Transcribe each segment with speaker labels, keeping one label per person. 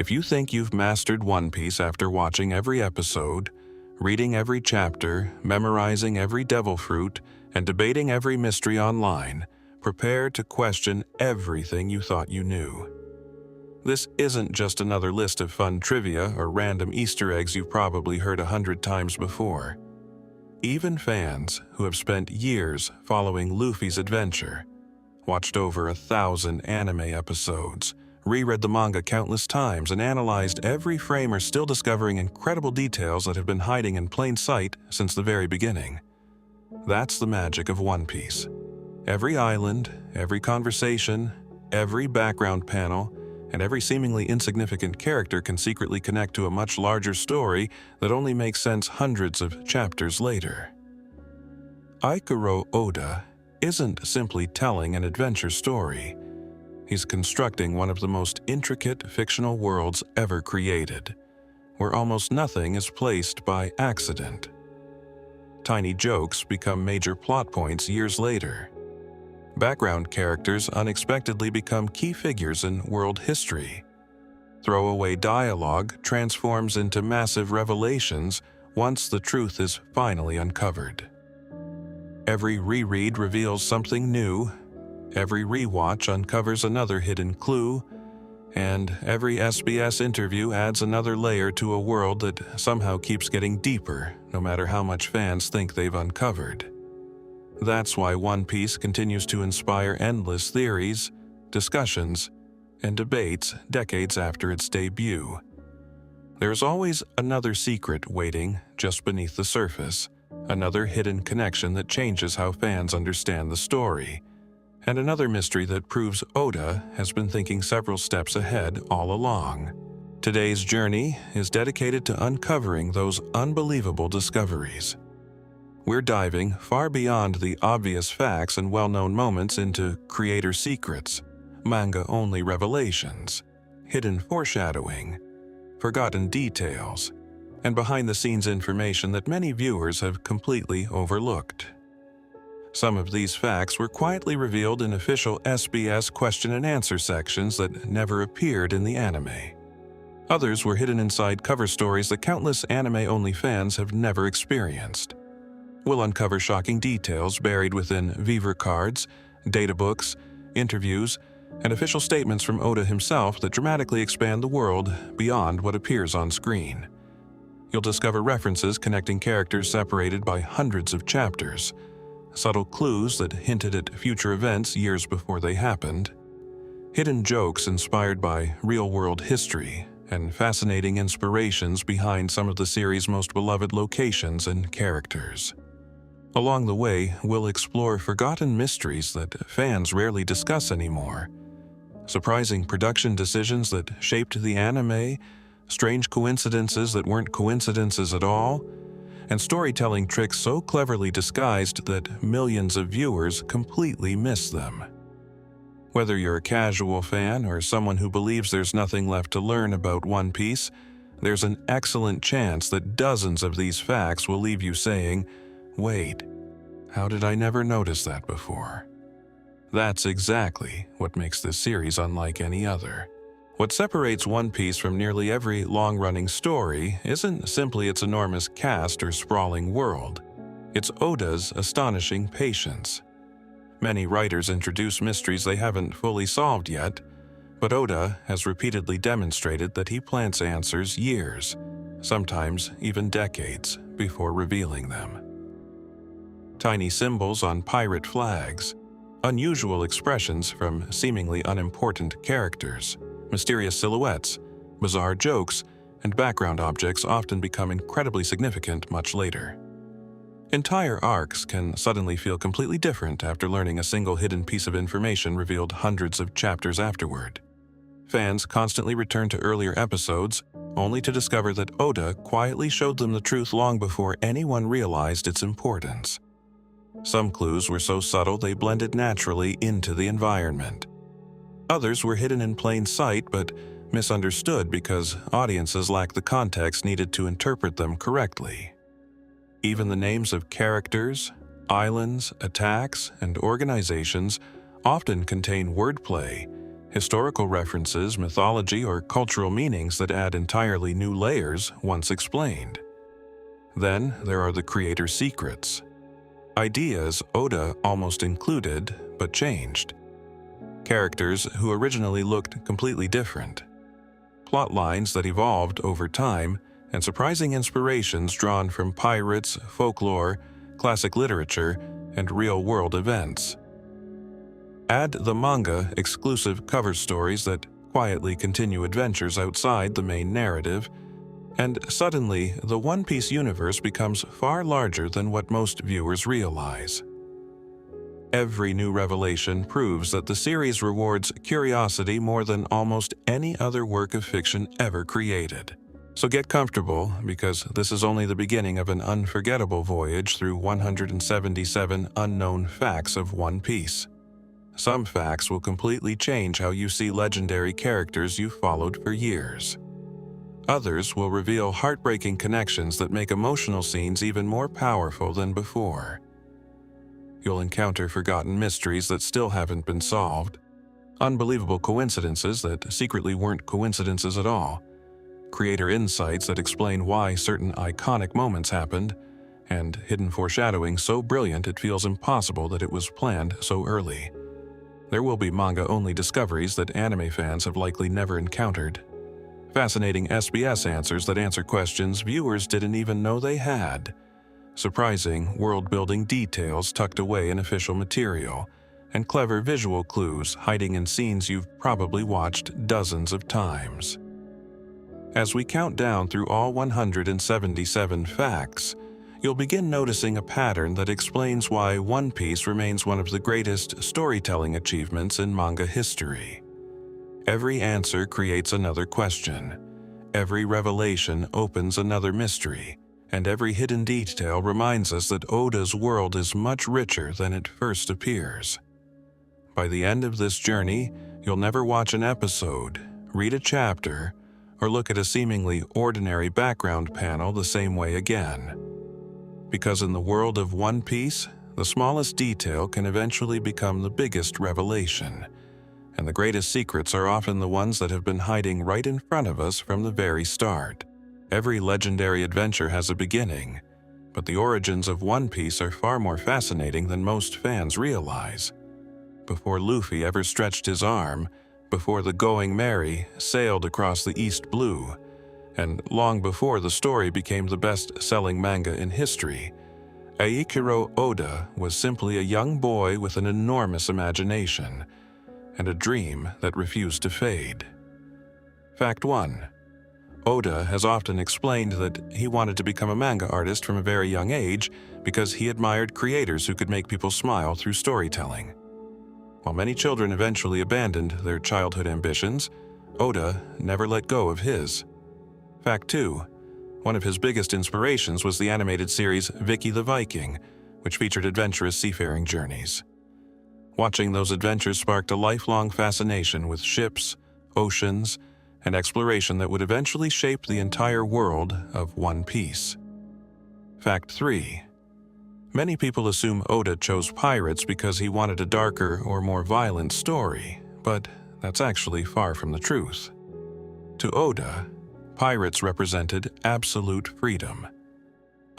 Speaker 1: If you think you've mastered One Piece after watching every episode, reading every chapter, memorizing every devil fruit, and debating every mystery online, prepare to question everything you thought you knew. This isn't just another list of fun trivia or random Easter eggs you've probably heard 100 times before. Even fans who have spent years following Luffy's adventure, watched over 1,000 anime episodes, reread the manga countless times, and analyzed every frame are still discovering incredible details that have been hiding in plain sight since the very beginning. That's the magic of One Piece. Every island, every conversation, every background panel, and every seemingly insignificant character can secretly connect to a much larger story that only makes sense hundreds of chapters later. Eiichiro Oda isn't simply telling an adventure story. He's constructing one of the most intricate fictional worlds ever created, where almost nothing is placed by accident. Tiny jokes become major plot points years later. Background characters unexpectedly become key figures in world history. Throwaway dialogue transforms into massive revelations once the truth is finally uncovered. Every reread reveals something new, every rewatch uncovers another hidden clue, and every SBS interview adds another layer to a world that somehow keeps getting deeper, no matter how much fans think they've uncovered. That's why One Piece continues to inspire endless theories, discussions, and debates decades after its debut. There's always another secret waiting just beneath the surface, another hidden connection that changes how fans understand the story, and another mystery that proves Oda has been thinking several steps ahead all along. Today's journey is dedicated to uncovering those unbelievable discoveries. We're diving far beyond the obvious facts and well-known moments into creator secrets, manga-only revelations, hidden foreshadowing, forgotten details, and behind-the-scenes information that many viewers have completely overlooked. Some of these facts were quietly revealed in official SBS question-and-answer sections that never appeared in the anime. Others were hidden inside cover stories that countless anime-only fans have never experienced. We'll uncover shocking details buried within Viver cards, databooks, interviews, and official statements from Oda himself that dramatically expand the world beyond what appears on screen. You'll discover references connecting characters separated by hundreds of chapters, subtle clues that hinted at future events years before they happened, hidden jokes inspired by real-world history, and fascinating inspirations behind some of the series' most beloved locations and characters. Along the way, we'll explore forgotten mysteries that fans rarely discuss anymore, surprising production decisions that shaped the anime, strange coincidences that weren't coincidences at all, and storytelling tricks so cleverly disguised that millions of viewers completely miss them. Whether you're a casual fan or someone who believes there's nothing left to learn about One Piece, there's an excellent chance that dozens of these facts will leave you saying, "Wait, how did I never notice that before?" That's exactly what makes this series unlike any other. What separates One Piece from nearly every long-running story isn't simply its enormous cast or sprawling world. It's Oda's astonishing patience. Many writers introduce mysteries they haven't fully solved yet, but Oda has repeatedly demonstrated that he plants answers years, sometimes even decades, before revealing them. Tiny symbols on pirate flags, unusual expressions from seemingly unimportant characters, mysterious silhouettes, bizarre jokes, and background objects often become incredibly significant much later. Entire arcs can suddenly feel completely different after learning a single hidden piece of information revealed hundreds of chapters afterward. Fans constantly return to earlier episodes, only to discover that Oda quietly showed them the truth long before anyone realized its importance. Some clues were so subtle they blended naturally into the environment. Others were hidden in plain sight but misunderstood because audiences lacked the context needed to interpret them correctly. Even the names of characters, islands, attacks, and organizations often contain wordplay, Historical references, mythology, or cultural meanings that add entirely new layers once explained. Then there are the creator's secrets. Ideas Oda almost included, but changed. Characters who originally looked completely different. Plot lines that evolved over time, and surprising inspirations drawn from pirates, folklore, classic literature, and real-world events. Add the manga exclusive cover stories that quietly continue adventures outside the main narrative, and suddenly the One Piece universe becomes far larger than what most viewers realize. Every new revelation proves that the series rewards curiosity more than almost any other work of fiction ever created. So get comfortable, because this is only the beginning of an unforgettable voyage through 177 unknown facts of One Piece. Some facts will completely change how you see legendary characters you've followed for years. Others will reveal heartbreaking connections that make emotional scenes even more powerful than before. You'll encounter forgotten mysteries that still haven't been solved, unbelievable coincidences that secretly weren't coincidences at all, creator insights that explain why certain iconic moments happened, and hidden foreshadowing so brilliant it feels impossible that it was planned so early. There will be manga-only discoveries that anime fans have likely never encountered. Fascinating SBS answers that answer questions viewers didn't even know they had. Surprising world-building details tucked away in official material, and clever visual clues hiding in scenes you've probably watched dozens of times. As we count down through all 177 facts, you'll begin noticing a pattern that explains why One Piece remains one of the greatest storytelling achievements in manga history. Every answer creates another question. Every revelation opens another mystery, and every hidden detail reminds us that Oda's world is much richer than it first appears. By the end of this journey, you'll never watch an episode, read a chapter, or look at a seemingly ordinary background panel the same way again. Because in the world of One Piece, the smallest detail can eventually become the biggest revelation, and the greatest secrets are often the ones that have been hiding right in front of us from the very start. Every legendary adventure has a beginning, but the origins of One Piece are far more fascinating than most fans realize. Before Luffy ever stretched his arm, before the Going Merry sailed across the East Blue, and long before the story became the best-selling manga in history, Eiichiro Oda was simply a young boy with an enormous imagination and a dream that refused to fade. Fact 1. Oda has often explained that he wanted to become a manga artist from a very young age because he admired creators who could make people smile through storytelling. While many children eventually abandoned their childhood ambitions, Oda never let go of his. Fact 2. One of his biggest inspirations was the animated series Vicky the Viking, which featured adventurous seafaring journeys. Watching those adventures sparked a lifelong fascination with ships, oceans, and exploration that would eventually shape the entire world of One Piece. Fact 3. Many people assume Oda chose pirates because he wanted a darker or more violent story, but that's actually far from the truth. To Oda, pirates represented absolute freedom.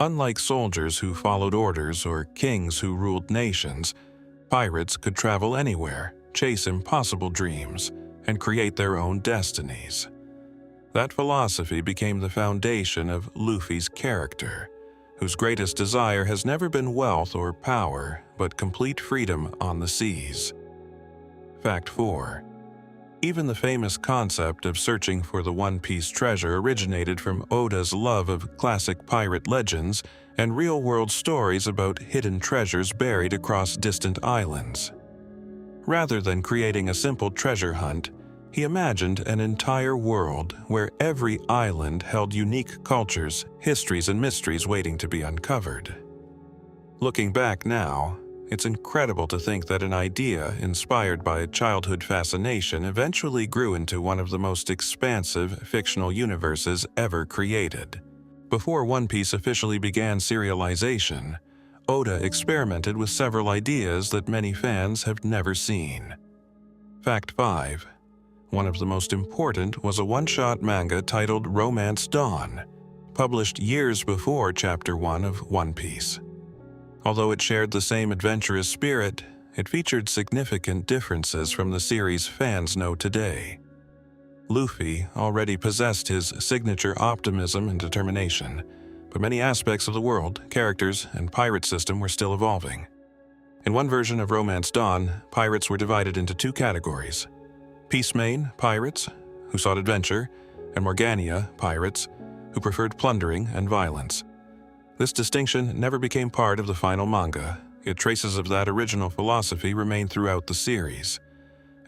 Speaker 1: Unlike soldiers who followed orders or kings who ruled nations, pirates could travel anywhere, chase impossible dreams, and create their own destinies. That philosophy became the foundation of Luffy's character, whose greatest desire has never been wealth or power, but complete freedom on the seas. Fact 4. Even the famous concept of searching for the One Piece treasure originated from Oda's love of classic pirate legends and real-world stories about hidden treasures buried across distant islands. Rather than creating a simple treasure hunt, he imagined an entire world where every island held unique cultures, histories, and mysteries waiting to be uncovered. Looking back now, it's incredible to think that an idea inspired by a childhood fascination eventually grew into one of the most expansive fictional universes ever created. Before One Piece officially began serialization, Oda experimented with several ideas that many fans have never seen. Fact 5. One of the most important was a one-shot manga titled Romance Dawn, published years before Chapter 1 of One Piece. Although it shared the same adventurous spirit, it featured significant differences from the series fans know today. Luffy already possessed his signature optimism and determination, but many aspects of the world, characters, and pirate system were still evolving. In one version of Romance Dawn, pirates were divided into two categories: Peacemain pirates, who sought adventure, and Morgania pirates, who preferred plundering and violence. This distinction never became part of the final manga, yet traces of that original philosophy remain throughout the series,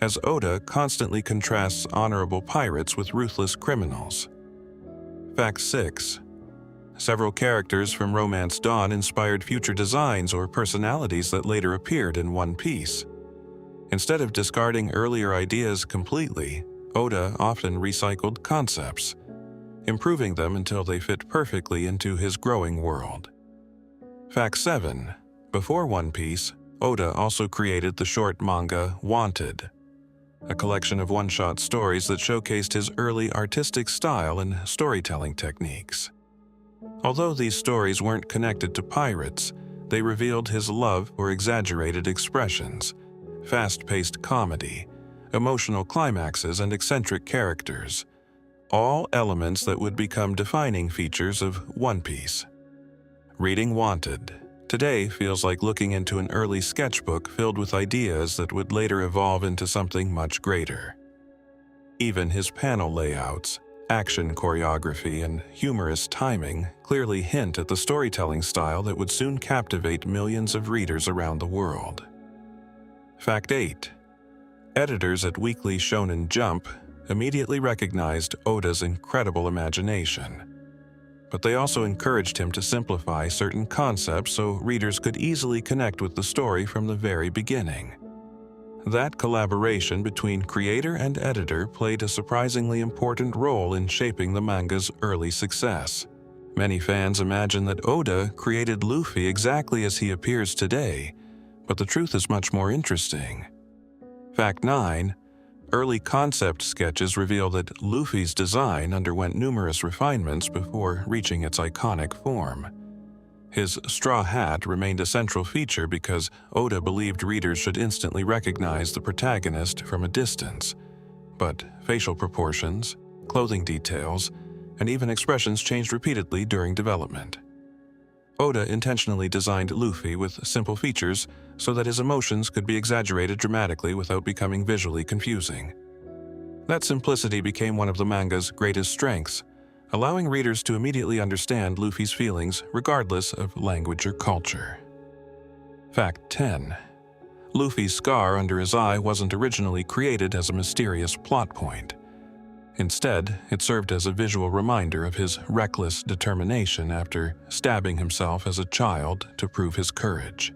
Speaker 1: as Oda constantly contrasts honorable pirates with ruthless criminals. Fact 6. Several characters from Romance Dawn inspired future designs or personalities that later appeared in One Piece. Instead of discarding earlier ideas completely, Oda often recycled concepts, improving them until they fit perfectly into his growing world. Fact 7. Before One Piece, Oda also created the short manga Wanted, a collection of one-shot stories that showcased his early artistic style and storytelling techniques. Although these stories weren't connected to pirates, they revealed his love for exaggerated expressions, fast-paced comedy, emotional climaxes, and eccentric characters, all elements that would become defining features of One Piece. Reading Wanted today feels like looking into an early sketchbook filled with ideas that would later evolve into something much greater. Even his panel layouts, action choreography, and humorous timing clearly hint at the storytelling style that would soon captivate millions of readers around the world. Fact 8. Editors at Weekly Shonen Jump immediately recognized Oda's incredible imagination, but they also encouraged him to simplify certain concepts so readers could easily connect with the story from the very beginning. That collaboration between creator and editor played a surprisingly important role in shaping the manga's early success. Many fans imagine that Oda created Luffy exactly as he appears today, but the truth is much more interesting. Fact 9. Early concept sketches reveal that Luffy's design underwent numerous refinements before reaching its iconic form. His straw hat remained a central feature because Oda believed readers should instantly recognize the protagonist from a distance, but facial proportions, clothing details, and even expressions changed repeatedly during development. Oda intentionally designed Luffy with simple features so that his emotions could be exaggerated dramatically without becoming visually confusing. That simplicity became one of the manga's greatest strengths, allowing readers to immediately understand Luffy's feelings regardless of language or culture. Fact 10. Luffy's scar under his eye wasn't originally created as a mysterious plot point. Instead, it served as a visual reminder of his reckless determination after stabbing himself as a child to prove his courage.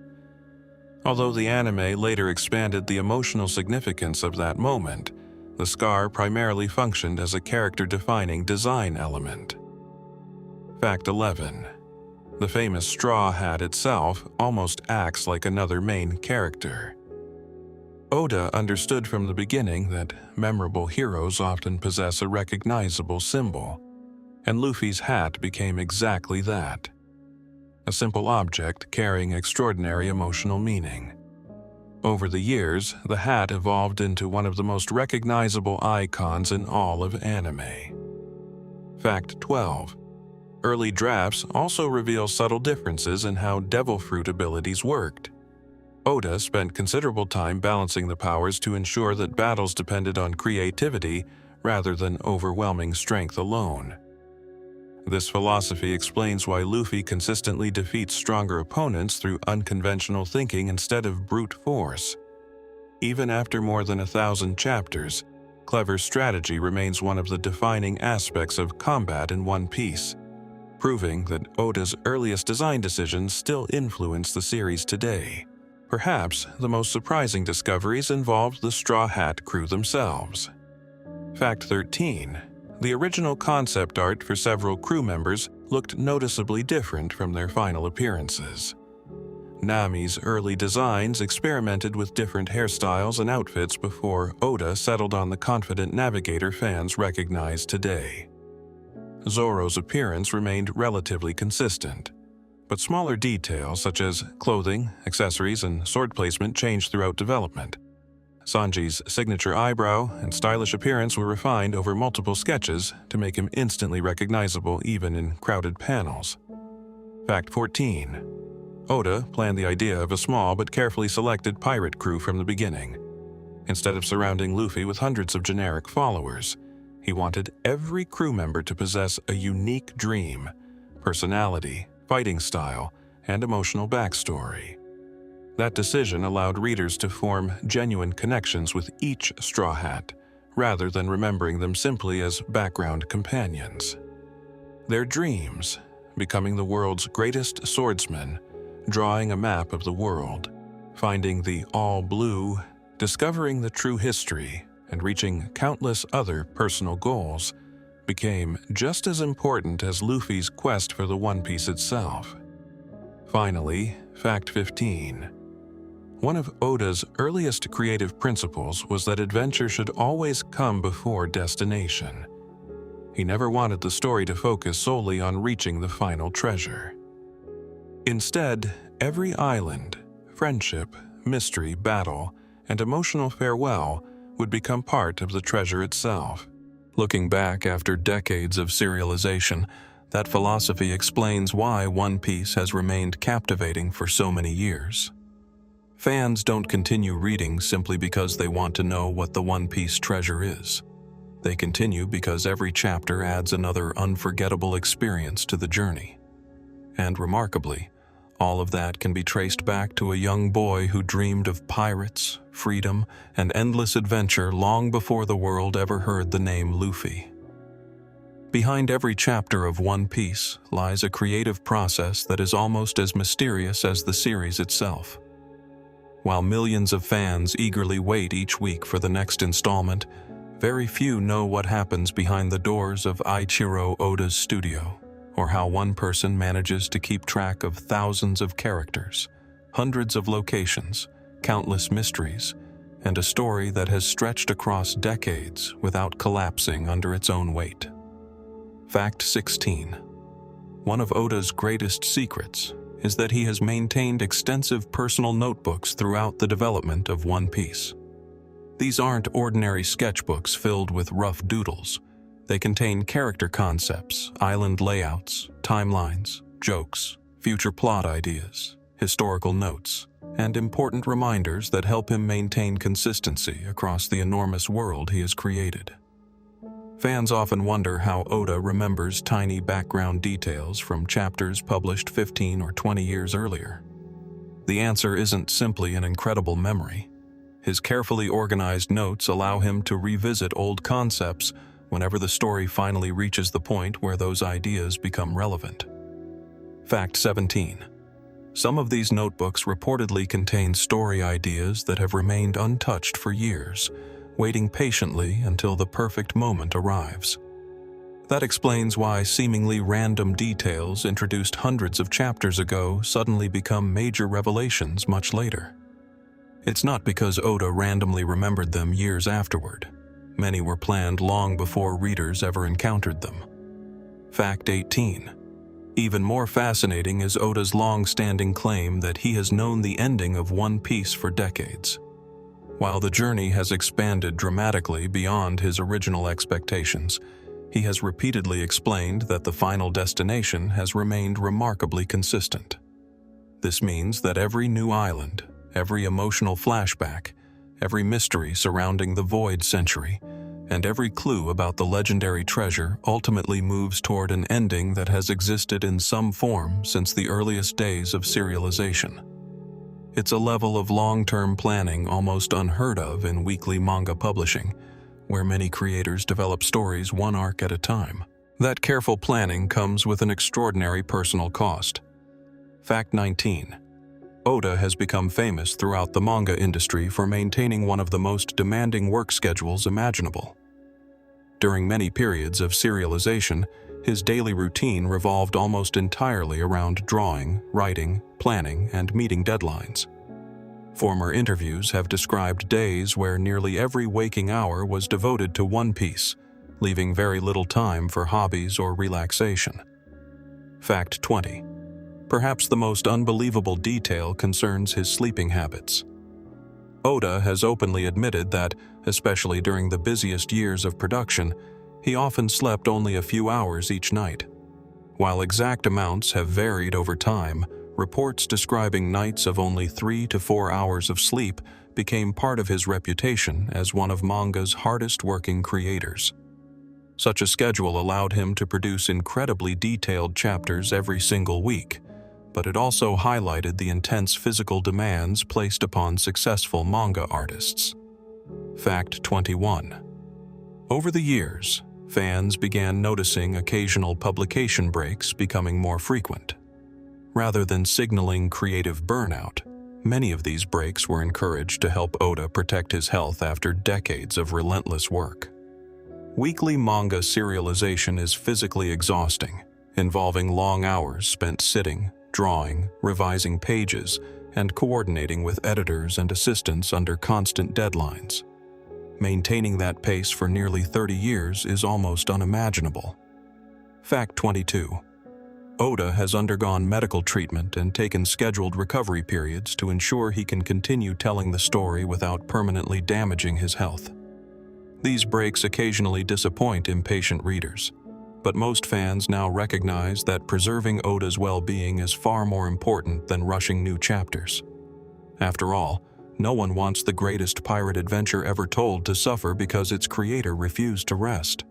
Speaker 1: Although the anime later expanded the emotional significance of that moment, the scar primarily functioned as a character-defining design element. Fact 11. The famous straw hat itself almost acts like another main character. Oda understood from the beginning that memorable heroes often possess a recognizable symbol, and Luffy's hat became exactly that. A simple object carrying extraordinary emotional meaning. Over the years, the hat evolved into one of the most recognizable icons in all of anime. Fact 12. Early drafts also reveal subtle differences in how devil fruit abilities worked. Oda spent considerable time balancing the powers to ensure that battles depended on creativity rather than overwhelming strength alone. This philosophy explains why Luffy consistently defeats stronger opponents through unconventional thinking instead of brute force. Even after more than 1,000 chapters, clever strategy remains one of the defining aspects of combat in One Piece, proving that Oda's earliest design decisions still influence the series today. Perhaps the most surprising discoveries involved the Straw Hat crew themselves. Fact 13. The original concept art for several crew members looked noticeably different from their final appearances. Nami's early designs experimented with different hairstyles and outfits before Oda settled on the confident navigator fans recognize today. Zoro's appearance remained relatively consistent, but smaller details such as clothing, accessories, and sword placement changed throughout development. Sanji's signature eyebrow and stylish appearance were refined over multiple sketches to make him instantly recognizable even in crowded panels. Fact 14. Oda planned the idea of a small but carefully selected pirate crew from the beginning. Instead of surrounding Luffy with hundreds of generic followers, he wanted every crew member to possess a unique dream, personality, fighting style, and emotional backstory. That decision allowed readers to form genuine connections with each Straw Hat, rather than remembering them simply as background companions. Their dreams, becoming the world's greatest swordsmen, drawing a map of the world, finding the All Blue, discovering the true history, and reaching countless other personal goals, became just as important as Luffy's quest for the One Piece itself. Finally, Fact 15. One of Oda's earliest creative principles was that adventure should always come before destination. He never wanted the story to focus solely on reaching the final treasure. Instead, every island, friendship, mystery, battle, and emotional farewell would become part of the treasure itself. Looking back after decades of serialization, that philosophy explains why One Piece has remained captivating for so many years. Fans don't continue reading simply because they want to know what the One Piece treasure is. They continue because every chapter adds another unforgettable experience to the journey. And remarkably, all of that can be traced back to a young boy who dreamed of pirates, freedom, and endless adventure long before the world ever heard the name Luffy. Behind every chapter of One Piece lies a creative process that is almost as mysterious as the series itself. While millions of fans eagerly wait each week for the next installment, very few know what happens behind the doors of Eiichiro Oda's studio, or how one person manages to keep track of thousands of characters, hundreds of locations, countless mysteries, and a story that has stretched across decades without collapsing under its own weight. Fact 16. One of Oda's greatest secrets is that he has maintained extensive personal notebooks throughout the development of One Piece. These aren't ordinary sketchbooks filled with rough doodles. They contain character concepts, island layouts, timelines, jokes, future plot ideas, historical notes, and important reminders that help him maintain consistency across the enormous world he has created. Fans often wonder how Oda remembers tiny background details from chapters published 15 or 20 years earlier. The answer isn't simply an incredible memory. His carefully organized notes allow him to revisit old concepts whenever the story finally reaches the point where those ideas become relevant. Fact 17. Some of these notebooks reportedly contain story ideas that have remained untouched for years, waiting patiently until the perfect moment arrives. That explains why seemingly random details introduced hundreds of chapters ago suddenly become major revelations much later. It's not because Oda randomly remembered them years afterward. Many were planned long before readers ever encountered them. Fact 18. Even more fascinating is Oda's long-standing claim that he has known the ending of One Piece for decades. While the journey has expanded dramatically beyond his original expectations, he has repeatedly explained that the final destination has remained remarkably consistent. This means that every new island, every emotional flashback, every mystery surrounding the Void Century, and every clue about the legendary treasure ultimately moves toward an ending that has existed in some form since the earliest days of serialization. It's a level of long-term planning almost unheard of in weekly manga publishing, where many creators develop stories one arc at a time. That careful planning comes with an extraordinary personal cost. Fact 19. Oda has become famous throughout the manga industry for maintaining one of the most demanding work schedules imaginable. During many periods of serialization, his daily routine revolved almost entirely around drawing, writing, planning, and meeting deadlines. Former interviews have described days where nearly every waking hour was devoted to One Piece, leaving very little time for hobbies or relaxation. Fact 20. Perhaps the most unbelievable detail concerns his sleeping habits. Oda has openly admitted that, especially during the busiest years of production, he often slept only a few hours each night. While exact amounts have varied over time, reports describing nights of only 3 to 4 hours of sleep became part of his reputation as one of manga's hardest-working creators. Such a schedule allowed him to produce incredibly detailed chapters every single week, but it also highlighted the intense physical demands placed upon successful manga artists. Fact 21. Over the years, fans began noticing occasional publication breaks becoming more frequent. Rather than signaling creative burnout, many of these breaks were encouraged to help Oda protect his health after decades of relentless work. Weekly manga serialization is physically exhausting, involving long hours spent sitting, drawing, revising pages, and coordinating with editors and assistants under constant deadlines. Maintaining that pace for nearly 30 years is almost unimaginable. Fact 22. Oda has undergone medical treatment and taken scheduled recovery periods to ensure he can continue telling the story without permanently damaging his health. These breaks occasionally disappoint impatient readers, but most fans now recognize that preserving Oda's well-being is far more important than rushing new chapters. After all, no one wants the greatest pirate adventure ever told to suffer because its creator refused to rest.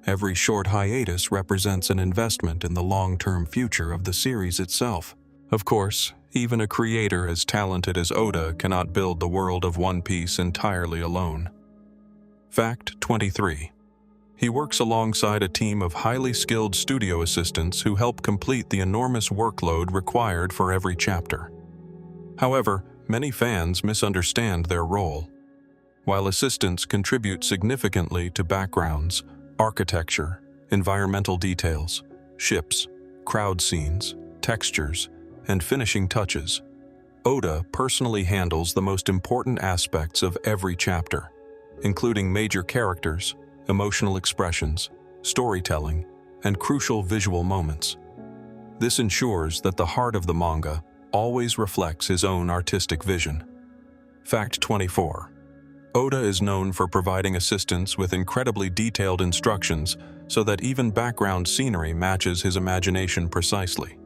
Speaker 1: Every short hiatus represents an investment in the long-term future of the series itself. Of course, even a creator as talented as Oda cannot build the world of One Piece entirely alone. Fact 23. He works alongside a team of highly skilled studio assistants who help complete the enormous workload required for every chapter. However, many fans misunderstand their role. While assistants contribute significantly to backgrounds, architecture, environmental details, ships, crowd scenes, textures, and finishing touches, Oda personally handles the most important aspects of every chapter, including major characters, emotional expressions, storytelling, and crucial visual moments. This ensures that the heart of the manga always reflects his own artistic vision. Fact 24. Oda is known for providing assistants with incredibly detailed instructions so that even background scenery matches his imagination precisely.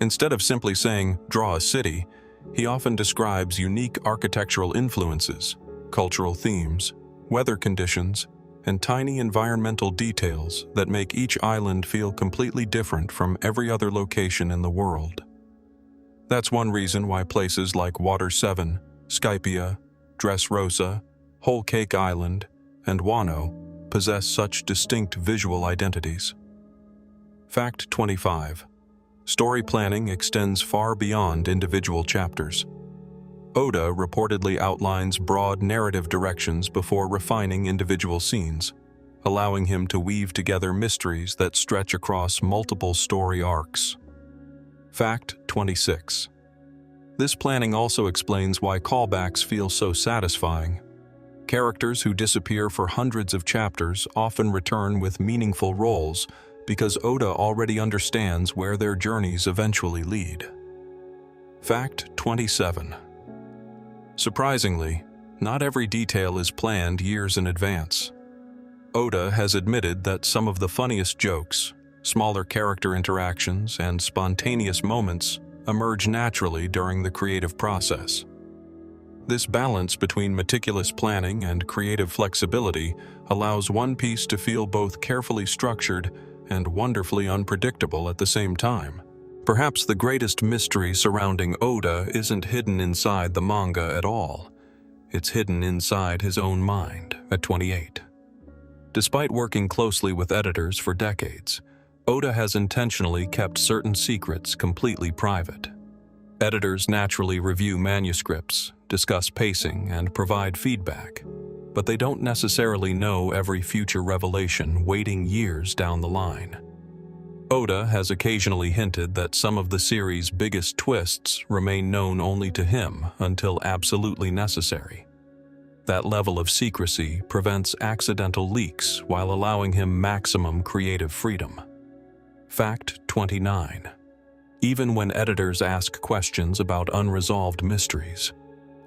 Speaker 1: Instead of simply saying, "draw a city," he often describes unique architectural influences, cultural themes, weather conditions, and tiny environmental details that make each island feel completely different from every other location in the world. That's one reason why places like Water 7, Skypia, Dressrosa, Whole Cake Island, and Wano possess such distinct visual identities. Fact 25. Story planning extends far beyond individual chapters. Oda reportedly outlines broad narrative directions before refining individual scenes, allowing him to weave together mysteries that stretch across multiple story arcs. Fact 26. This planning also explains why callbacks feel so satisfying. Characters who disappear for hundreds of chapters often return with meaningful roles because Oda already understands where their journeys eventually lead. Fact 27. Surprisingly, not every detail is planned years in advance. Oda has admitted that some of the funniest jokes, smaller character interactions, and spontaneous moments emerge naturally during the creative process. This balance between meticulous planning and creative flexibility allows One Piece to feel both carefully structured and wonderfully unpredictable at the same time. Perhaps the greatest mystery surrounding Oda isn't hidden inside the manga at all. It's hidden inside his own mind at 28. Despite working closely with editors for decades, Oda has intentionally kept certain secrets completely private. Editors naturally review manuscripts, discuss pacing, and provide feedback, but they don't necessarily know every future revelation waiting years down the line. Oda has occasionally hinted that some of the series' biggest twists remain known only to him until absolutely necessary. That level of secrecy prevents accidental leaks while allowing him maximum creative freedom. Fact 29. Even when editors ask questions about unresolved mysteries,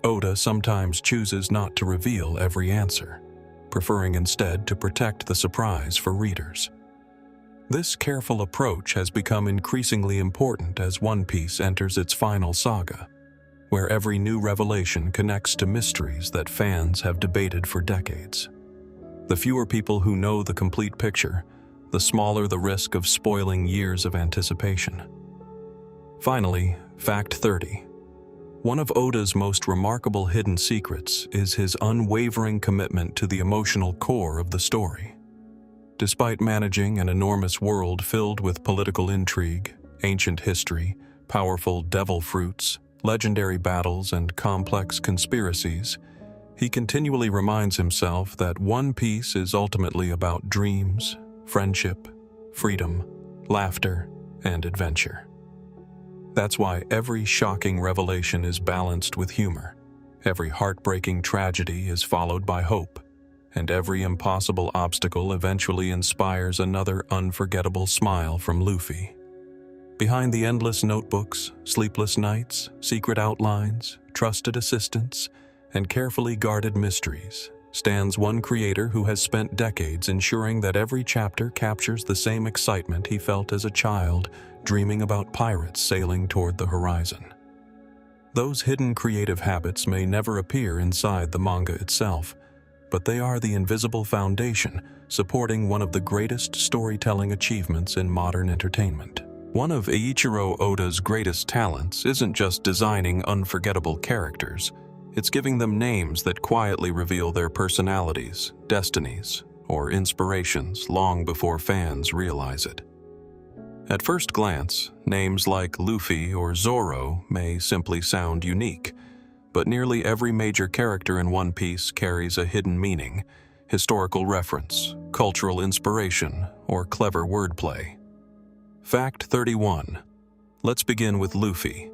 Speaker 1: Oda sometimes chooses not to reveal every answer, preferring instead to protect the surprise for readers. This careful approach has become increasingly important as One Piece enters its final saga, where every new revelation connects to mysteries that fans have debated for decades. The fewer people who know the complete picture, the smaller the risk of spoiling years of anticipation. Finally, Fact 30. One of Oda's most remarkable hidden secrets is his unwavering commitment to the emotional core of the story. Despite managing an enormous world filled with political intrigue, ancient history, powerful devil fruits, legendary battles, and complex conspiracies, he continually reminds himself that One Piece is ultimately about dreams, friendship, freedom, laughter, and adventure. That's why every shocking revelation is balanced with humor, every heartbreaking tragedy is followed by hope, and every impossible obstacle eventually inspires another unforgettable smile from Luffy. Behind the endless notebooks, sleepless nights, secret outlines, trusted assistants, and carefully guarded mysteries stands one creator who has spent decades ensuring that every chapter captures the same excitement he felt as a child dreaming about pirates sailing toward the horizon. Those hidden creative habits may never appear inside the manga itself, but they are the invisible foundation supporting one of the greatest storytelling achievements in modern entertainment. One of Eiichiro Oda's greatest talents isn't just designing unforgettable characters, it's giving them names that quietly reveal their personalities, destinies, or inspirations long before fans realize it. At first glance, names like Luffy or Zoro may simply sound unique, but nearly every major character in One Piece carries a hidden meaning, historical reference, cultural inspiration, or clever wordplay. Fact 31. Let's begin with Luffy.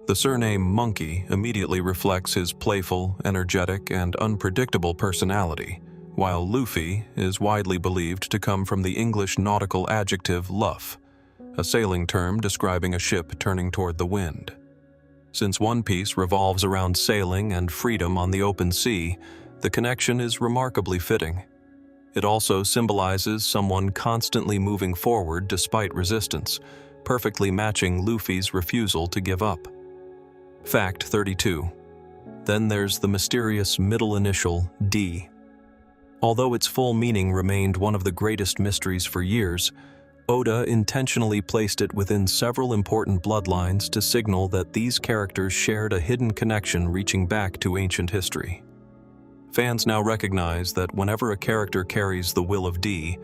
Speaker 1: The surname Monkey immediately reflects his playful, energetic, and unpredictable personality, while Luffy is widely believed to come from the English nautical adjective luff, a sailing term describing a ship turning toward the wind. Since One Piece revolves around sailing and freedom on the open sea, the connection is remarkably fitting. It also symbolizes someone constantly moving forward despite resistance, perfectly matching Luffy's refusal to give up. Fact 32. Then there's the mysterious middle initial D. Although its full meaning remained one of the greatest mysteries for years, Oda intentionally placed it within several important bloodlines to signal that these characters shared a hidden connection reaching back to ancient history. Fans now recognize that whenever a character carries the will of D,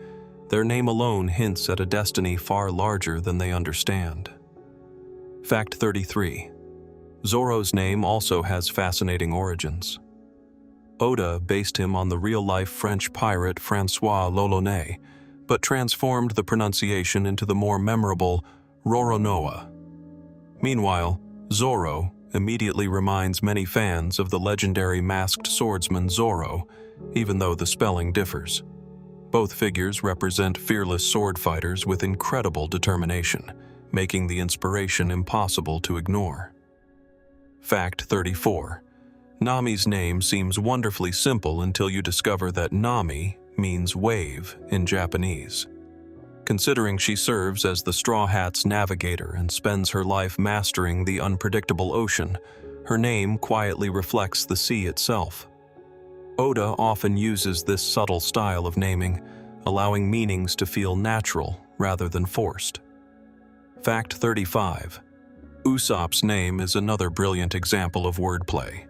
Speaker 1: their name alone hints at a destiny far larger than they understand. Fact 33. Zoro's name also has fascinating origins. Oda based him on the real-life French pirate François l'Olonnais, but transformed the pronunciation into the more memorable Roronoa. Meanwhile, Zoro immediately reminds many fans of the legendary masked swordsman Zoro, even though the spelling differs. Both figures represent fearless sword fighters with incredible determination, making the inspiration impossible to ignore. Fact 34. Nami's name seems wonderfully simple until you discover that Nami means wave in Japanese. Considering she serves as the Straw Hat's navigator and spends her life mastering the unpredictable ocean, her name quietly reflects the sea itself. Oda often uses this subtle style of naming, allowing meanings to feel natural rather than forced. Fact 35. Usopp's name is another brilliant example of wordplay.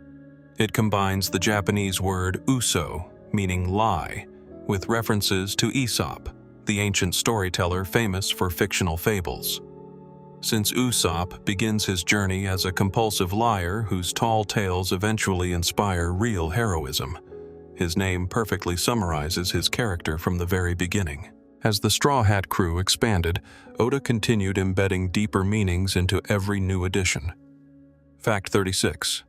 Speaker 1: It combines the Japanese word uso, meaning lie, with references to Aesop, the ancient storyteller famous for fictional fables. Since Usopp begins his journey as a compulsive liar whose tall tales eventually inspire real heroism, His name perfectly summarizes his character from the very beginning. As the Straw Hat crew expanded, Oda continued embedding deeper meanings into every new edition. Fact 36.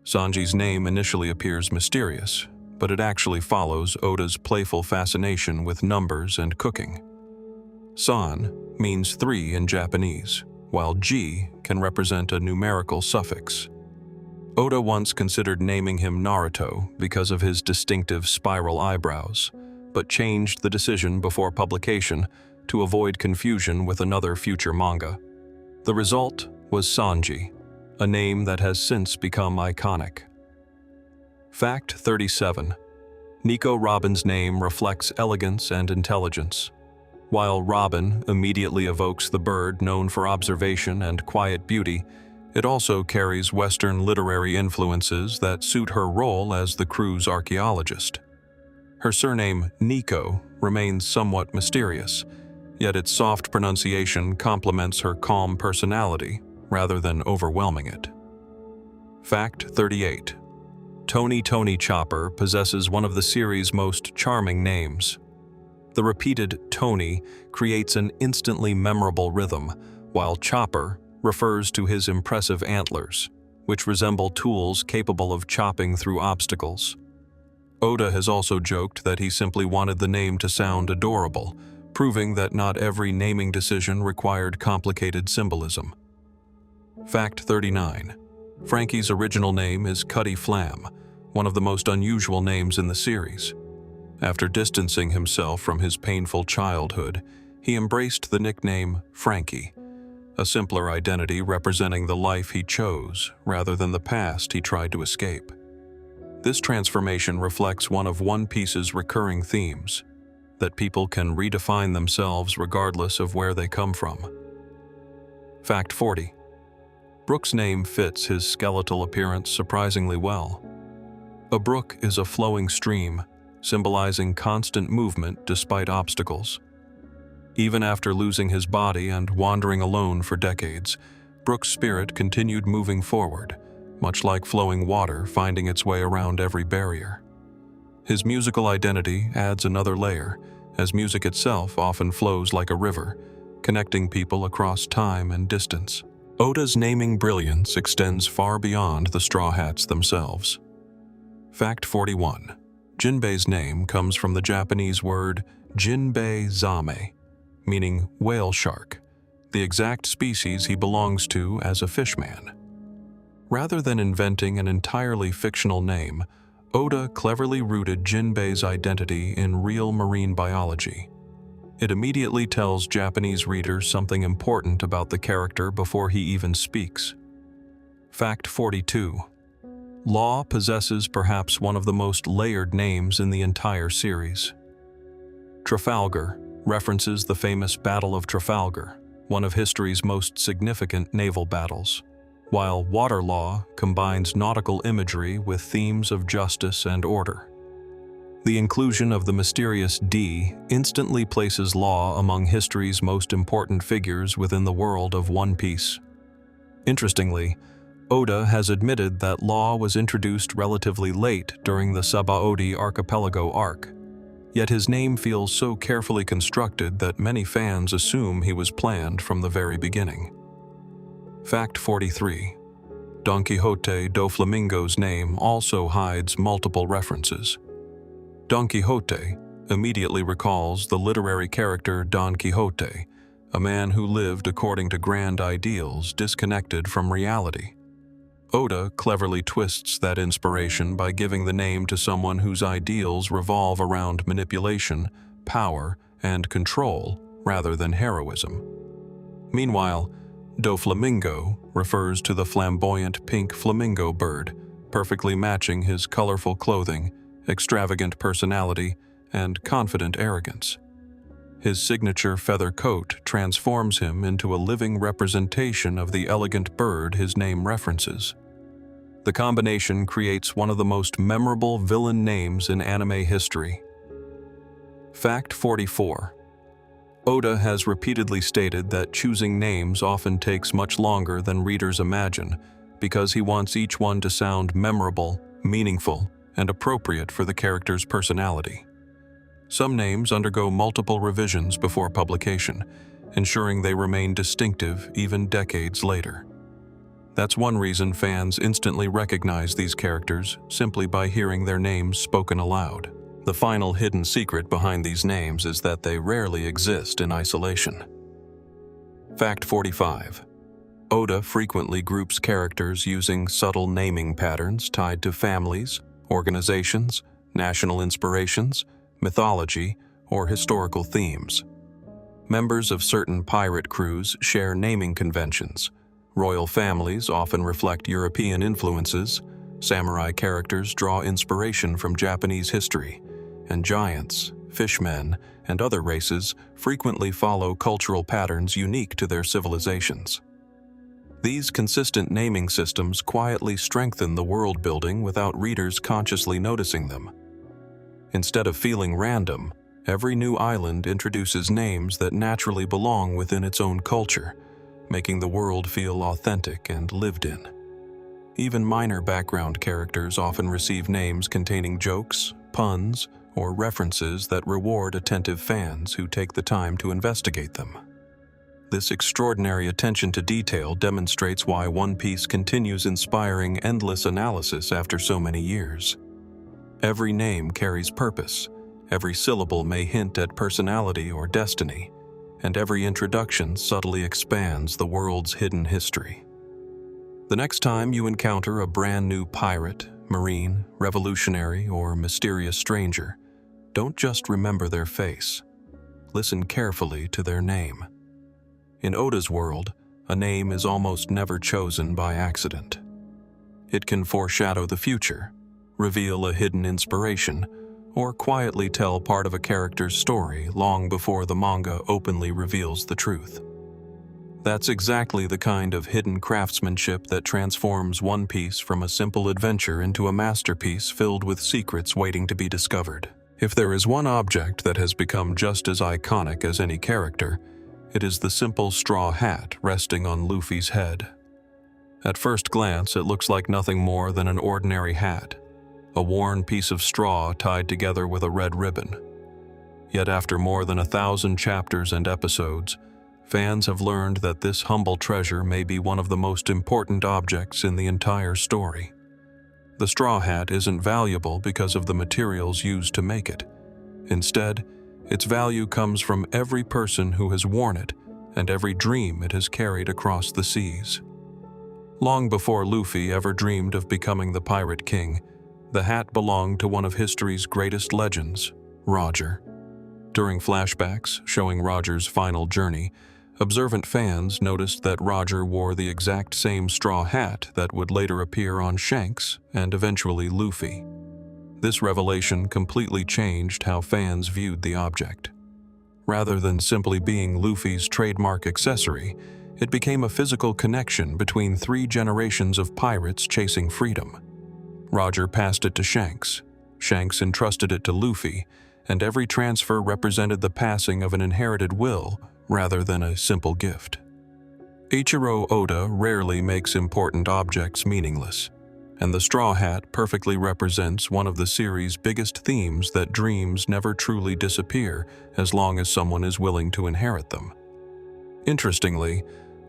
Speaker 1: Sanji's name initially appears mysterious, but it actually follows Oda's playful fascination with numbers and cooking. San means 3 in Japanese, while Ji can represent a numerical suffix. Oda once considered naming him Naruto because of his distinctive spiral eyebrows, but changed the decision before publication to avoid confusion with another future manga. The result was Sanji, a name that has since become iconic. Fact 37. Nico Robin's name reflects elegance and intelligence. While Robin immediately evokes the bird known for observation and quiet beauty, it also carries Western literary influences that suit her role as the crew's archaeologist. Her surname, Nico, remains somewhat mysterious, yet its soft pronunciation complements her calm personality rather than overwhelming it. Fact 38. Tony Chopper possesses one of the series' most charming names. The repeated Tony creates an instantly memorable rhythm, while Chopper refers to his impressive antlers, which resemble tools capable of chopping through obstacles. Oda has also joked that he simply wanted the name to sound adorable, proving that not every naming decision required complicated symbolism. Fact 39. Frankie's original name is Cutty Flam, one of the most unusual names in the series. After distancing himself from his painful childhood, he embraced the nickname Frankie, a simpler identity representing the life he chose rather than the past he tried to escape. This transformation reflects one of One Piece's recurring themes, that people can redefine themselves regardless of where they come from. Fact 40. Brook's name fits his skeletal appearance surprisingly well. A brook is a flowing stream, symbolizing constant movement despite obstacles. Even after losing his body and wandering alone for decades, Brook's spirit continued moving forward, much like flowing water finding its way around every barrier. His musical identity adds another layer, as music itself often flows like a river, connecting people across time and distance. Oda's naming brilliance extends far beyond the Straw Hats themselves. Fact 41. Jinbei's name comes from the Japanese word Jinbei Zame, meaning whale shark, the exact species he belongs to as a fishman. Rather than inventing an entirely fictional name, Oda cleverly rooted Jinbei's identity in real marine biology. It immediately tells Japanese readers something important about the character before he even speaks. Fact 42. Law possesses perhaps one of the most layered names in the entire series. Trafalgar references the famous Battle of Trafalgar, one of history's most significant naval battles, while Water Law combines nautical imagery with themes of justice and order. The inclusion of the mysterious D instantly places Law among history's most important figures within the world of One Piece. Interestingly, Oda has admitted that Law was introduced relatively late during the Sabaody Archipelago arc, yet his name feels so carefully constructed that many fans assume he was planned from the very beginning. Fact 43. Don Quixote do Flamingo's name also hides multiple references. Don Quixote immediately recalls the literary character Don Quixote, a man who lived according to grand ideals disconnected from reality. Oda cleverly twists that inspiration by giving the name to someone whose ideals revolve around manipulation, power, and control rather than heroism. Meanwhile, Doflamingo refers to the flamboyant pink flamingo bird, perfectly matching his colorful clothing, extravagant personality, and confident arrogance. His signature feather coat transforms him into a living representation of the elegant bird his name references. The combination creates one of the most memorable villain names in anime history. Fact 44. Oda has repeatedly stated that choosing names often takes much longer than readers imagine because he wants each one to sound memorable, meaningful, and appropriate for the character's personality. Some names undergo multiple revisions before publication, ensuring they remain distinctive even decades later. That's one reason fans instantly recognize these characters simply by hearing their names spoken aloud. The final hidden secret behind these names is that they rarely exist in isolation. Fact 45. Oda frequently groups characters using subtle naming patterns tied to families, organizations, national inspirations, mythology, or historical themes. Members of certain pirate crews share naming conventions. Royal families often reflect European influences, samurai characters draw inspiration from Japanese history, and giants, fishmen, and other races frequently follow cultural patterns unique to their civilizations. These consistent naming systems quietly strengthen the world building without readers consciously noticing them. Instead of feeling random, every new island introduces names that naturally belong within its own culture, making the world feel authentic and lived in. Even minor background characters often receive names containing jokes, puns, or references that reward attentive fans who take the time to investigate them. This extraordinary attention to detail demonstrates why One Piece continues inspiring endless analysis after so many years. Every name carries purpose, every syllable may hint at personality or destiny, and every introduction subtly expands the world's hidden history. The next time you encounter a brand new pirate, marine, revolutionary, or mysterious stranger, don't just remember their face. Listen carefully to their name. In Oda's world, a name is almost never chosen by accident. It can foreshadow the future, reveal a hidden inspiration, or quietly tell part of a character's story long before the manga openly reveals the truth. That's exactly the kind of hidden craftsmanship that transforms One Piece from a simple adventure into a masterpiece filled with secrets waiting to be discovered. If there is one object that has become just as iconic as any character, it is the simple straw hat resting on Luffy's head. At first glance, it looks like nothing more than an ordinary hat, a worn piece of straw tied together with a red ribbon. Yet after more than 1,000 chapters and episodes, fans have learned that this humble treasure may be one of the most important objects in the entire story. The straw hat isn't valuable because of the materials used to make it. Instead, its value comes from every person who has worn it and every dream it has carried across the seas. Long before Luffy ever dreamed of becoming the Pirate King, the hat belonged to one of history's greatest legends, Roger. During flashbacks showing Roger's final journey, observant fans noticed that Roger wore the exact same straw hat that would later appear on Shanks and eventually Luffy. This revelation completely changed how fans viewed the object. Rather than simply being Luffy's trademark accessory, it became a physical connection between 3 generations of pirates chasing freedom. Roger passed it to Shanks, Shanks entrusted it to Luffy, and every transfer represented the passing of an inherited will rather than a simple gift. Eiichiro Oda rarely makes important objects meaningless, and the straw hat perfectly represents one of the series' biggest themes that dreams never truly disappear as long as someone is willing to inherit them. Interestingly,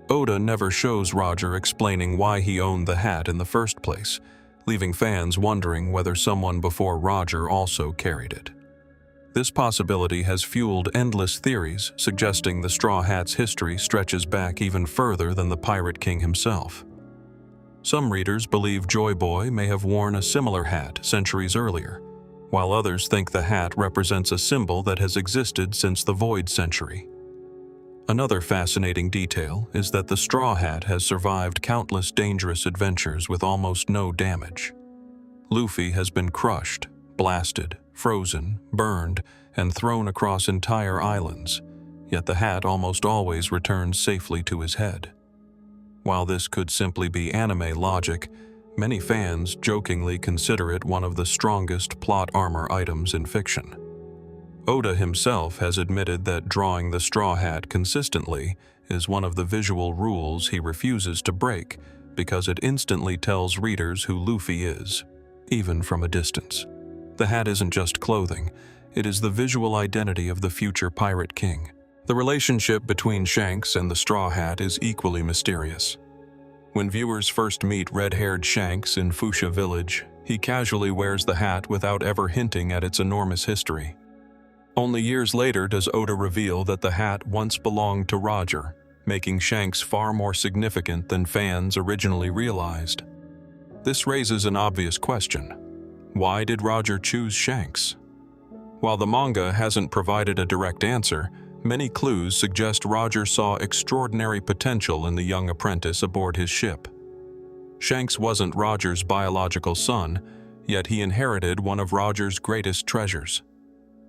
Speaker 1: Oda never shows Roger explaining why he owned the hat in the first place, leaving fans wondering whether someone before Roger also carried it. This possibility has fueled endless theories suggesting the Straw Hat's history stretches back even further than the Pirate King himself. Some readers believe Joy Boy may have worn a similar hat centuries earlier, while others think the hat represents a symbol that has existed since the Void Century. Another fascinating detail is that the Straw Hat has survived countless dangerous adventures with almost no damage. Luffy has been crushed, blasted, frozen, burned, and thrown across entire islands, yet the hat almost always returns safely to his head. While this could simply be anime logic, many fans jokingly consider it one of the strongest plot armor items in fiction. Oda himself has admitted that drawing the Straw Hat consistently is one of the visual rules he refuses to break because it instantly tells readers who Luffy is. even from a distance. The hat isn't just clothing, it is the visual identity of the future Pirate King. The relationship between Shanks and the Straw Hat is equally mysterious. When viewers first meet red-haired Shanks in Fuchsia Village, he casually wears the hat without ever hinting at its enormous history. Only years later does Oda reveal that the hat once belonged to Roger, making Shanks far more significant than fans originally realized. This raises an obvious question. Why did Roger choose Shanks? While the manga hasn't provided a direct answer, many clues suggest Roger saw extraordinary potential in the young apprentice aboard his ship. Shanks wasn't Roger's biological son, yet he inherited one of Roger's greatest treasures.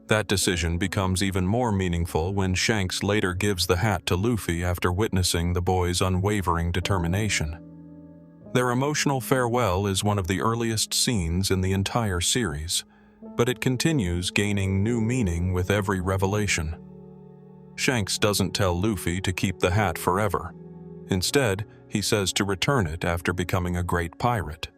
Speaker 1: That decision becomes even more meaningful when Shanks later gives the hat to Luffy after witnessing the boy's unwavering determination. Their emotional farewell is one of the earliest scenes in the entire series, but it continues gaining new meaning with every revelation. Shanks doesn't tell Luffy to keep the hat forever. Instead, he says to return it after becoming a great pirate.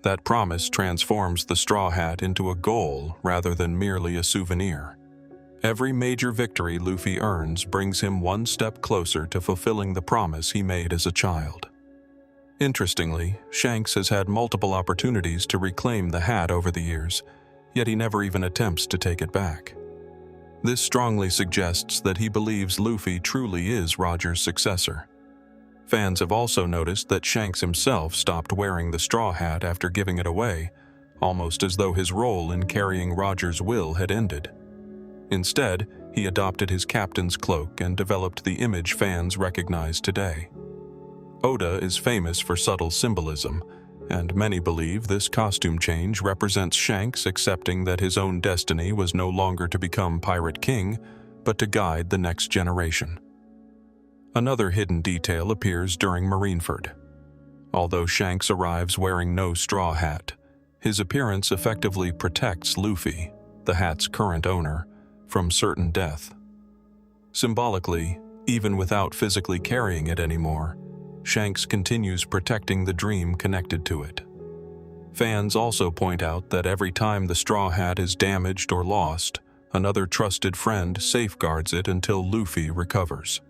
Speaker 1: That promise transforms the Straw Hat into a goal rather than merely a souvenir. Every major victory Luffy earns brings him one step closer to fulfilling the promise he made as a child. Interestingly, Shanks has had multiple opportunities to reclaim the hat over the years, yet he never even attempts to take it back. This strongly suggests that he believes Luffy truly is Roger's successor. Fans have also noticed that Shanks himself stopped wearing the straw hat after giving it away, almost as though his role in carrying Roger's will had ended. Instead, he adopted his captain's cloak and developed the image fans recognize today. Oda is famous for subtle symbolism, and many believe this costume change represents Shanks accepting that his own destiny was no longer to become Pirate King, but to guide the next generation. Another hidden detail appears during Marineford. Although Shanks arrives wearing no straw hat, his appearance effectively protects Luffy, the hat's current owner, from certain death. Symbolically, even without physically carrying it anymore, Shanks continues protecting the dream connected to it. Fans also point out that every time the straw hat is damaged or lost, another trusted friend safeguards it until Luffy recovers.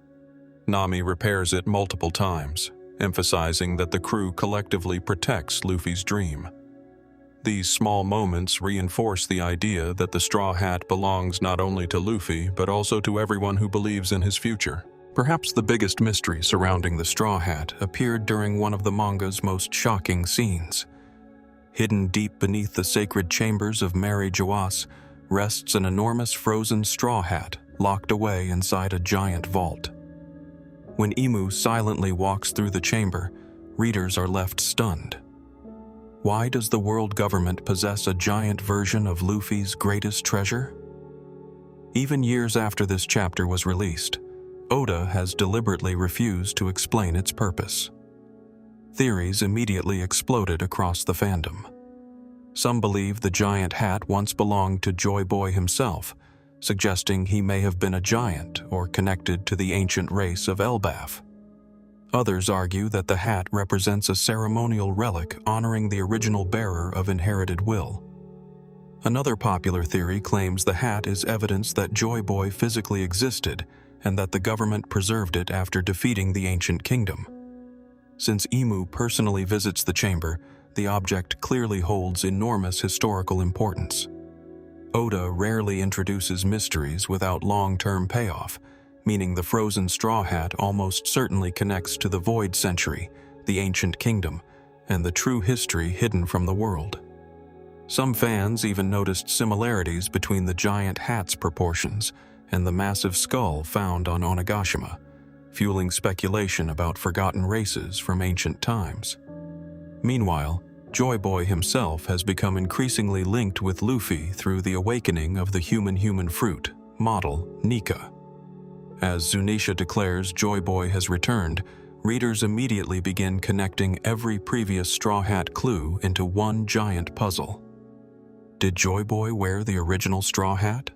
Speaker 1: Nami repairs it multiple times, emphasizing that the crew collectively protects Luffy's dream. These small moments reinforce the idea that the straw hat belongs not only to Luffy but also to everyone who believes in his future. Perhaps the biggest mystery surrounding the straw hat appeared during one of the manga's most shocking scenes. Hidden deep beneath the sacred chambers of Mary Geoise rests an enormous frozen straw hat locked away inside a giant vault. When Imu silently walks through the chamber, readers are left stunned. Why does the world government possess a giant version of Luffy's greatest treasure? Even years after this chapter was released, Oda has deliberately refused to explain its purpose. Theories immediately exploded across the fandom. Some believe the giant hat once belonged to Joy Boy himself, suggesting he may have been a giant or connected to the ancient race of Elbaf. Others argue that the hat represents a ceremonial relic honoring the original bearer of inherited will. Another popular theory claims the hat is evidence that Joy Boy physically existed and that the government preserved it after defeating the ancient kingdom. Since Imu personally visits the chamber, the object clearly holds enormous historical importance. Oda rarely introduces mysteries without long-term payoff, meaning the frozen straw hat almost certainly connects to the Void Century, the ancient kingdom, and the true history hidden from the world. Some fans even noticed similarities between the giant hat's proportions and the massive skull found on Onigashima, fueling speculation about forgotten races from ancient times. Meanwhile, Joy Boy himself has become increasingly linked with Luffy through the awakening of the human fruit, model Nika. As Zunisha declares Joy Boy has returned, readers immediately begin connecting every previous Straw Hat clue into one giant puzzle. Did Joy Boy wear the original straw hat?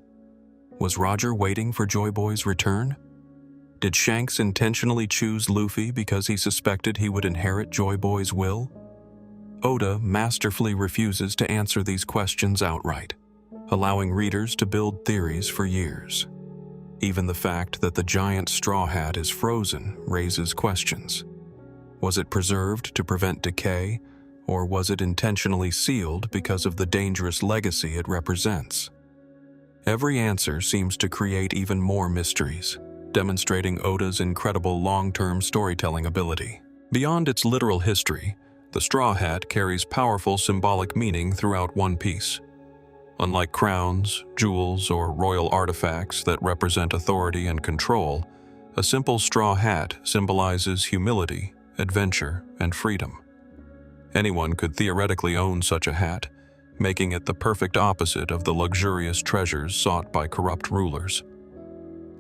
Speaker 1: Was Roger waiting for Joy Boy's return? Did Shanks intentionally choose Luffy because he suspected he would inherit Joy Boy's will? Oda masterfully refuses to answer these questions outright, allowing readers to build theories for years. Even the fact that the giant straw hat is frozen raises questions. Was it preserved to prevent decay, or was it intentionally sealed because of the dangerous legacy it represents? Every answer seems to create even more mysteries, demonstrating Oda's incredible long-term storytelling ability. Beyond its literal history, the straw hat carries powerful symbolic meaning throughout One Piece. Unlike crowns, jewels, or royal artifacts that represent authority and control, a simple straw hat symbolizes humility, adventure, and freedom. Anyone could theoretically own such a hat, making it the perfect opposite of the luxurious treasures sought by corrupt rulers.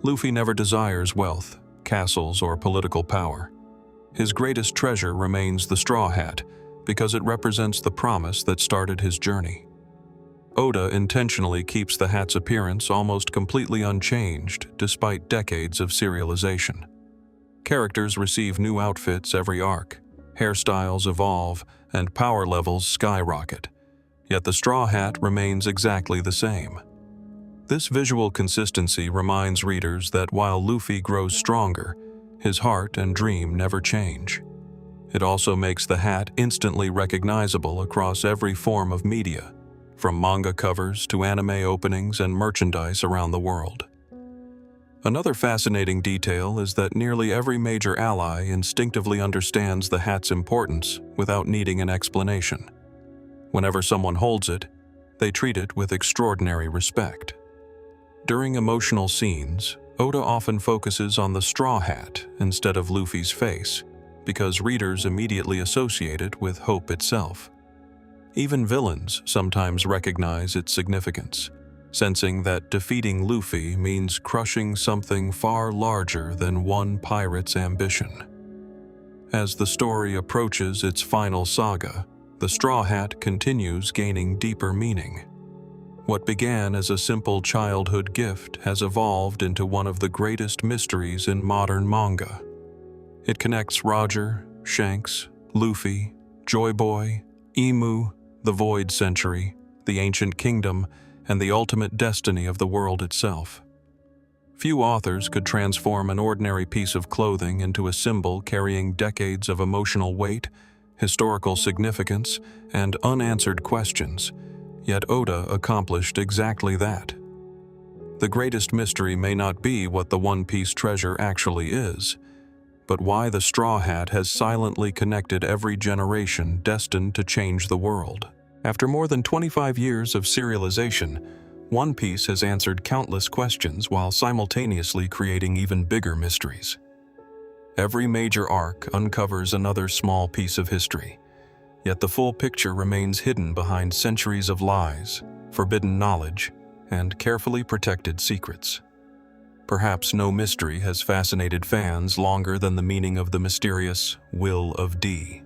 Speaker 1: Luffy never desires wealth, castles, or political power. His greatest treasure remains the straw hat because it represents the promise that started his journey. Oda intentionally keeps the hat's appearance almost completely unchanged despite decades of serialization. Characters receive new outfits every arc, hairstyles evolve, and power levels skyrocket, yet the straw hat remains exactly the same. This visual consistency reminds readers that while Luffy grows stronger, his heart and dream never change. It also makes the hat instantly recognizable across every form of media, from manga covers to anime openings and merchandise around the world. Another fascinating detail is that nearly every major ally instinctively understands the hat's importance without needing an explanation. Whenever someone holds it, they treat it with extraordinary respect. During emotional scenes, Oda often focuses on the straw hat instead of Luffy's face, because readers immediately associate it with hope itself. Even villains sometimes recognize its significance, sensing that defeating Luffy means crushing something far larger than one pirate's ambition. As the story approaches its final saga, the straw hat continues gaining deeper meaning. What began as a simple childhood gift has evolved into one of the greatest mysteries in modern manga. It connects Roger, Shanks, Luffy, Joy Boy, Emu, the Void Century, the Ancient Kingdom, and the ultimate destiny of the world itself. Few authors could transform an ordinary piece of clothing into a symbol carrying decades of emotional weight, historical significance, and unanswered questions, yet Oda accomplished exactly that. The greatest mystery may not be what the One Piece treasure actually is, but why the straw hat has silently connected every generation destined to change the world. After more than 25 years of serialization, One Piece has answered countless questions while simultaneously creating even bigger mysteries. Every major arc uncovers another small piece of history, yet the full picture remains hidden behind centuries of lies, forbidden knowledge, and carefully protected secrets. Perhaps no mystery has fascinated fans longer than the meaning of the mysterious Will of D.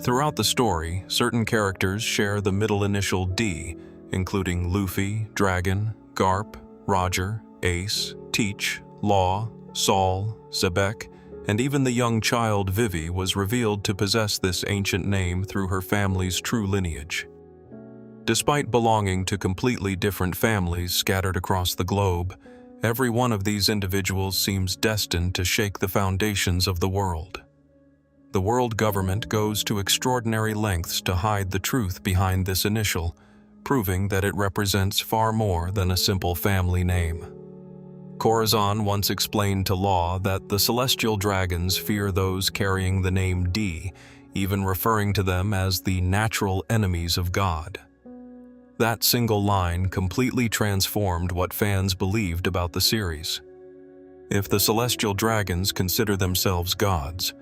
Speaker 1: Throughout the story, certain characters share the middle initial D, including Luffy, Dragon, Garp, Roger, Ace, Teach, Law, Saul, Zebek, and even the young child Vivi was revealed to possess this ancient name through her family's true lineage. Despite belonging to completely different families scattered across the globe, every one of these individuals seems destined to shake the foundations of the world. The world government goes to extraordinary lengths to hide the truth behind this initial, proving that it represents far more than a simple family name. Corazon once explained to Law that the celestial dragons fear those carrying the name D, even referring to them as the natural enemies of God. That single line completely transformed what fans believed about the series. If the celestial dragons consider themselves gods,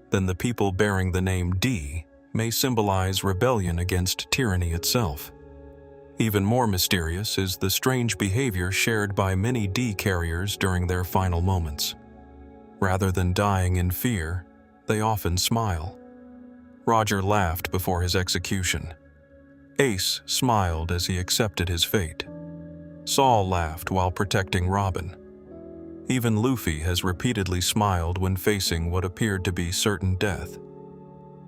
Speaker 1: then the people bearing the name D may symbolize rebellion against tyranny itself. Even more mysterious is the strange behavior shared by many D carriers during their final moments. Rather than dying in fear, they often smile. Roger laughed before his execution. Ace smiled as he accepted his fate. Saul laughed while protecting Robin. Even Luffy has repeatedly smiled when facing what appeared to be certain death.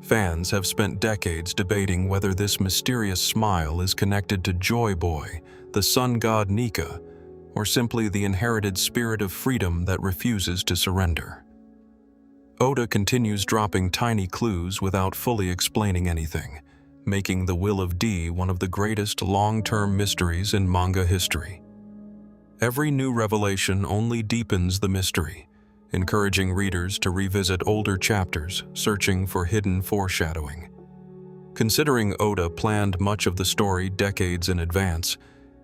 Speaker 1: Fans have spent decades debating whether this mysterious smile is connected to Joy Boy, the sun god Nika, or simply the inherited spirit of freedom that refuses to surrender. Oda continues dropping tiny clues without fully explaining anything, making the Will of D one of the greatest long-term mysteries in manga history. Every new revelation only deepens the mystery, encouraging readers to revisit older chapters, searching for hidden foreshadowing. Considering Oda planned much of the story decades in advance,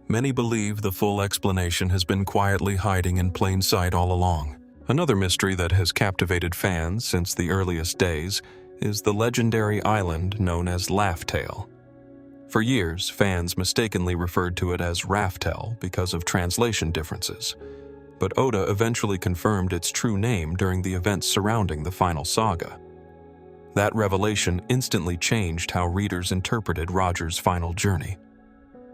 Speaker 1: many believe the full explanation has been quietly hiding in plain sight all along. Another mystery that has captivated fans since the earliest days is the legendary island known as Laugh-Tale. For years, fans mistakenly referred to it as Raftel because of translation differences, but Oda eventually confirmed its true name during the events surrounding the final saga. That revelation instantly changed how readers interpreted Roger's final journey.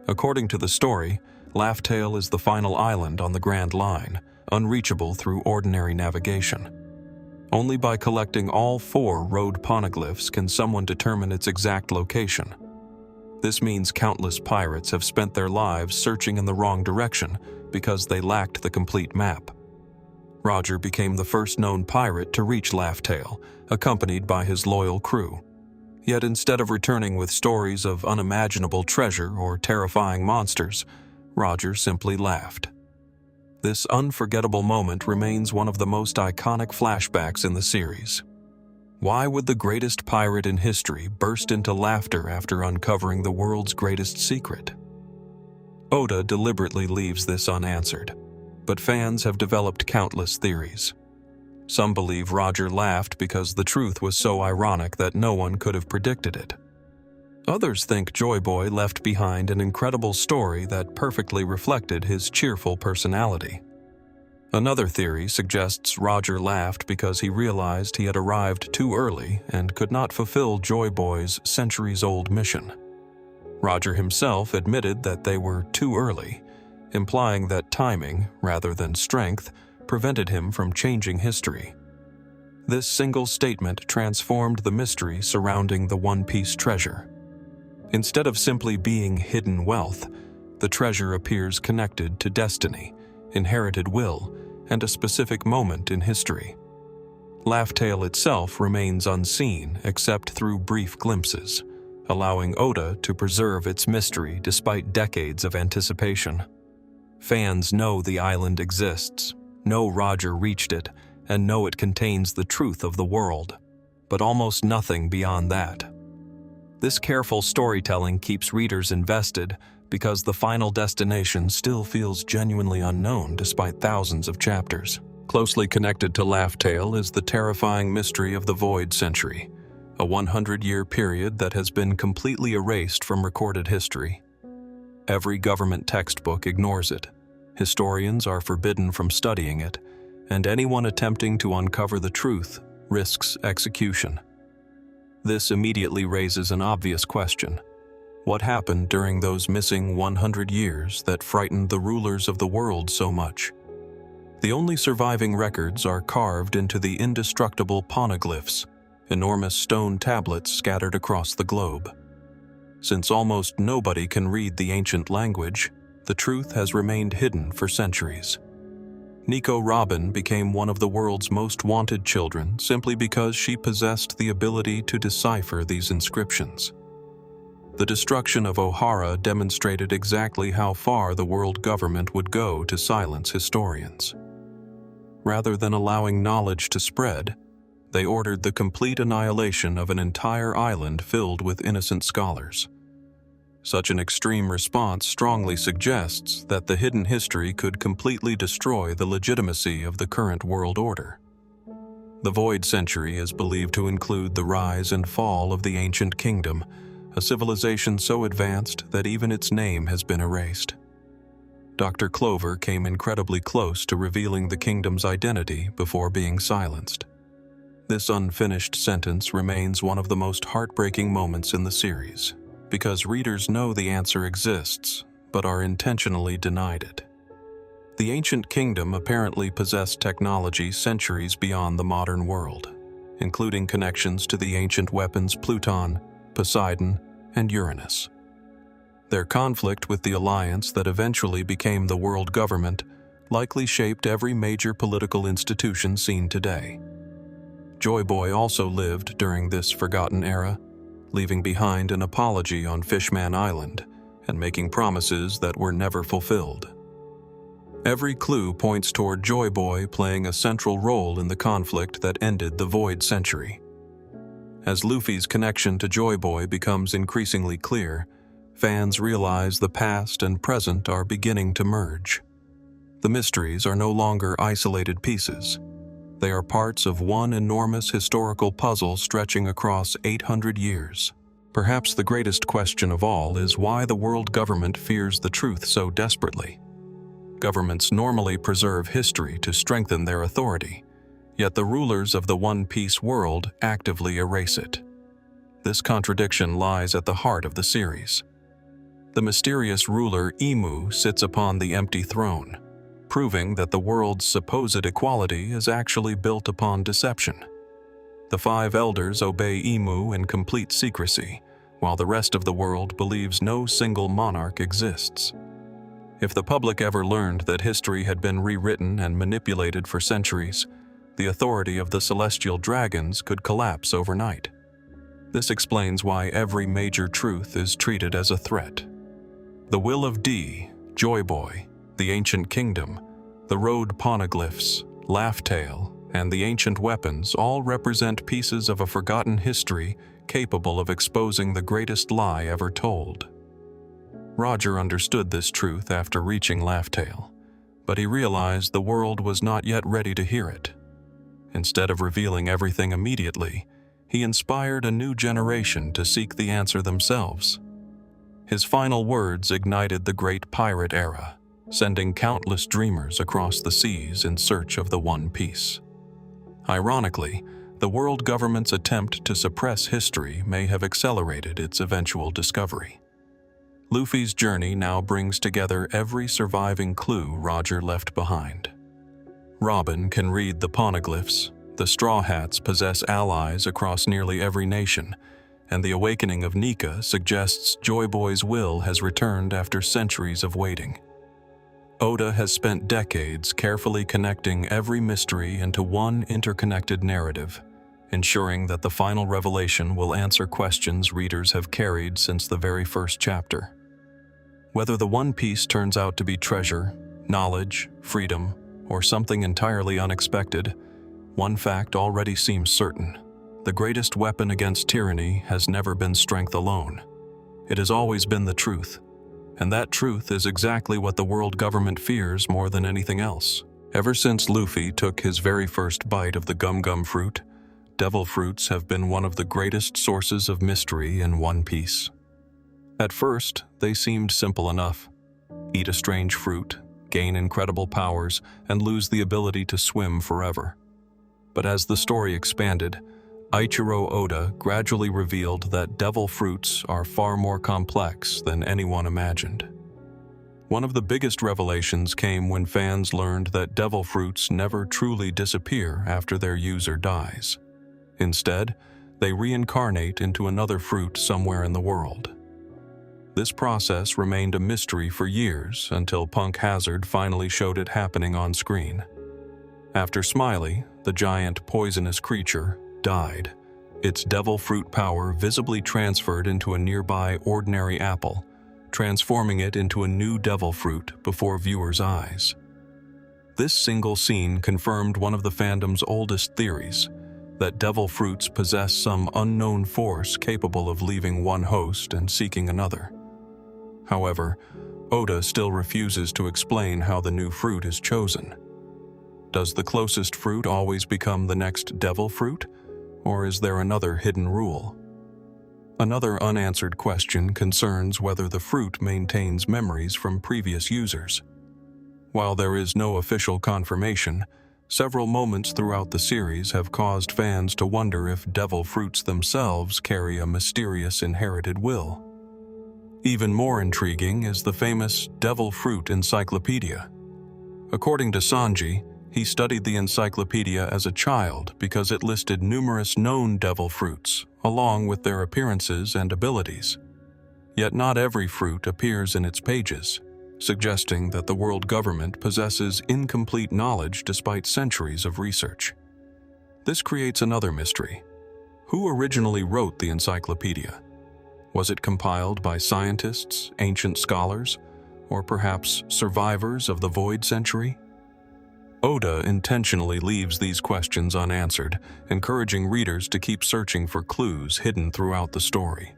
Speaker 1: According to the story, Laugh-Tale is the final island on the Grand Line, unreachable through ordinary navigation. Only by collecting all 4 road poneglyphs can someone determine its exact location. This means countless pirates have spent their lives searching in the wrong direction because they lacked the complete map. Roger became the first known pirate to reach Laugh-Tale, accompanied by his loyal crew. Yet instead of returning with stories of unimaginable treasure or terrifying monsters, Roger simply laughed. This unforgettable moment remains one of the most iconic flashbacks in the series. Why would the greatest pirate in history burst into laughter after uncovering the world's greatest secret? Oda deliberately leaves this unanswered, but fans have developed countless theories. Some believe Roger laughed because the truth was so ironic that no one could have predicted it. Others think Joy Boy left behind an incredible story that perfectly reflected his cheerful personality. Another theory suggests Roger laughed because he realized he had arrived too early and could not fulfill Joy Boy's centuries-old mission. Roger himself admitted that they were too early, implying that timing, rather than strength, prevented him from changing history. This single statement transformed the mystery surrounding the One Piece treasure. Instead of simply being hidden wealth, the treasure appears connected to destiny, inherited will, and a specific moment in history. Laugh-Tale itself remains unseen except through brief glimpses, allowing Oda to preserve its mystery despite decades of anticipation. Fans know the island exists, know Roger reached it, and know it contains the truth of the world, but almost nothing beyond that. This careful storytelling keeps readers invested because the final destination still feels genuinely unknown despite thousands of chapters. Closely connected to Laugh-Tale is the terrifying mystery of the Void Century, a 100-year period that has been completely erased from recorded history. Every government textbook ignores it. Historians are forbidden from studying it, and anyone attempting to uncover the truth risks execution. This immediately raises an obvious question. What happened during those missing 100 years that frightened the rulers of the world so much? The only surviving records are carved into the indestructible poneglyphs, enormous stone tablets scattered across the globe. Since almost nobody can read the ancient language, the truth has remained hidden for centuries. Nico Robin became one of the world's most wanted children simply because she possessed the ability to decipher these inscriptions. The destruction of Ohara demonstrated exactly how far the world government would go to silence historians. Rather than allowing knowledge to spread, they ordered the complete annihilation of an entire island filled with innocent scholars. Such an extreme response strongly suggests that the hidden history could completely destroy the legitimacy of the current world order. The Void Century is believed to include the rise and fall of the ancient kingdom, a civilization so advanced that even its name has been erased. Dr. Clover came incredibly close to revealing the kingdom's identity before being silenced. This unfinished sentence remains one of the most heartbreaking moments in the series, because readers know the answer exists, but are intentionally denied it. The ancient kingdom apparently possessed technology centuries beyond the modern world. including connections to the ancient weapons Pluton, Poseidon, and Uranus. Their conflict with the alliance that eventually became the world government likely shaped every major political institution seen today. Joy Boy also lived during this forgotten era, leaving behind an apology on Fishman Island and making promises that were never fulfilled. Every clue points toward Joy Boy playing a central role in the conflict that ended the Void Century. As Luffy's connection to Joy Boy becomes increasingly clear, fans realize the past and present are beginning to merge. The mysteries are no longer isolated pieces. They are parts of one enormous historical puzzle stretching across 800 years. Perhaps the greatest question of all is why the world government fears the truth so desperately. Governments normally preserve history to strengthen their authority, yet the rulers of the One Piece world actively erase it. This contradiction lies at the heart of the series. The mysterious ruler Imu sits upon the empty throne, proving that the world's supposed equality is actually built upon deception. The 5 elders obey Imu in complete secrecy, while the rest of the world believes no single monarch exists. If the public ever learned that history had been rewritten and manipulated for centuries, the authority of the celestial dragons could collapse overnight. This explains why every major truth is treated as a threat. The Will of D, Joy Boy, the Ancient Kingdom, the Road Poneglyphs, Laugh Tale, and the ancient weapons all represent pieces of a forgotten history capable of exposing the greatest lie ever told. Roger understood this truth after reaching Laugh Tale, but he realized the world was not yet ready to hear it. Instead of revealing everything immediately, he inspired a new generation to seek the answer themselves. His final words ignited the Great Pirate Era, sending countless dreamers across the seas in search of the One Piece. Ironically, the world government's attempt to suppress history may have accelerated its eventual discovery. Luffy's journey now brings together every surviving clue Roger left behind. Robin can read the poneglyphs, the Straw Hats possess allies across nearly every nation, and the awakening of Nika suggests Joy Boy's will has returned after centuries of waiting. Oda has spent decades carefully connecting every mystery into one interconnected narrative, ensuring that the final revelation will answer questions readers have carried since the very first chapter. Whether the One Piece turns out to be treasure, knowledge, freedom, or something entirely unexpected, one fact already seems certain. The greatest weapon against tyranny has never been strength alone. It has always been the truth. And that truth is exactly what the world government fears more than anything else. Ever since Luffy took his very first bite of the gum-gum fruit, devil fruits have been one of the greatest sources of mystery in One Piece. At first, they seemed simple enough. Eat a strange fruit, gain incredible powers, and lose the ability to swim forever. But as the story expanded, Eiichiro Oda gradually revealed that devil fruits are far more complex than anyone imagined. One of the biggest revelations came when fans learned that devil fruits never truly disappear after their user dies. Instead, they reincarnate into another fruit somewhere in the world. This process remained a mystery for years until Punk Hazard finally showed it happening on screen. After Smiley, the giant poisonous creature, died, its devil fruit power visibly transferred into a nearby ordinary apple, transforming it into a new devil fruit before viewers' eyes. This single scene confirmed one of the fandom's oldest theories, that devil fruits possess some unknown force capable of leaving one host and seeking another. However, Oda still refuses to explain how the new fruit is chosen. Does the closest fruit always become the next devil fruit? Or is there another hidden rule? Another unanswered question concerns whether the fruit maintains memories from previous users. While there is no official confirmation, several moments throughout the series have caused fans to wonder if devil fruits themselves carry a mysterious inherited will. Even more intriguing is the famous Devil Fruit Encyclopedia. According to Sanji, He studied the encyclopedia as a child because it listed numerous known devil fruits, along with their appearances and abilities. Yet not every fruit appears in its pages, suggesting that the world government possesses incomplete knowledge despite centuries of research. This creates another mystery. Who originally wrote the encyclopedia? Was it compiled by scientists, ancient scholars, or perhaps survivors of the Void Century? Oda intentionally leaves these questions unanswered, encouraging readers to keep searching for clues hidden throughout the story.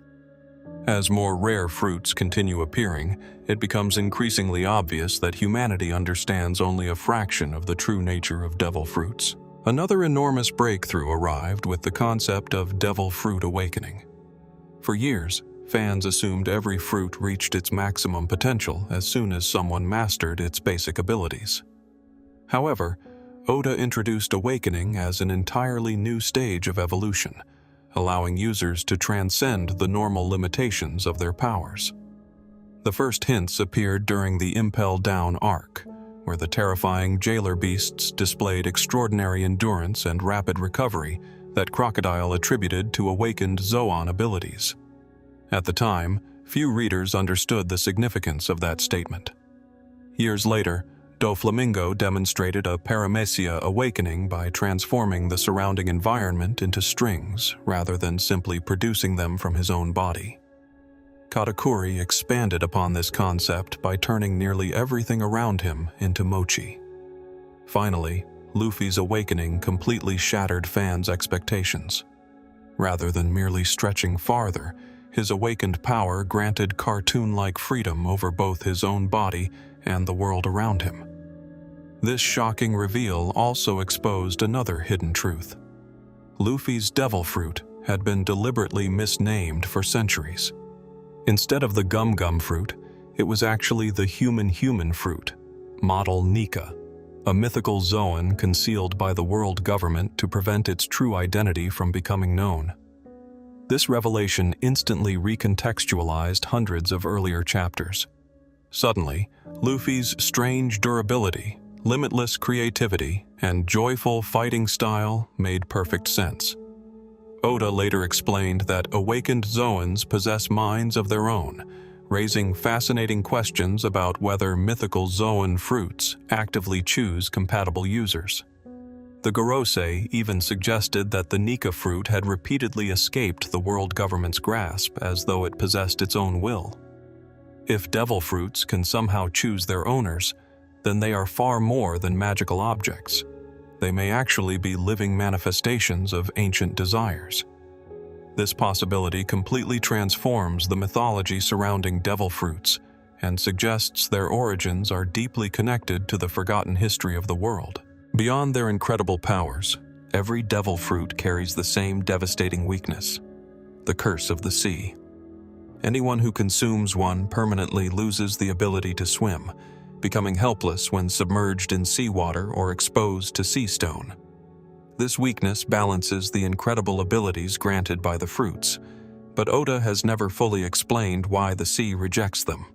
Speaker 1: As more rare fruits continue appearing, it becomes increasingly obvious that humanity understands only a fraction of the true nature of devil fruits. Another enormous breakthrough arrived with the concept of devil fruit awakening. For years, fans assumed every fruit reached its maximum potential as soon as someone mastered its basic abilities. However, Oda introduced awakening as an entirely new stage of evolution, allowing users to transcend the normal limitations of their powers. The first hints appeared during the Impel Down arc, where the terrifying jailer beasts displayed extraordinary endurance and rapid recovery that Crocodile attributed to awakened Zoan abilities. At the time, few readers understood the significance of that statement. Years later, Doflamingo demonstrated a paramecia awakening by transforming the surrounding environment into strings rather than simply producing them from his own body. Katakuri expanded upon this concept by turning nearly everything around him into mochi. Finally, Luffy's awakening completely shattered fans' expectations. Rather than merely stretching farther, his awakened power granted cartoon-like freedom over both his own body and the world around him. This shocking reveal also exposed another hidden truth. Luffy's devil fruit had been deliberately misnamed for centuries. Instead of the gum-gum fruit, it was actually the human-human fruit, Model Nika, a mythical zoan concealed by the world government to prevent its true identity from becoming known. This revelation instantly recontextualized hundreds of earlier chapters. Suddenly, Luffy's strange durability, limitless creativity, and joyful fighting style made perfect sense. Oda later explained that awakened Zoans possess minds of their own, raising fascinating questions about whether mythical Zoan fruits actively choose compatible users. The Gorosei even suggested that the Nika fruit had repeatedly escaped the world government's grasp as though it possessed its own will. If devil fruits can somehow choose their owners, then they are far more than magical objects. They may actually be living manifestations of ancient desires. This possibility completely transforms the mythology surrounding devil fruits and suggests their origins are deeply connected to the forgotten history of the world. Beyond their incredible powers, every devil fruit carries the same devastating weakness: the curse of the sea. Anyone who consumes one permanently loses the ability to swim, becoming helpless when submerged in seawater or exposed to sea stone. This weakness balances the incredible abilities granted by the fruits, but Oda has never fully explained why the sea rejects them.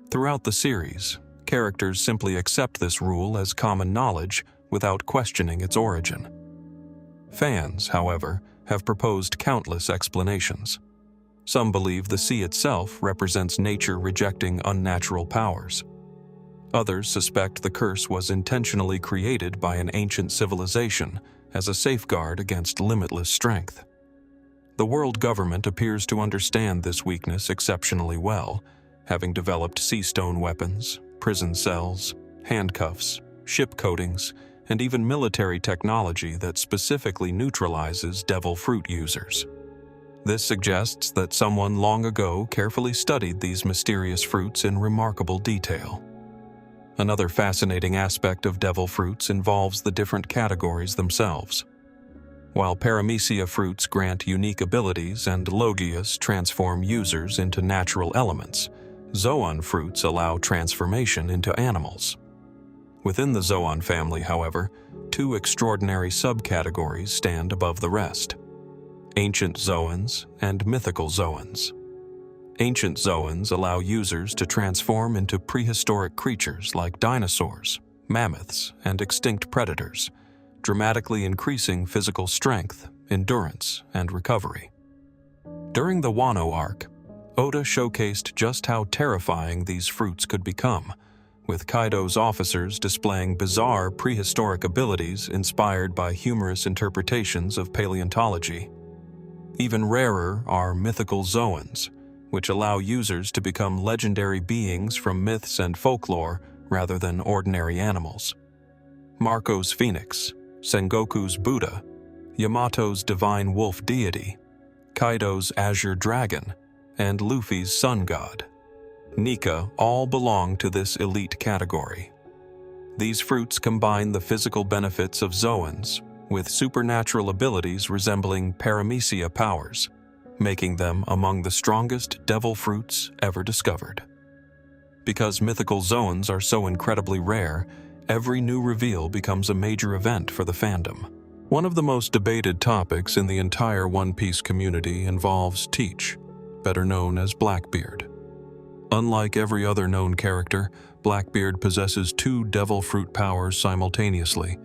Speaker 1: Throughout the series, characters simply accept this rule as common knowledge without questioning its origin. Fans, however, have proposed countless explanations. Some believe the sea itself represents nature rejecting unnatural powers. Others suspect the curse was intentionally created by an ancient civilization as a safeguard against limitless strength. The world government appears to understand this weakness exceptionally well, having developed sea stone weapons, prison cells, handcuffs, ship coatings, and even military technology that specifically neutralizes devil fruit users. This suggests that someone long ago carefully studied these mysterious fruits in remarkable detail. Another fascinating aspect of devil fruits involves the different categories themselves. While paramecia fruits grant unique abilities and logias transform users into natural elements, Zoan fruits allow transformation into animals. Within the Zoan family, however, two extraordinary subcategories stand above the rest: ancient Zoans and mythical Zoans. Ancient Zoans allow users to transform into prehistoric creatures like dinosaurs, mammoths, and extinct predators, dramatically increasing physical strength, endurance, and recovery. During the Wano arc, Oda showcased just how terrifying these fruits could become, with Kaido's officers displaying bizarre prehistoric abilities inspired by humorous interpretations of paleontology. Even rarer are mythical zoans, which allow users to become legendary beings from myths and folklore rather than ordinary animals. Marco's phoenix, Sengoku's Buddha, Yamato's divine wolf deity, Kaido's azure dragon, and Luffy's sun god, Nika, all belong to this elite category. These fruits combine the physical benefits of zoans with supernatural abilities resembling paramecia powers, making them among the strongest devil fruits ever discovered. Because mythical zoans are so incredibly rare, every new reveal becomes a major event for the fandom. One of the most debated topics in the entire One Piece community involves Teach, better known as Blackbeard. Unlike every other known character, Blackbeard possesses two devil fruit powers simultaneously,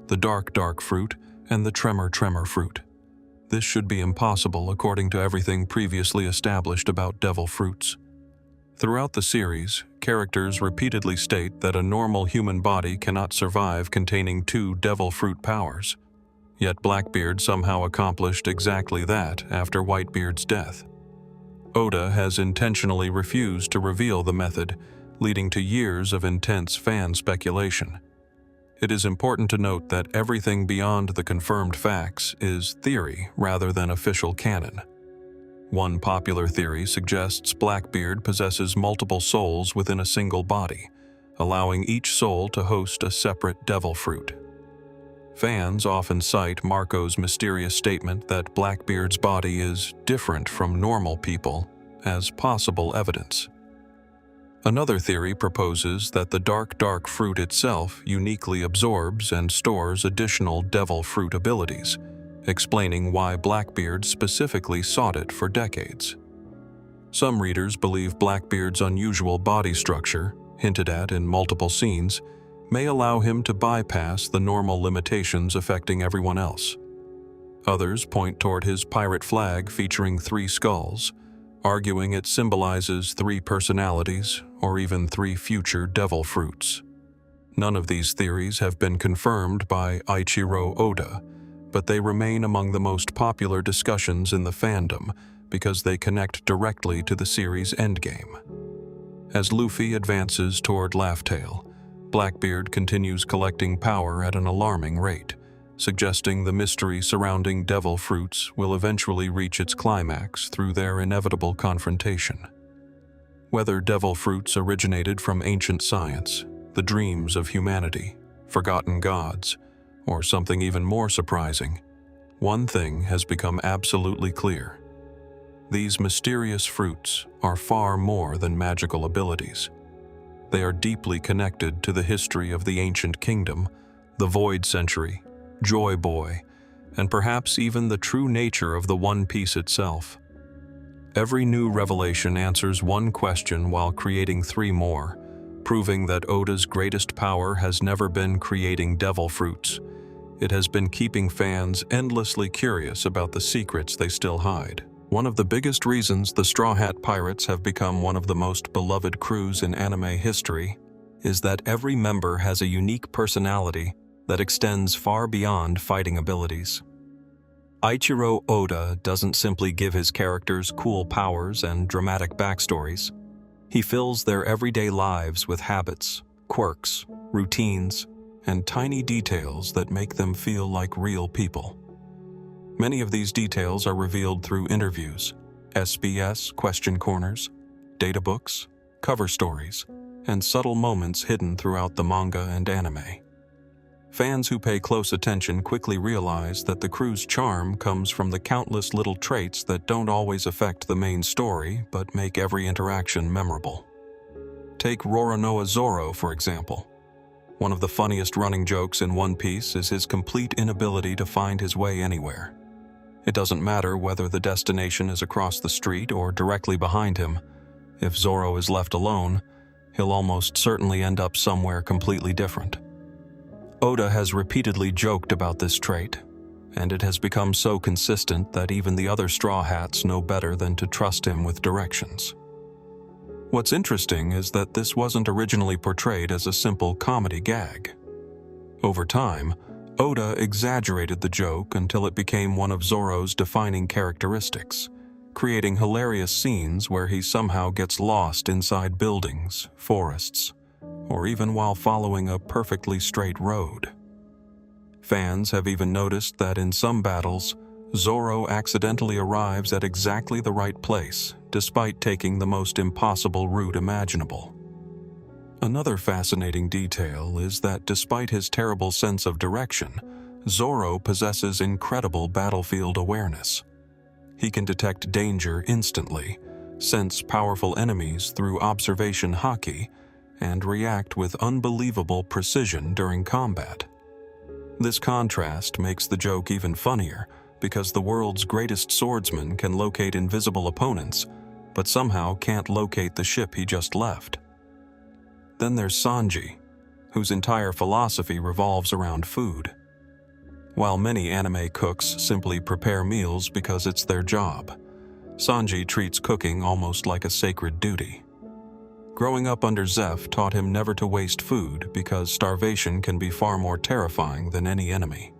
Speaker 1: the dark fruit and the tremor fruit. This should be impossible according to everything previously established about devil fruits. Throughout the series, characters repeatedly state that a normal human body cannot survive containing two devil fruit powers. Yet Blackbeard somehow accomplished exactly that after Whitebeard's death. Oda has intentionally refused to reveal the method, leading to years of intense fan speculation. It is important to note that everything beyond the confirmed facts is theory rather than official canon. One popular theory suggests Blackbeard possesses multiple souls within a single body, allowing each soul to host a separate devil fruit. Fans often cite Marco's mysterious statement that Blackbeard's body is different from normal people as possible evidence. Another theory proposes that the dark fruit itself uniquely absorbs and stores additional devil fruit abilities, explaining why Blackbeard specifically sought it for decades. Some readers believe Blackbeard's unusual body structure, hinted at in multiple scenes, may allow him to bypass the normal limitations affecting everyone else. Others point toward his pirate flag featuring 3 skulls, arguing it symbolizes 3 personalities or even 3 future devil fruits. None of these theories have been confirmed by Eiichiro Oda, but they remain among the most popular discussions in the fandom because they connect directly to the series' endgame. As Luffy advances toward Laugh Tale, Blackbeard continues collecting power at an alarming rate, suggesting the mystery surrounding devil fruits will eventually reach its climax through their inevitable confrontation. Whether devil fruits originated from ancient science, the dreams of humanity, forgotten gods, or something even more surprising, one thing has become absolutely clear. These mysterious fruits are far more than magical abilities. They are deeply connected to the history of the ancient kingdom, the Void Century, Joy Boy, and perhaps even the true nature of the One Piece itself. Every new revelation answers one question while creating 3 more, proving that Oda's greatest power has never been creating devil fruits. It has been keeping fans endlessly curious about the secrets they still hide. One of the biggest reasons the Straw Hat Pirates have become one of the most beloved crews in anime history is that every member has a unique personality that extends far beyond fighting abilities. Eiichiro Oda doesn't simply give his characters cool powers and dramatic backstories. He fills their everyday lives with habits, quirks, routines, and tiny details that make them feel like real people. Many of these details are revealed through interviews, SBS question corners, databooks, cover stories, and subtle moments hidden throughout the manga and anime. Fans who pay close attention quickly realize that the crew's charm comes from the countless little traits that don't always affect the main story but make every interaction memorable. Take Roronoa Zoro, for example. One of the funniest running jokes in One Piece is his complete inability to find his way anywhere. It doesn't matter whether the destination is across the street or directly behind him. If Zoro is left alone, he'll almost certainly end up somewhere completely different. Oda has repeatedly joked about this trait, and it has become so consistent that even the other Straw Hats know better than to trust him with directions. What's interesting is that this wasn't originally portrayed as a simple comedy gag. Over time, Oda exaggerated the joke until it became one of Zoro's defining characteristics, creating hilarious scenes where he somehow gets lost inside buildings, forests, or even while following a perfectly straight road. Fans have even noticed that in some battles, Zoro accidentally arrives at exactly the right place, despite taking the most impossible route imaginable. Another fascinating detail is that despite his terrible sense of direction, Zoro possesses incredible battlefield awareness. He can detect danger instantly, sense powerful enemies through observation haki, and react with unbelievable precision during combat. This contrast makes the joke even funnier because the world's greatest swordsman can locate invisible opponents, but somehow can't locate the ship he just left. Then there's Sanji, whose entire philosophy revolves around food. While many anime cooks simply prepare meals because it's their job, Sanji treats cooking almost like a sacred duty. Growing up under Zeph taught him never to waste food because starvation can be far more terrifying than any enemy.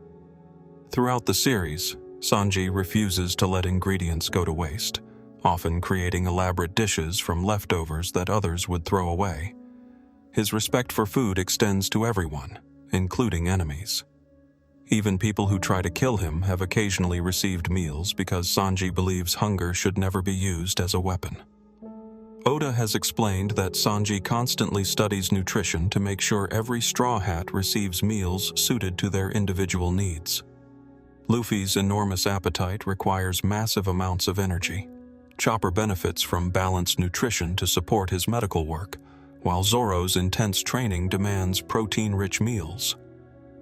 Speaker 1: Throughout the series, Sanji refuses to let ingredients go to waste, often creating elaborate dishes from leftovers that others would throw away. His respect for food extends to everyone, including enemies. Even people who try to kill him have occasionally received meals because Sanji believes hunger should never be used as a weapon. Oda has explained that Sanji constantly studies nutrition to make sure every Straw Hat receives meals suited to their individual needs. Luffy's enormous appetite requires massive amounts of energy. Chopper benefits from balanced nutrition to support his medical work, while Zoro's intense training demands protein-rich meals.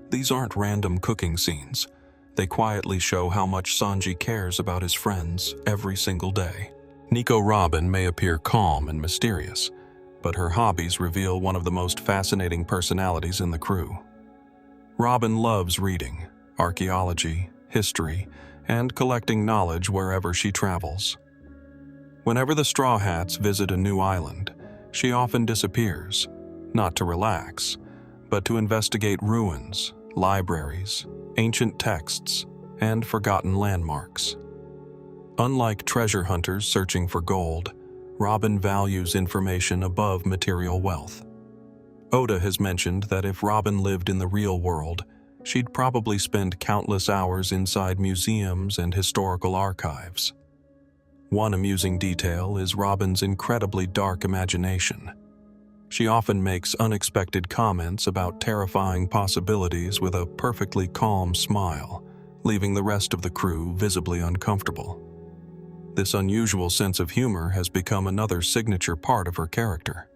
Speaker 1: These aren't random cooking scenes. They quietly show how much Sanji cares about his friends every single day. Nico Robin may appear calm and mysterious, but her hobbies reveal one of the most fascinating personalities in the crew. Robin loves reading, archaeology, history, and collecting knowledge wherever she travels. Whenever the Straw Hats visit a new island, she often disappears, not to relax, but to investigate ruins, libraries, ancient texts, and forgotten landmarks. Unlike treasure hunters searching for gold, Robin values information above material wealth. Oda has mentioned that if Robin lived in the real world, she'd probably spend countless hours inside museums and historical archives. One amusing detail is Robin's incredibly dark imagination. She often makes unexpected comments about terrifying possibilities with a perfectly calm smile, leaving the rest of the crew visibly uncomfortable. This unusual sense of humor has become another signature part of her character.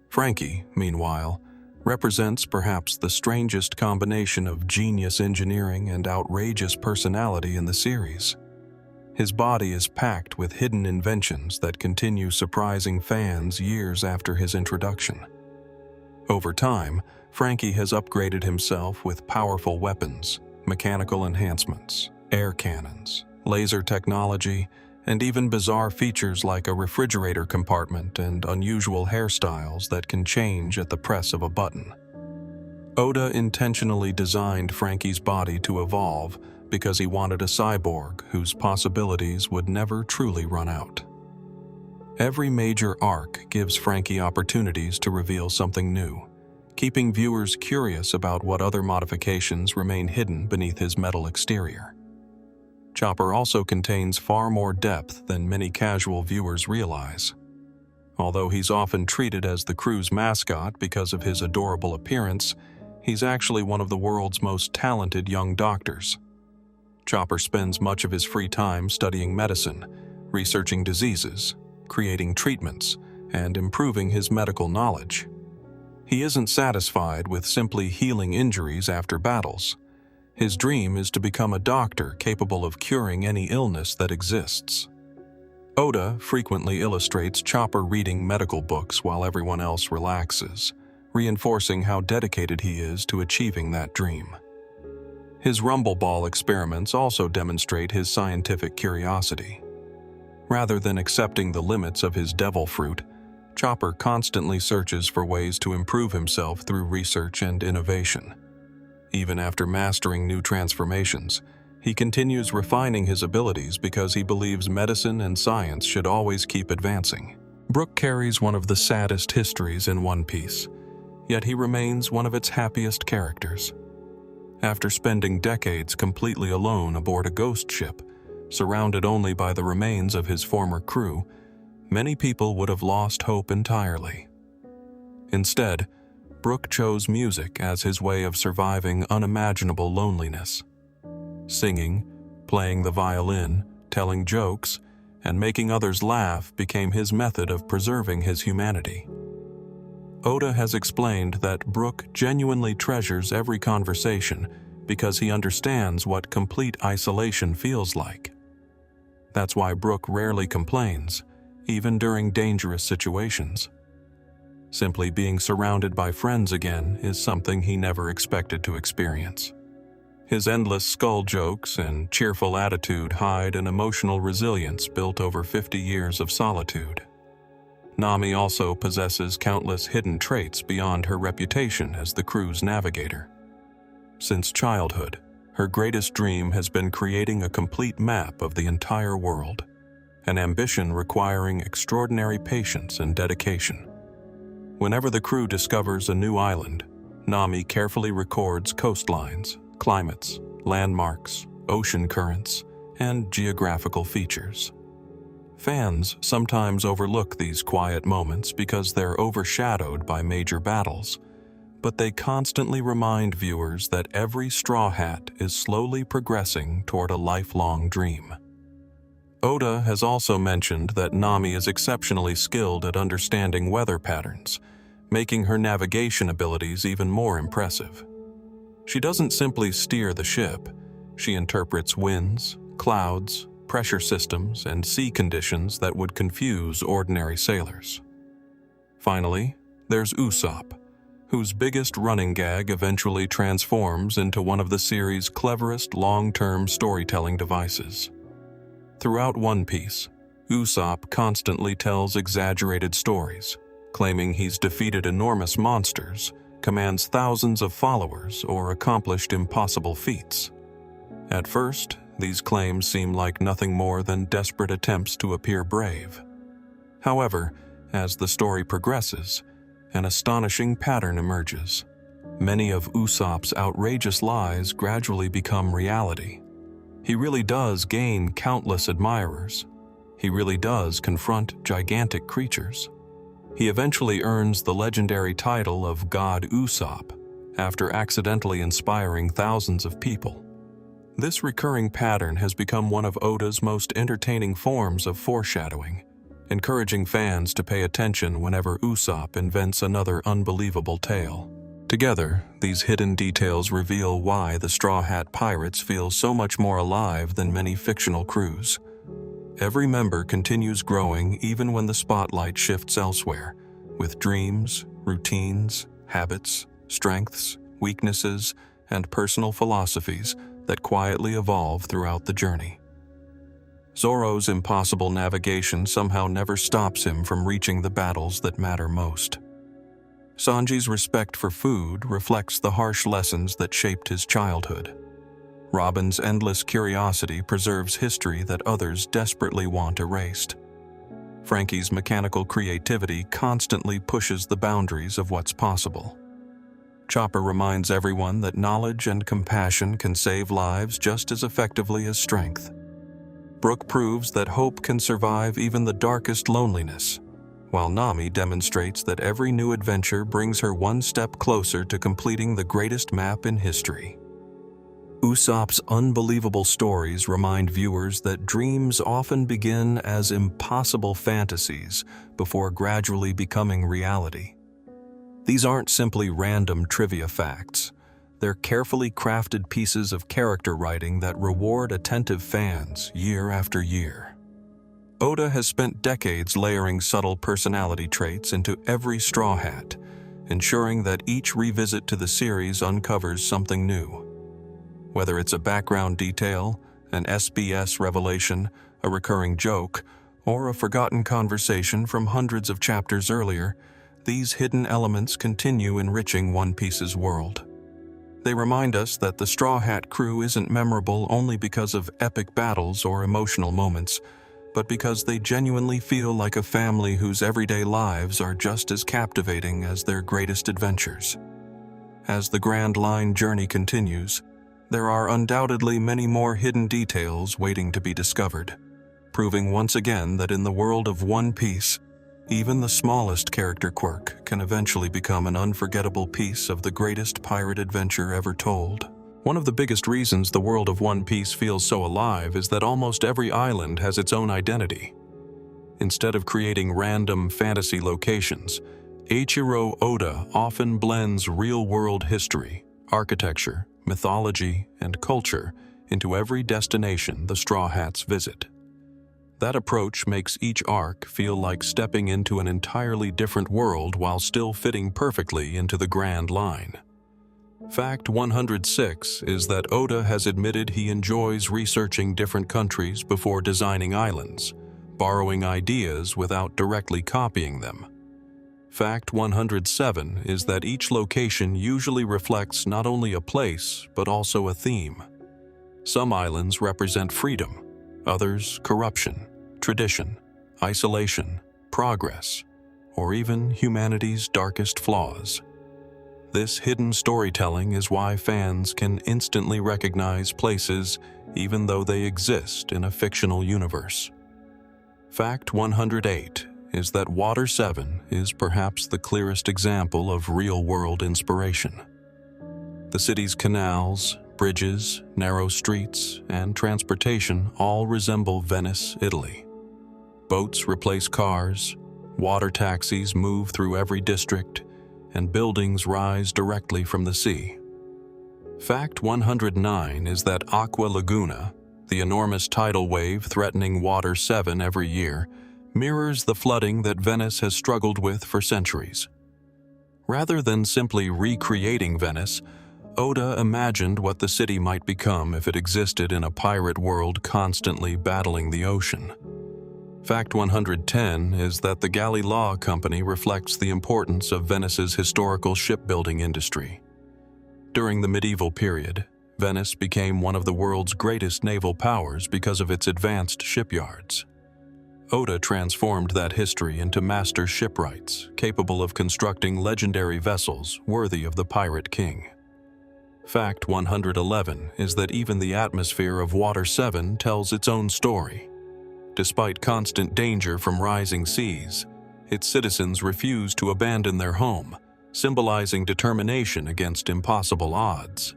Speaker 1: Franky, meanwhile, represents perhaps the strangest combination of genius engineering and outrageous personality in the series. His body is packed with hidden inventions that continue surprising fans years after his introduction. Over time, Franky has upgraded himself with powerful weapons, mechanical enhancements, air cannons, laser technology, and even bizarre features like a refrigerator compartment and unusual hairstyles that can change at the press of a button. Oda intentionally designed Franky's body to evolve because he wanted a cyborg whose possibilities would never truly run out. Every major arc gives Franky opportunities to reveal something new, keeping viewers curious about what other modifications remain hidden beneath his metal exterior. Chopper also contains far more depth than many casual viewers realize. Although he's often treated as the crew's mascot because of his adorable appearance, he's actually one of the world's most talented young doctors. Chopper spends much of his free time studying medicine, researching diseases, creating treatments, and improving his medical knowledge. He isn't satisfied with simply healing injuries after battles. His dream is to become a doctor capable of curing any illness that exists. Oda frequently illustrates Chopper reading medical books while everyone else relaxes, reinforcing how dedicated he is to achieving that dream. His rumble ball experiments also demonstrate his scientific curiosity. Rather than accepting the limits of his devil fruit, Chopper constantly searches for ways to improve himself through research and innovation. Even after mastering new transformations, he continues refining his abilities because he believes medicine and science should always keep advancing. Brook carries one of the saddest histories in One Piece, yet he remains one of its happiest characters. After spending decades completely alone aboard a ghost ship, surrounded only by the remains of his former crew, many people would have lost hope entirely. Instead, Brook chose music as his way of surviving unimaginable loneliness. Singing, playing the violin, telling jokes, and making others laugh became his method of preserving his humanity. Oda has explained that Brook genuinely treasures every conversation because he understands what complete isolation feels like. That's why Brook rarely complains, even during dangerous situations. Simply being surrounded by friends again is something he never expected to experience. His endless skull jokes and cheerful attitude hide an emotional resilience built over 50 years of solitude. Nami also possesses countless hidden traits beyond her reputation as the crew's navigator. Since childhood, her greatest dream has been creating a complete map of the entire world, an ambition requiring extraordinary patience and dedication. Whenever the crew discovers a new island, Nami carefully records coastlines, climates, landmarks, ocean currents, and geographical features. Fans sometimes overlook these quiet moments because they're overshadowed by major battles, but they constantly remind viewers that every Straw Hat is slowly progressing toward a lifelong dream. Oda has also mentioned that Nami is exceptionally skilled at understanding weather patterns, making her navigation abilities even more impressive. She doesn't simply steer the ship, she interprets winds, clouds, pressure systems, and sea conditions that would confuse ordinary sailors. Finally, there's Usopp, whose biggest running gag eventually transforms into one of the series' cleverest long-term storytelling devices. Throughout One Piece, Usopp constantly tells exaggerated stories, claiming he's defeated enormous monsters, commands thousands of followers, or accomplished impossible feats. At first, these claims seem like nothing more than desperate attempts to appear brave. However, as the story progresses, an astonishing pattern emerges. Many of Usopp's outrageous lies gradually become reality. He really does gain countless admirers. He really does confront gigantic creatures. He eventually earns the legendary title of God Usopp after accidentally inspiring thousands of people. This recurring pattern has become one of Oda's most entertaining forms of foreshadowing, encouraging fans to pay attention whenever Usopp invents another unbelievable tale. Together, these hidden details reveal why the Straw Hat Pirates feel so much more alive than many fictional crews. Every member continues growing even when the spotlight shifts elsewhere, with dreams, routines, habits, strengths, weaknesses, and personal philosophies that quietly evolve throughout the journey. Zoro's impossible navigation somehow never stops him from reaching the battles that matter most. Sanji's respect for food reflects the harsh lessons that shaped his childhood. Robin's endless curiosity preserves history that others desperately want erased. Frankie's mechanical creativity constantly pushes the boundaries of what's possible. Chopper reminds everyone that knowledge and compassion can save lives just as effectively as strength. Brook proves that hope can survive even the darkest loneliness, while Nami demonstrates that every new adventure brings her one step closer to completing the greatest map in history. Usopp's unbelievable stories remind viewers that dreams often begin as impossible fantasies before gradually becoming reality. These aren't simply random trivia facts. They're carefully crafted pieces of character writing that reward attentive fans year after year. Oda has spent decades layering subtle personality traits into every Straw Hat, ensuring that each revisit to the series uncovers something new. Whether it's a background detail, an SBS revelation, a recurring joke, or a forgotten conversation from hundreds of chapters earlier, these hidden elements continue enriching One Piece's world. They remind us that the Straw Hat crew isn't memorable only because of epic battles or emotional moments, but because they genuinely feel like a family whose everyday lives are just as captivating as their greatest adventures. As the Grand Line journey continues, there are undoubtedly many more hidden details waiting to be discovered, proving once again that in the world of One Piece, even the smallest character quirk can eventually become an unforgettable piece of the greatest pirate adventure ever told. One of the biggest reasons the world of One Piece feels so alive is that almost every island has its own identity. Instead of creating random fantasy locations, Eiichiro Oda often blends real-world history, architecture, mythology, and culture into every destination the Straw Hats visit. That approach makes each arc feel like stepping into an entirely different world while still fitting perfectly into the Grand Line. Fact 106 is that Oda has admitted he enjoys researching different countries before designing islands, borrowing ideas without directly copying them. Fact 107 is that each location usually reflects not only a place, but also a theme. Some islands represent freedom, others corruption, tradition, isolation, progress, or even humanity's darkest flaws. This hidden storytelling is why fans can instantly recognize places even though they exist in a fictional universe. Fact 108 is that Water 7 is perhaps the clearest example of real-world inspiration. The city's canals, bridges, narrow streets, and transportation all resemble Venice, Italy. Boats replace cars, water taxis move through every district, and buildings rise directly from the sea. Fact 109 is that Aqua Laguna, the enormous tidal wave threatening Water 7 every year, mirrors the flooding that Venice has struggled with for centuries. Rather than simply recreating Venice, Oda imagined what the city might become if it existed in a pirate world constantly battling the ocean. Fact 110 is that the Galley Law Company reflects the importance of Venice's historical shipbuilding industry. During the medieval period, Venice became one of the world's greatest naval powers because of its advanced shipyards. Oda transformed that history into master shipwrights, capable of constructing legendary vessels worthy of the Pirate King. Fact 111 is that even the atmosphere of Water 7 tells its own story. Despite constant danger from rising seas, its citizens refuse to abandon their home, symbolizing determination against impossible odds.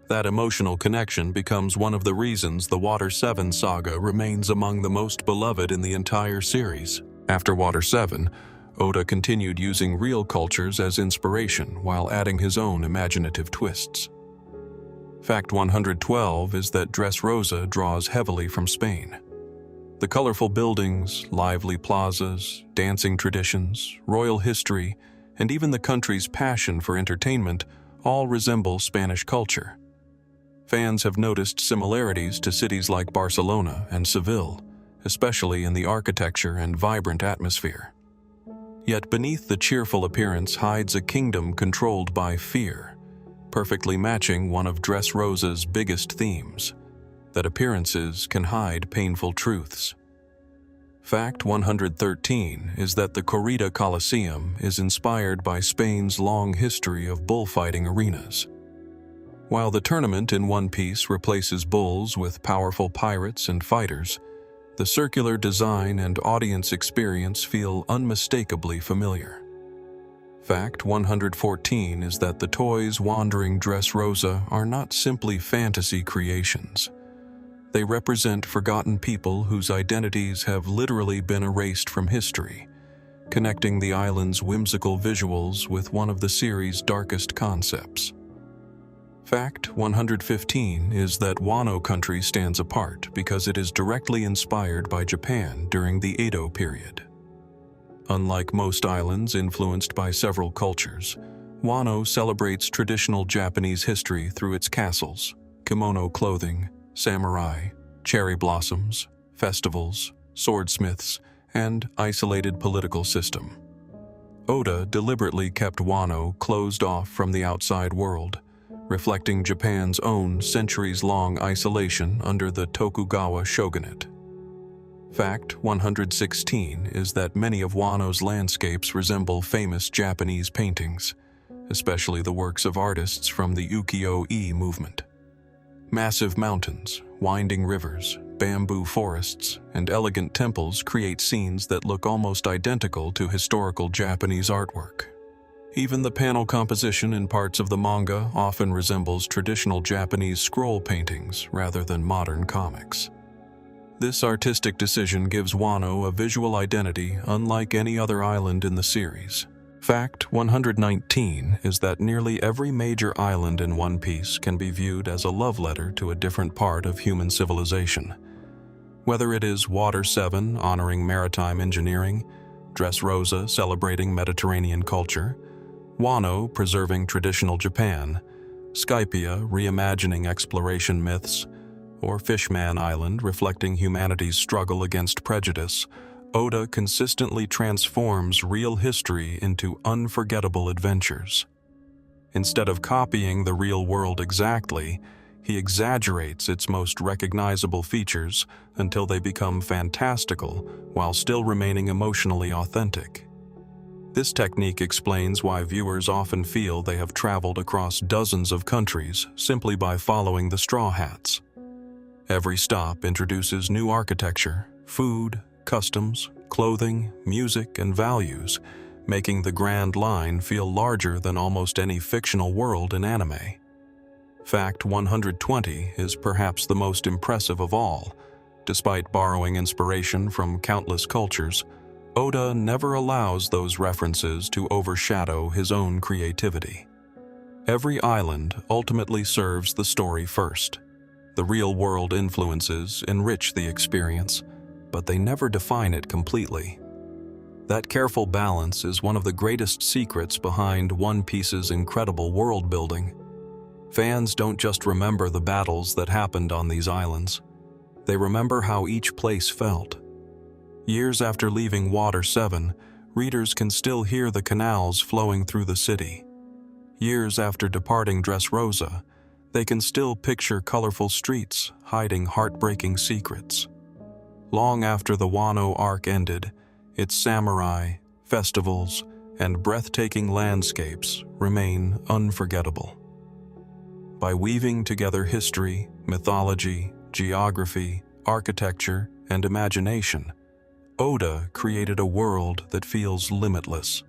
Speaker 1: That emotional connection becomes one of the reasons the Water 7 saga remains among the most beloved in the entire series. After Water 7, Oda continued using real cultures as inspiration while adding his own imaginative twists. Fact 112 is that Dressrosa draws heavily from Spain. The colorful buildings, lively plazas, dancing traditions, royal history, and even the country's passion for entertainment all resemble Spanish culture. Fans have noticed similarities to cities like Barcelona and Seville, especially in the architecture and vibrant atmosphere. Yet beneath the cheerful appearance hides a kingdom controlled by fear, perfectly matching one of Dressrosa's biggest themes, that appearances can hide painful truths. Fact 113 is that the Corrida Coliseum is inspired by Spain's long history of bullfighting arenas. While the tournament in One Piece replaces bulls with powerful pirates and fighters, the circular design and audience experience feel unmistakably familiar. Fact 114 is that the toys wandering Dressrosa are not simply fantasy creations. They represent forgotten people whose identities have literally been erased from history, connecting the island's whimsical visuals with one of the series' darkest concepts. Fact 115 is that Wano country stands apart because it is directly inspired by Japan during the Edo period. Unlike most islands influenced by several cultures, Wano celebrates traditional Japanese history through its castles, kimono clothing, samurai, cherry blossoms, festivals, swordsmiths, and isolated political system. Oda deliberately kept Wano closed off from the outside world, reflecting Japan's own centuries-long isolation under the Tokugawa shogunate. Fact 116 is that many of Wano's landscapes resemble famous Japanese paintings, especially the works of artists from the ukiyo-e movement. Massive mountains, winding rivers, bamboo forests, and elegant temples create scenes that look almost identical to historical Japanese artwork. Even the panel composition in parts of the manga often resembles traditional Japanese scroll paintings rather than modern comics. This artistic decision gives Wano a visual identity unlike any other island in the series. Fact 119 is that nearly every major island in One Piece can be viewed as a love letter to a different part of human civilization. Whether it is Water 7 honoring maritime engineering, Dressrosa celebrating Mediterranean culture, Wano preserving traditional Japan, Skypia reimagining exploration myths, or Fishman Island reflecting humanity's struggle against prejudice, Oda consistently transforms real history into unforgettable adventures. Instead of copying the real world exactly, he exaggerates its most recognizable features until they become fantastical while still remaining emotionally authentic. This technique explains why viewers often feel they have traveled across dozens of countries simply by following the Straw Hats. Every stop introduces new architecture, food, customs, clothing, music, and values, making the Grand Line feel larger than almost any fictional world in anime. Fact 120 is perhaps the most impressive of all. Despite borrowing inspiration from countless cultures, Oda never allows those references to overshadow his own creativity. Every island ultimately serves the story first. The real-world influences enrich the experience, but they never define it completely. That careful balance is one of the greatest secrets behind One Piece's incredible world-building. Fans don't just remember the battles that happened on these islands. They remember how each place felt. Years after leaving Water 7, readers can still hear the canals flowing through the city. Years after departing Dressrosa, they can still picture colorful streets hiding heartbreaking secrets. Long after the Wano arc ended, its samurai, festivals, and breathtaking landscapes remain unforgettable. By weaving together history, mythology, geography, architecture, and imagination, Oda created a world that feels limitless.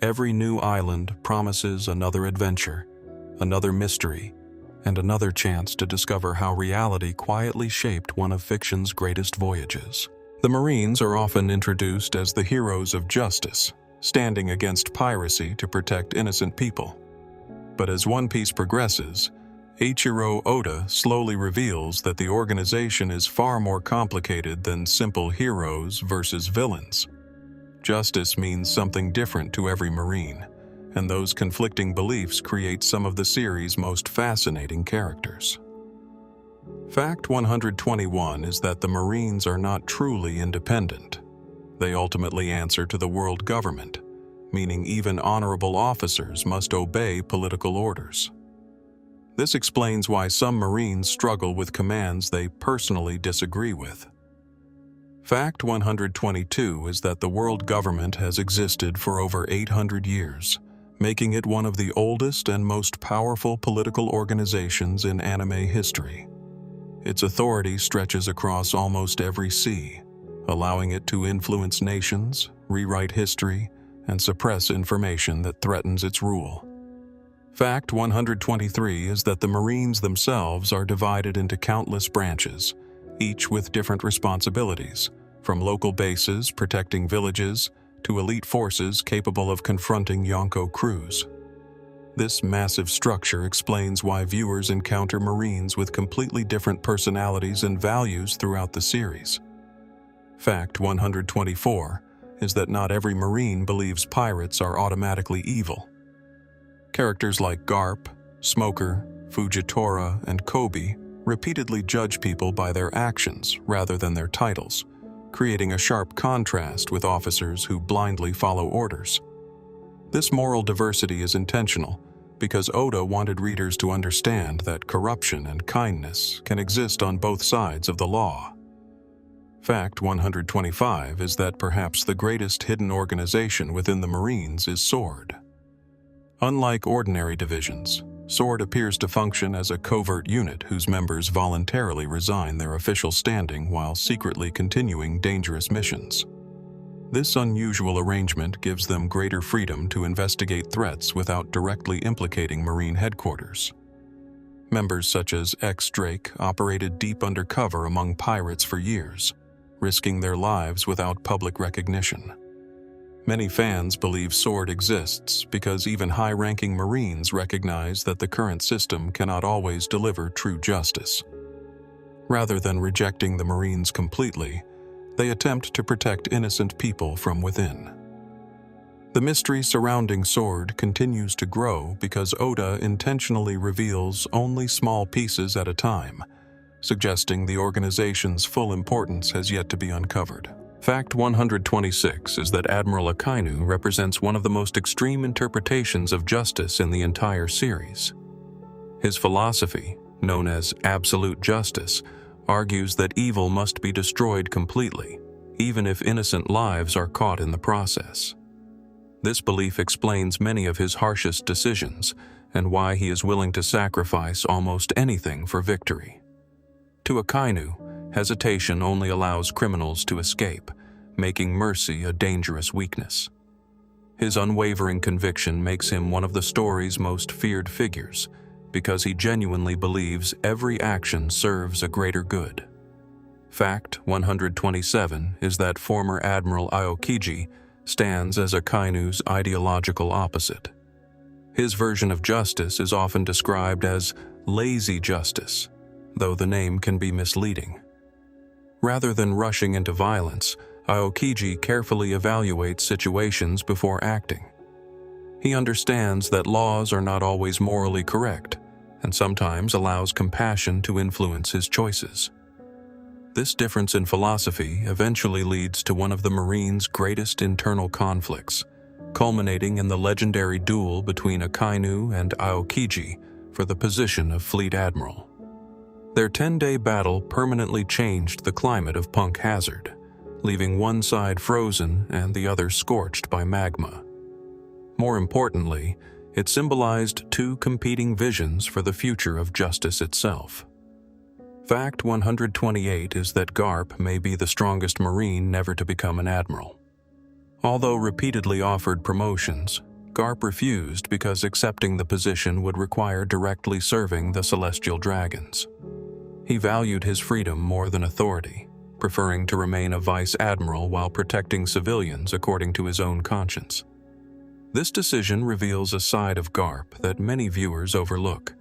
Speaker 1: Every new island promises another adventure, another mystery, and another chance to discover how reality quietly shaped one of fiction's greatest voyages. The Marines are often introduced as the heroes of justice, standing against piracy to protect innocent people. But as One Piece progresses, Eiichiro Oda slowly reveals that the organization is far more complicated than simple heroes versus villains. Justice means something different to every Marine, and those conflicting beliefs create some of the series' most fascinating characters. Fact 121 is that the Marines are not truly independent. They ultimately answer to the world government, meaning even honorable officers must obey political orders. This explains why some Marines struggle with commands they personally disagree with. Fact 122 is that the world government has existed for over 800 years, making it one of the oldest and most powerful political organizations in anime history. Its authority stretches across almost every sea, allowing it to influence nations, rewrite history, and suppress information that threatens its rule. Fact 123 is that the Marines themselves are divided into countless branches, each with different responsibilities, from local bases protecting villages to elite forces capable of confronting Yonko crews. This massive structure explains why viewers encounter Marines with completely different personalities and values throughout the series. Fact 124 is that not every Marine believes pirates are automatically evil. Characters like Garp, Smoker, Fujitora, and Kobe repeatedly judge people by their actions rather than their titles, creating a sharp contrast with officers who blindly follow orders. This moral diversity is intentional because Oda wanted readers to understand that corruption and kindness can exist on both sides of the law. Fact 125 is that perhaps the greatest hidden organization within the Marines is SWORD. Unlike ordinary divisions, SWORD appears to function as a covert unit whose members voluntarily resign their official standing while secretly continuing dangerous missions. This unusual arrangement gives them greater freedom to investigate threats without directly implicating Marine headquarters. Members such as X-Drake operated deep undercover among pirates for years, risking their lives without public recognition. Many fans believe SWORD exists because even high-ranking Marines recognize that the current system cannot always deliver true justice. Rather than rejecting the Marines completely, they attempt to protect innocent people from within. The mystery surrounding SWORD continues to grow because Oda intentionally reveals only small pieces at a time, suggesting the organization's full importance has yet to be uncovered. Fact 126 is that Admiral Akainu represents one of the most extreme interpretations of justice in the entire series. His philosophy, known as absolute justice, argues that evil must be destroyed completely, even if innocent lives are caught in the process. This belief explains many of his harshest decisions and why he is willing to sacrifice almost anything for victory. To Akainu, hesitation only allows criminals to escape, making mercy a dangerous weakness. His unwavering conviction makes him one of the story's most feared figures, because he genuinely believes every action serves a greater good. Fact 127 is that former Admiral Aokiji stands as Akainu's ideological opposite. His version of justice is often described as lazy justice, though the name can be misleading. Rather than rushing into violence, Aokiji carefully evaluates situations before acting. He understands that laws are not always morally correct, and sometimes allows compassion to influence his choices. This difference in philosophy eventually leads to one of the Marines' greatest internal conflicts, culminating in the legendary duel between Akainu and Aokiji for the position of Fleet Admiral. Their 10-day battle permanently changed the climate of Punk Hazard, leaving one side frozen and the other scorched by magma. More importantly, it symbolized two competing visions for the future of justice itself. Fact 128 is that Garp may be the strongest Marine never to become an admiral. Although repeatedly offered promotions, Garp refused because accepting the position would require directly serving the Celestial Dragons. He valued his freedom more than authority, preferring to remain a vice admiral while protecting civilians according to his own conscience. This decision reveals a side of Garp that many viewers overlook.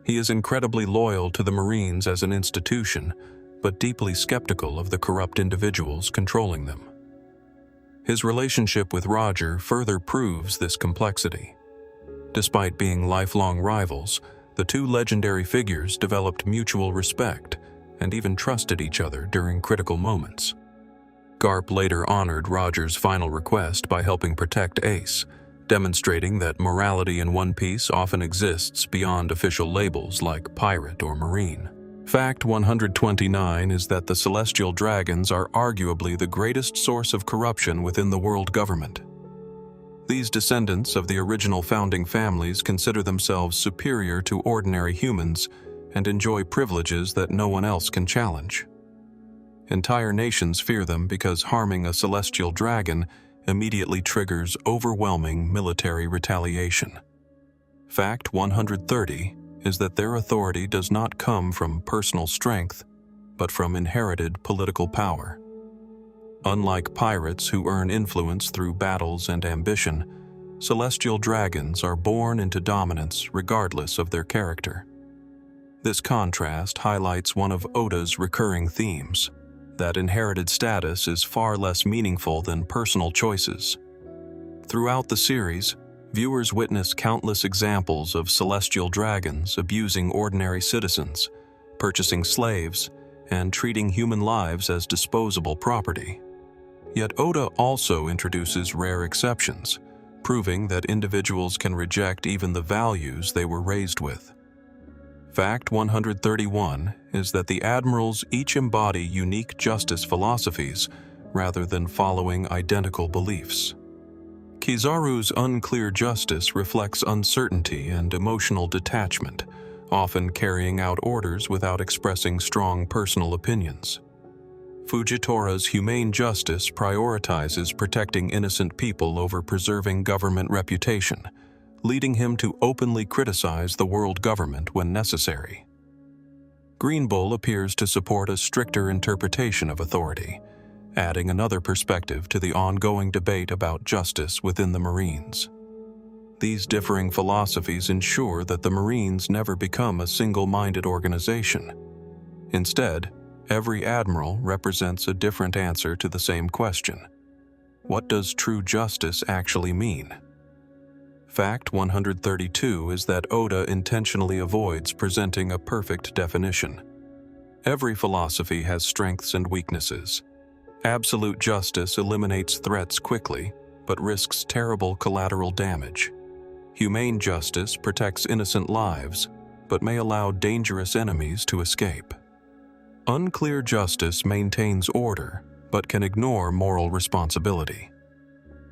Speaker 1: He is incredibly loyal to the Marines as an institution, but deeply skeptical of the corrupt individuals controlling them. His relationship with Roger further proves this complexity. Despite being lifelong rivals, the two legendary figures developed mutual respect and even trusted each other during critical moments. Garp later honored Roger's final request by helping protect Ace, demonstrating that morality in One Piece often exists beyond official labels like pirate or marine. Fact 129 is that the Celestial Dragons are arguably the greatest source of corruption within the world government. These descendants of the original founding families consider themselves superior to ordinary humans and enjoy privileges that no one else can challenge. Entire nations fear them because harming a celestial dragon immediately triggers overwhelming military retaliation. Fact 130 is that their authority does not come from personal strength, but from inherited political power. Unlike pirates who earn influence through battles and ambition, celestial dragons are born into dominance regardless of their character. This contrast highlights one of Oda's recurring themes, that inherited status is far less meaningful than personal choices. Throughout the series, viewers witness countless examples of celestial dragons abusing ordinary citizens, purchasing slaves, and treating human lives as disposable property. Yet Oda also introduces rare exceptions, proving that individuals can reject even the values they were raised with. Fact 131 is that the admirals each embody unique justice philosophies rather than following identical beliefs. Kizaru's unclear justice reflects uncertainty and emotional detachment, often carrying out orders without expressing strong personal opinions. Fujitora's humane justice prioritizes protecting innocent people over preserving government reputation, leading him to openly criticize the world government when necessary. Green Bull appears to support a stricter interpretation of authority, adding another perspective to the ongoing debate about justice within the Marines. These differing philosophies ensure that the Marines never become a single-minded organization. Instead, every admiral represents a different answer to the same question. What does true justice actually mean? Fact 132 is that Oda intentionally avoids presenting a perfect definition. Every philosophy has strengths and weaknesses. Absolute justice eliminates threats quickly, but risks terrible collateral damage. Humane justice protects innocent lives, but may allow dangerous enemies to escape. Unclear justice maintains order, but can ignore moral responsibility.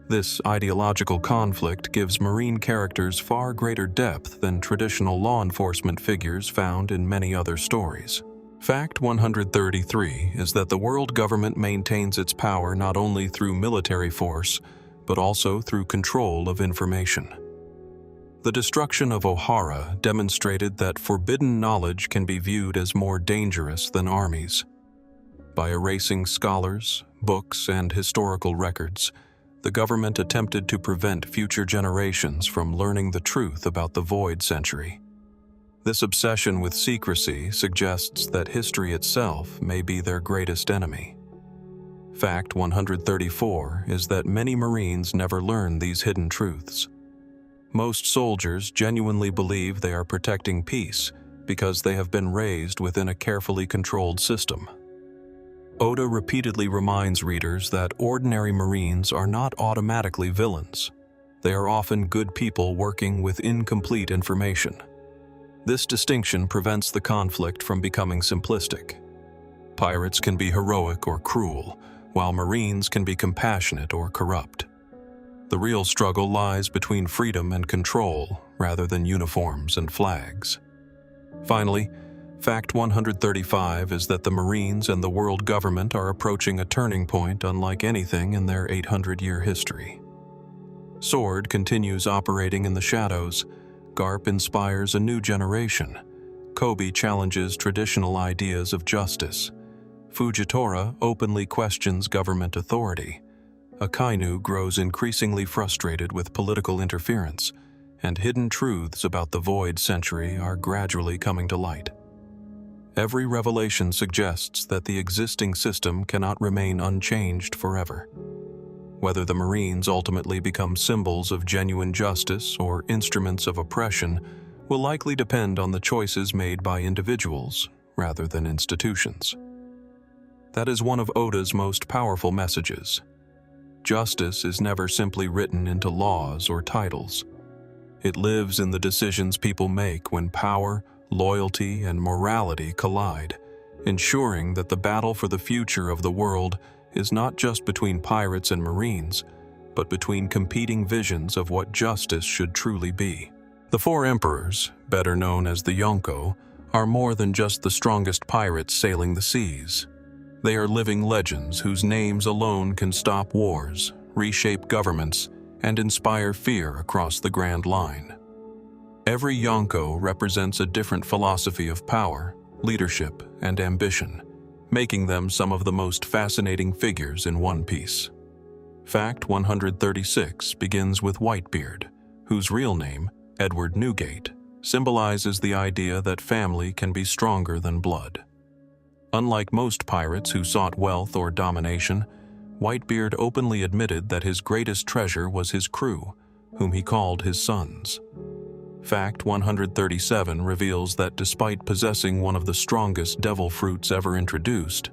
Speaker 1: This ideological conflict gives Marine characters far greater depth than traditional law enforcement figures found in many other stories. Fact 133 is that the world government maintains its power not only through military force, but also through control of information. The destruction of Ohara demonstrated that forbidden knowledge can be viewed as more dangerous than armies. By erasing scholars, books, and historical records, the government attempted to prevent future generations from learning the truth about the Void Century. This obsession with secrecy suggests that history itself may be their greatest enemy. Fact 134 is that many Marines never learn these hidden truths. Most soldiers genuinely believe they are protecting peace because they have been raised within a carefully controlled system. Oda repeatedly reminds readers that ordinary Marines are not automatically villains. They are often good people working with incomplete information. This distinction prevents the conflict from becoming simplistic. Pirates can be heroic or cruel, while Marines can be compassionate or corrupt. The real struggle lies between freedom and control, rather than uniforms and flags. Finally, Fact 135 is that the Marines and the world government are approaching a turning point unlike anything in their 800-year history. Sword continues operating in the shadows. Garp inspires a new generation. Kobe challenges traditional ideas of justice. Fujitora openly questions government authority. Akainu grows increasingly frustrated with political interference, and hidden truths about the Void Century are gradually coming to light. Every revelation suggests that the existing system cannot remain unchanged forever. Whether the Marines ultimately become symbols of genuine justice or instruments of oppression will likely depend on the choices made by individuals rather than institutions. That is one of Oda's most powerful messages. Justice is never simply written into laws or titles. It lives in the decisions people make when power, loyalty, and morality collide, ensuring that the battle for the future of the world is not just between pirates and Marines, but between competing visions of what justice should truly be. The Four Emperors, better known as the Yonko, are more than just the strongest pirates sailing the seas. They are living legends whose names alone can stop wars, reshape governments, and inspire fear across the Grand Line. Every Yonko represents a different philosophy of power, leadership, and ambition, making them some of the most fascinating figures in One Piece. Fact 136 begins with Whitebeard, whose real name, Edward Newgate, symbolizes the idea that family can be stronger than blood. Unlike most pirates who sought wealth or domination, Whitebeard openly admitted that his greatest treasure was his crew, whom he called his sons. Fact 137 reveals that despite possessing one of the strongest devil fruits ever introduced,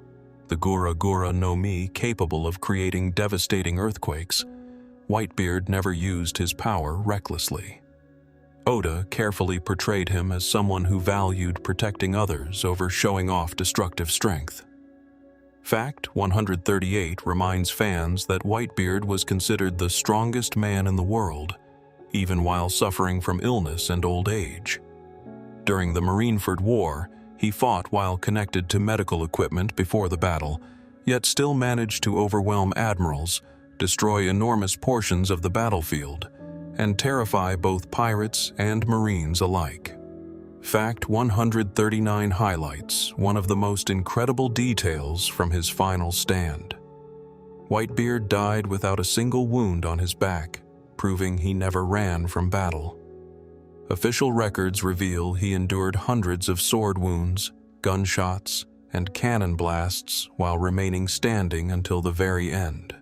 Speaker 1: the Gura Gura no Mi capable of creating devastating earthquakes, Whitebeard never used his power recklessly. Oda carefully portrayed him as someone who valued protecting others over showing off destructive strength. Fact 138 reminds fans that Whitebeard was considered the strongest man in the world, even while suffering from illness and old age. During the Marineford War, he fought while connected to medical equipment before the battle, yet still managed to overwhelm admirals, destroy enormous portions of the battlefield, and terrify both pirates and marines alike. Fact 139 highlights one of the most incredible details from his final stand. Whitebeard died without a single wound on his back, proving he never ran from battle. Official records reveal he endured hundreds of sword wounds, gunshots, and cannon blasts while remaining standing until the very end.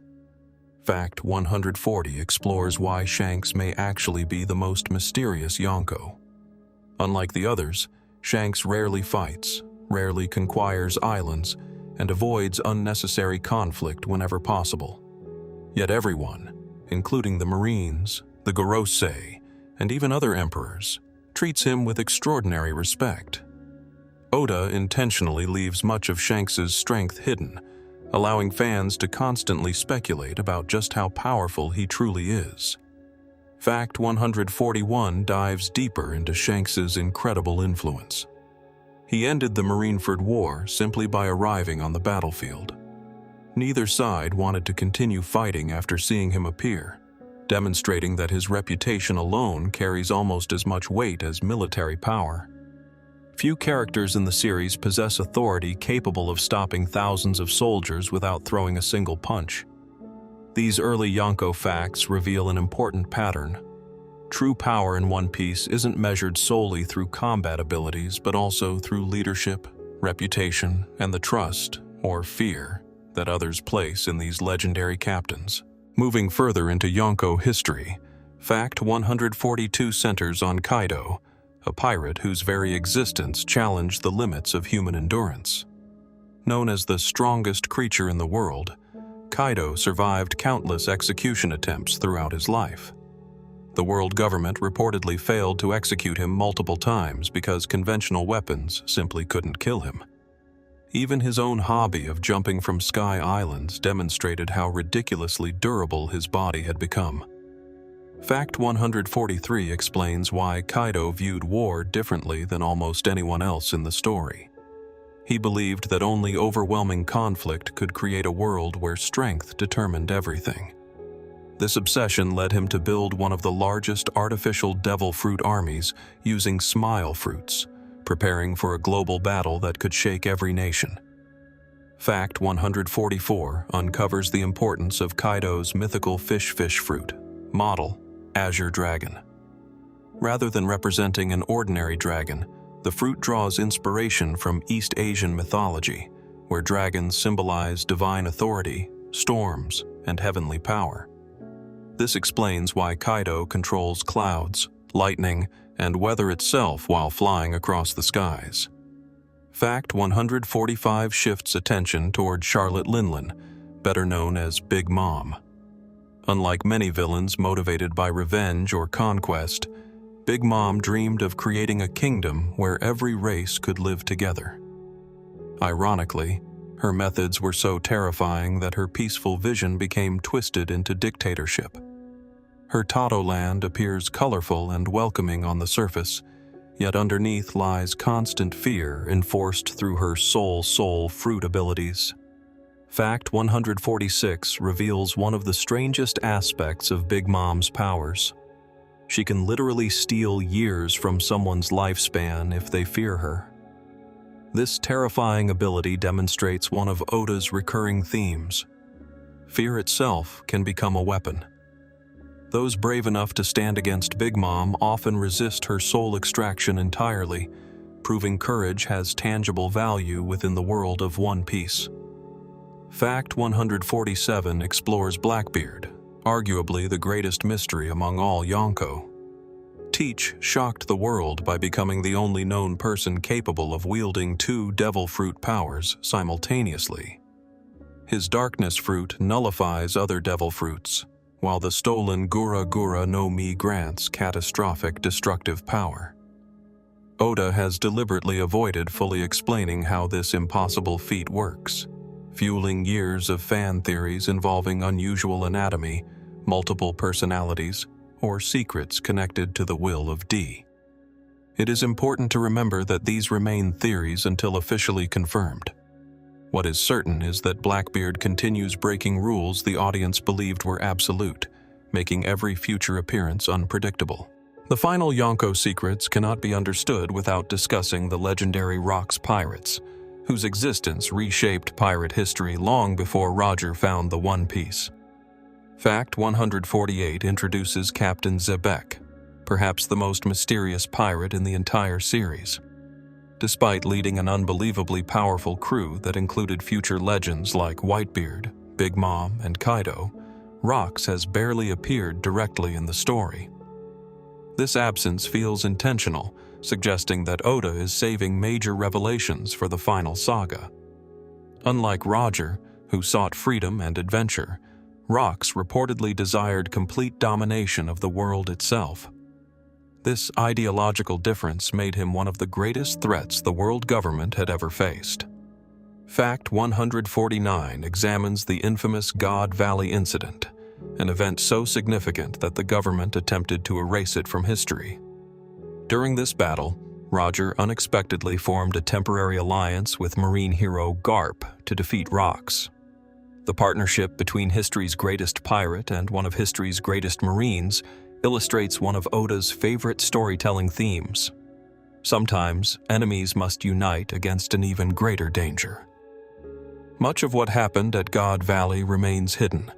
Speaker 1: Fact 140 explores why Shanks may actually be the most mysterious Yonko. Unlike the others, Shanks rarely fights, rarely conquers islands, and avoids unnecessary conflict whenever possible. Yet everyone, including the Marines, the Gorosei, and even other emperors, treats him with extraordinary respect. Oda intentionally leaves much of Shanks's strength hidden, allowing fans to constantly speculate about just how powerful he truly is. Fact 141 dives deeper into Shanks's incredible influence. He ended the Marineford War simply by arriving on the battlefield. Neither side wanted to continue fighting after seeing him appear, demonstrating that his reputation alone carries almost as much weight as military power. Few characters in the series possess authority capable of stopping thousands of soldiers without throwing a single punch. These early Yonko facts reveal an important pattern. True power in One Piece isn't measured solely through combat abilities, but also through leadership, reputation, and the trust, or fear, that others place in these legendary captains. Moving further into Yonko history, Fact 142 centers on Kaido, a pirate whose very existence challenged the limits of human endurance. Known as the strongest creature in the world, Kaido survived countless execution attempts throughout his life. The world government reportedly failed to execute him multiple times because conventional weapons simply couldn't kill him. Even his own hobby of jumping from sky islands demonstrated how ridiculously durable his body had become. Fact 143 explains why Kaido viewed war differently than almost anyone else in the story. He believed that only overwhelming conflict could create a world where strength determined everything. This obsession led him to build one of the largest artificial devil fruit armies using smile fruits, preparing for a global battle that could shake every nation. Fact 144 uncovers the importance of Kaido's mythical fish fruit, model, Azure Dragon. Rather than representing an ordinary dragon, the fruit draws inspiration from East Asian mythology, where dragons symbolize divine authority, storms, and heavenly power. This explains why Kaido controls clouds, lightning, and weather itself while flying across the skies. Fact 145 shifts attention toward Charlotte Linlin, better known as Big Mom. Unlike many villains motivated by revenge or conquest, Big Mom dreamed of creating a kingdom where every race could live together. Ironically, her methods were so terrifying that her peaceful vision became twisted into dictatorship. Her Tato land appears colorful and welcoming on the surface, yet underneath lies constant fear enforced through her soul fruit abilities. Fact 146 reveals one of the strangest aspects of Big Mom's powers. She can literally steal years from someone's lifespan if they fear her. This terrifying ability demonstrates one of Oda's recurring themes. Fear itself can become a weapon. Those brave enough to stand against Big Mom often resist her soul extraction entirely, proving courage has tangible value within the world of One Piece. Fact 147 explores Blackbeard, arguably the greatest mystery among all Yonko. Teach shocked the world by becoming the only known person capable of wielding two devil fruit powers simultaneously. His darkness fruit nullifies other devil fruits, while the stolen Gura Gura no Mi grants catastrophic destructive power. Oda has deliberately avoided fully explaining how this impossible feat works, fueling years of fan theories involving unusual anatomy, multiple personalities, or secrets connected to the will of D. It is important to remember that these remain theories until officially confirmed. What is certain is that Blackbeard continues breaking rules the audience believed were absolute, making every future appearance unpredictable. The final Yonko secrets cannot be understood without discussing the legendary Rocks pirates, whose existence reshaped pirate history long before Roger found the One Piece. Fact 148 introduces Captain Xebec, perhaps the most mysterious pirate in the entire series. Despite leading an unbelievably powerful crew that included future legends like Whitebeard, Big Mom, and Kaido, Rocks has barely appeared directly in the story. This absence feels intentional, suggesting that Oda is saving major revelations for the final saga. Unlike Roger, who sought freedom and adventure, Rocks reportedly desired complete domination of the world itself. This ideological difference made him one of the greatest threats the world government had ever faced. Fact 149 examines the infamous God Valley incident, an event so significant that the government attempted to erase it from history. During this battle, Roger unexpectedly formed a temporary alliance with marine hero Garp to defeat Rocks. The partnership between history's greatest pirate and one of history's greatest marines illustrates one of Oda's favorite storytelling themes. Sometimes, enemies must unite against an even greater danger. Much of what happened at God Valley remains hidden,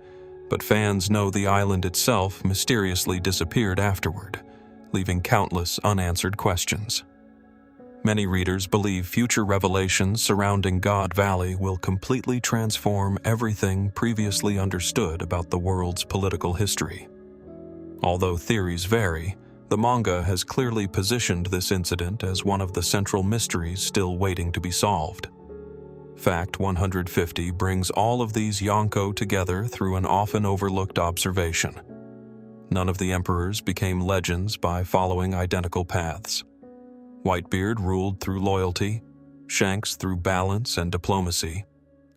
Speaker 1: but fans know the island itself mysteriously disappeared afterward, leaving countless unanswered questions. Many readers believe future revelations surrounding God Valley will completely transform everything previously understood about the world's political history. Although theories vary, the manga has clearly positioned this incident as one of the central mysteries still waiting to be solved. Fact 150 brings all of these Yonko together through an often overlooked observation. None of the emperors became legends by following identical paths. Whitebeard ruled through loyalty, Shanks through balance and diplomacy,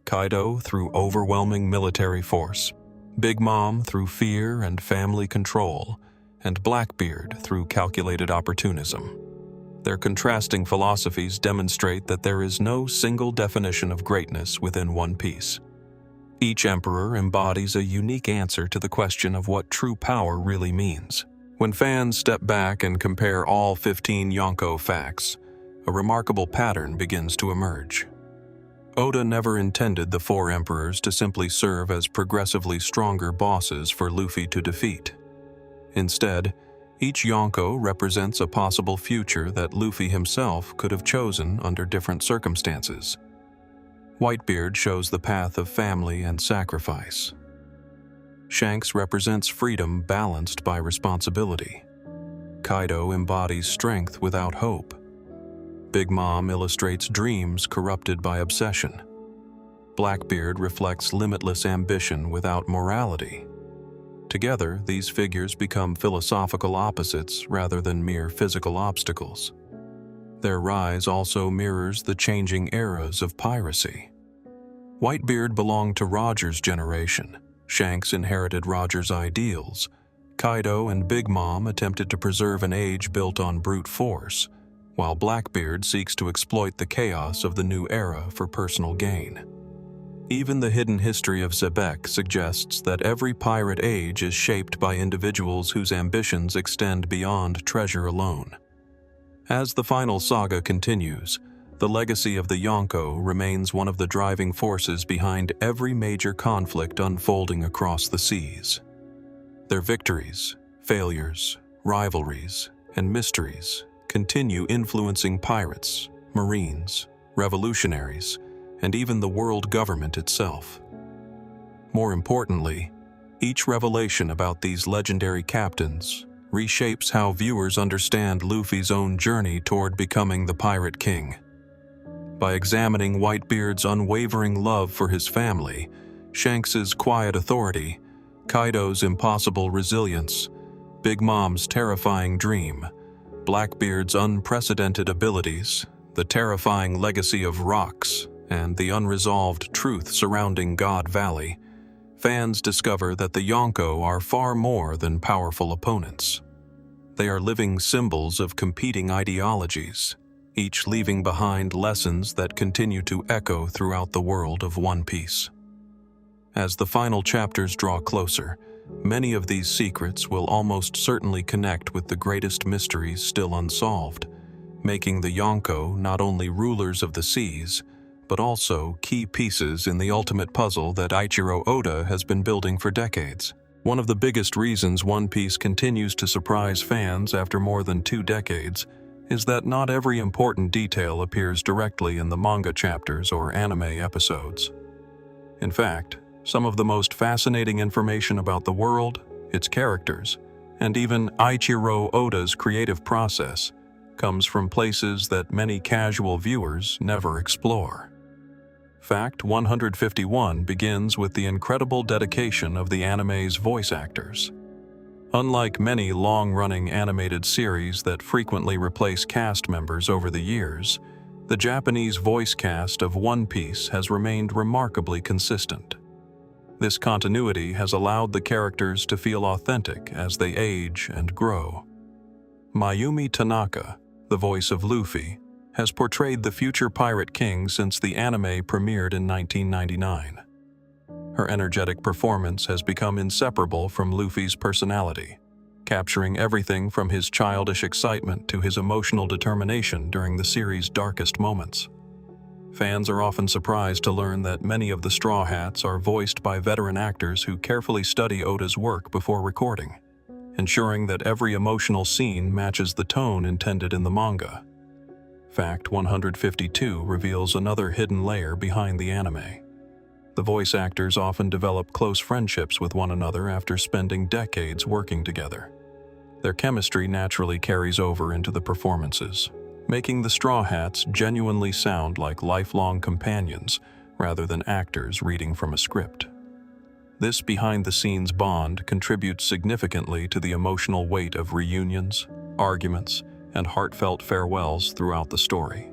Speaker 1: Kaido through overwhelming military force, Big Mom through fear and family control, and Blackbeard through calculated opportunism. Their contrasting philosophies demonstrate that there is no single definition of greatness within One Piece. Each emperor embodies a unique answer to the question of what true power really means. When fans step back and compare all 15 Yonko facts, a remarkable pattern begins to emerge. Oda never intended the four emperors to simply serve as progressively stronger bosses for Luffy to defeat. Instead, each Yonko represents a possible future that Luffy himself could have chosen under different circumstances. Whitebeard shows the path of family and sacrifice. Shanks represents freedom balanced by responsibility. Kaido embodies strength without hope. Big Mom illustrates dreams corrupted by obsession. Blackbeard reflects limitless ambition without morality. Together, these figures become philosophical opposites rather than mere physical obstacles. Their rise also mirrors the changing eras of piracy. Whitebeard belonged to Roger's generation. Shanks inherited Roger's ideals. Kaido and Big Mom attempted to preserve an age built on brute force, while Blackbeard seeks to exploit the chaos of the new era for personal gain. Even the hidden history of Xebec suggests that every pirate age is shaped by individuals whose ambitions extend beyond treasure alone. As the final saga continues, the legacy of the Yonko remains one of the driving forces behind every major conflict unfolding across the seas. Their victories, failures, rivalries, and mysteries continue influencing pirates, marines, revolutionaries, and even the world government itself. More importantly, each revelation about these legendary captains reshapes how viewers understand Luffy's own journey toward becoming the Pirate King. By examining Whitebeard's unwavering love for his family, Shanks's quiet authority, Kaido's impossible resilience, Big Mom's terrifying dream, Blackbeard's unprecedented abilities, the terrifying legacy of rocks, and the unresolved truth surrounding God Valley, fans discover that the Yonko are far more than powerful opponents. They are living symbols of competing ideologies, each leaving behind lessons that continue to echo throughout the world of One Piece. As the final chapters draw closer, many of these secrets will almost certainly connect with the greatest mysteries still unsolved, making the Yonko not only rulers of the seas, but also key pieces in the ultimate puzzle that Eiichiro Oda has been building for decades. One of the biggest reasons One Piece continues to surprise fans after more than 2 decades is that not every important detail appears directly in the manga chapters or anime episodes. In fact, some of the most fascinating information about the world, its characters, and even Eiichiro Oda's creative process comes from places that many casual viewers never explore. Fact 151 begins with the incredible dedication of the anime's voice actors. Unlike many long-running animated series that frequently replace cast members over the years, the Japanese voice cast of One Piece has remained remarkably consistent. This continuity has allowed the characters to feel authentic as they age and grow. Mayumi Tanaka, the voice of Luffy, has portrayed the future Pirate King since the anime premiered in 1999. Her energetic performance has become inseparable from Luffy's personality, capturing everything from his childish excitement to his emotional determination during the series' darkest moments. Fans are often surprised to learn that many of the Straw Hats are voiced by veteran actors who carefully study Oda's work before recording, ensuring that every emotional scene matches the tone intended in the manga. Fact 152 reveals another hidden layer behind the anime. The voice actors often develop close friendships with one another after spending decades working together. Their chemistry naturally carries over into the performances, making the Straw Hats genuinely sound like lifelong companions rather than actors reading from a script. This behind-the-scenes bond contributes significantly to the emotional weight of reunions, arguments, and heartfelt farewells throughout the story.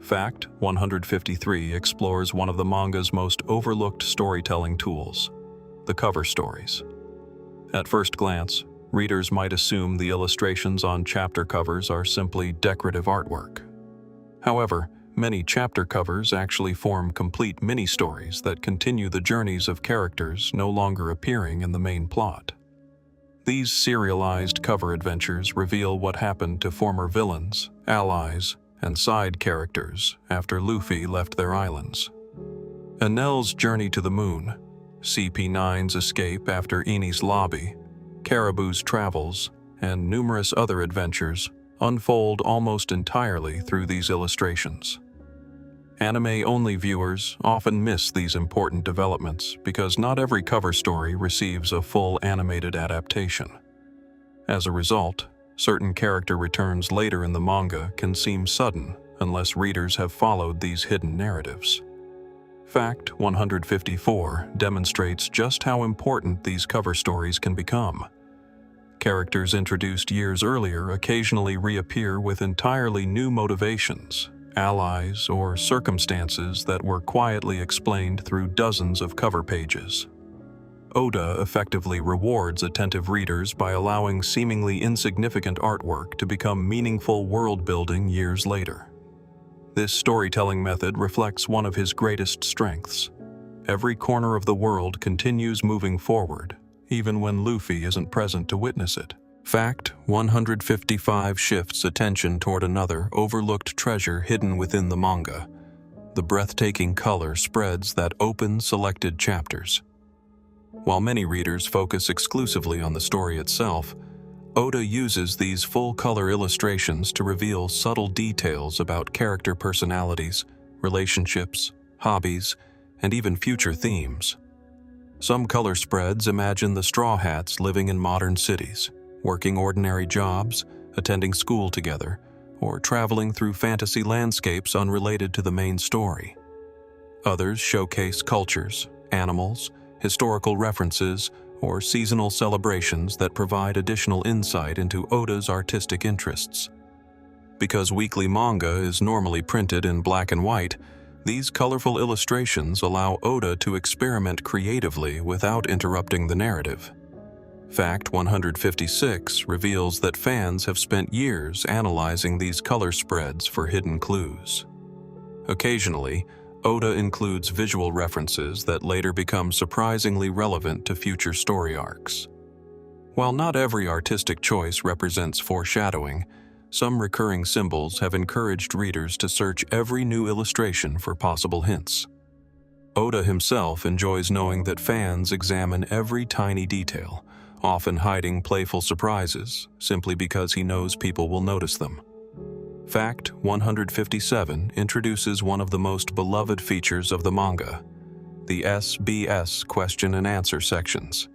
Speaker 1: Fact 153 explores one of the manga's most overlooked storytelling tools, the cover stories. At first glance, readers might assume the illustrations on chapter covers are simply decorative artwork. However, many chapter covers actually form complete mini-stories that continue the journeys of characters no longer appearing in the main plot. These serialized cover adventures reveal what happened to former villains, allies, and side characters after Luffy left their islands. Enel's journey to the moon, CP9's escape after Eni's lobby, Caribou's travels, and numerous other adventures unfold almost entirely through these illustrations. Anime-only viewers often miss these important developments because not every cover story receives a full animated adaptation. As a result, certain character returns later in the manga can seem sudden unless readers have followed these hidden narratives. Fact 154 demonstrates just how important these cover stories can become. Characters introduced years earlier occasionally reappear with entirely new motivations, allies, or circumstances that were quietly explained through dozens of cover pages. Oda effectively rewards attentive readers by allowing seemingly insignificant artwork to become meaningful world-building years later. This storytelling method reflects one of his greatest strengths. Every corner of the world continues moving forward, even when Luffy isn't present to witness it. Fact 155 shifts attention toward another overlooked treasure hidden within the manga. The breathtaking color spreads that open selected chapters. While many readers focus exclusively on the story itself, Oda uses these full-color illustrations to reveal subtle details about character personalities, relationships, hobbies, and even future themes. Some color spreads imagine the Straw Hats living in modern cities, working ordinary jobs, attending school together, or traveling through fantasy landscapes unrelated to the main story. Others showcase cultures, animals, historical references, or seasonal celebrations that provide additional insight into Oda's artistic interests. Because weekly manga is normally printed in black and white, these colorful illustrations allow Oda to experiment creatively without interrupting the narrative. Fact 156 reveals that fans have spent years analyzing these color spreads for hidden clues. Occasionally, Oda includes visual references that later become surprisingly relevant to future story arcs. While not every artistic choice represents foreshadowing, some recurring symbols have encouraged readers to search every new illustration for possible hints. Oda himself enjoys knowing that fans examine every tiny detail, often hiding playful surprises simply because he knows people will notice them. Fact 157 introduces one of the most beloved features of the manga, the SBS question and answer sections.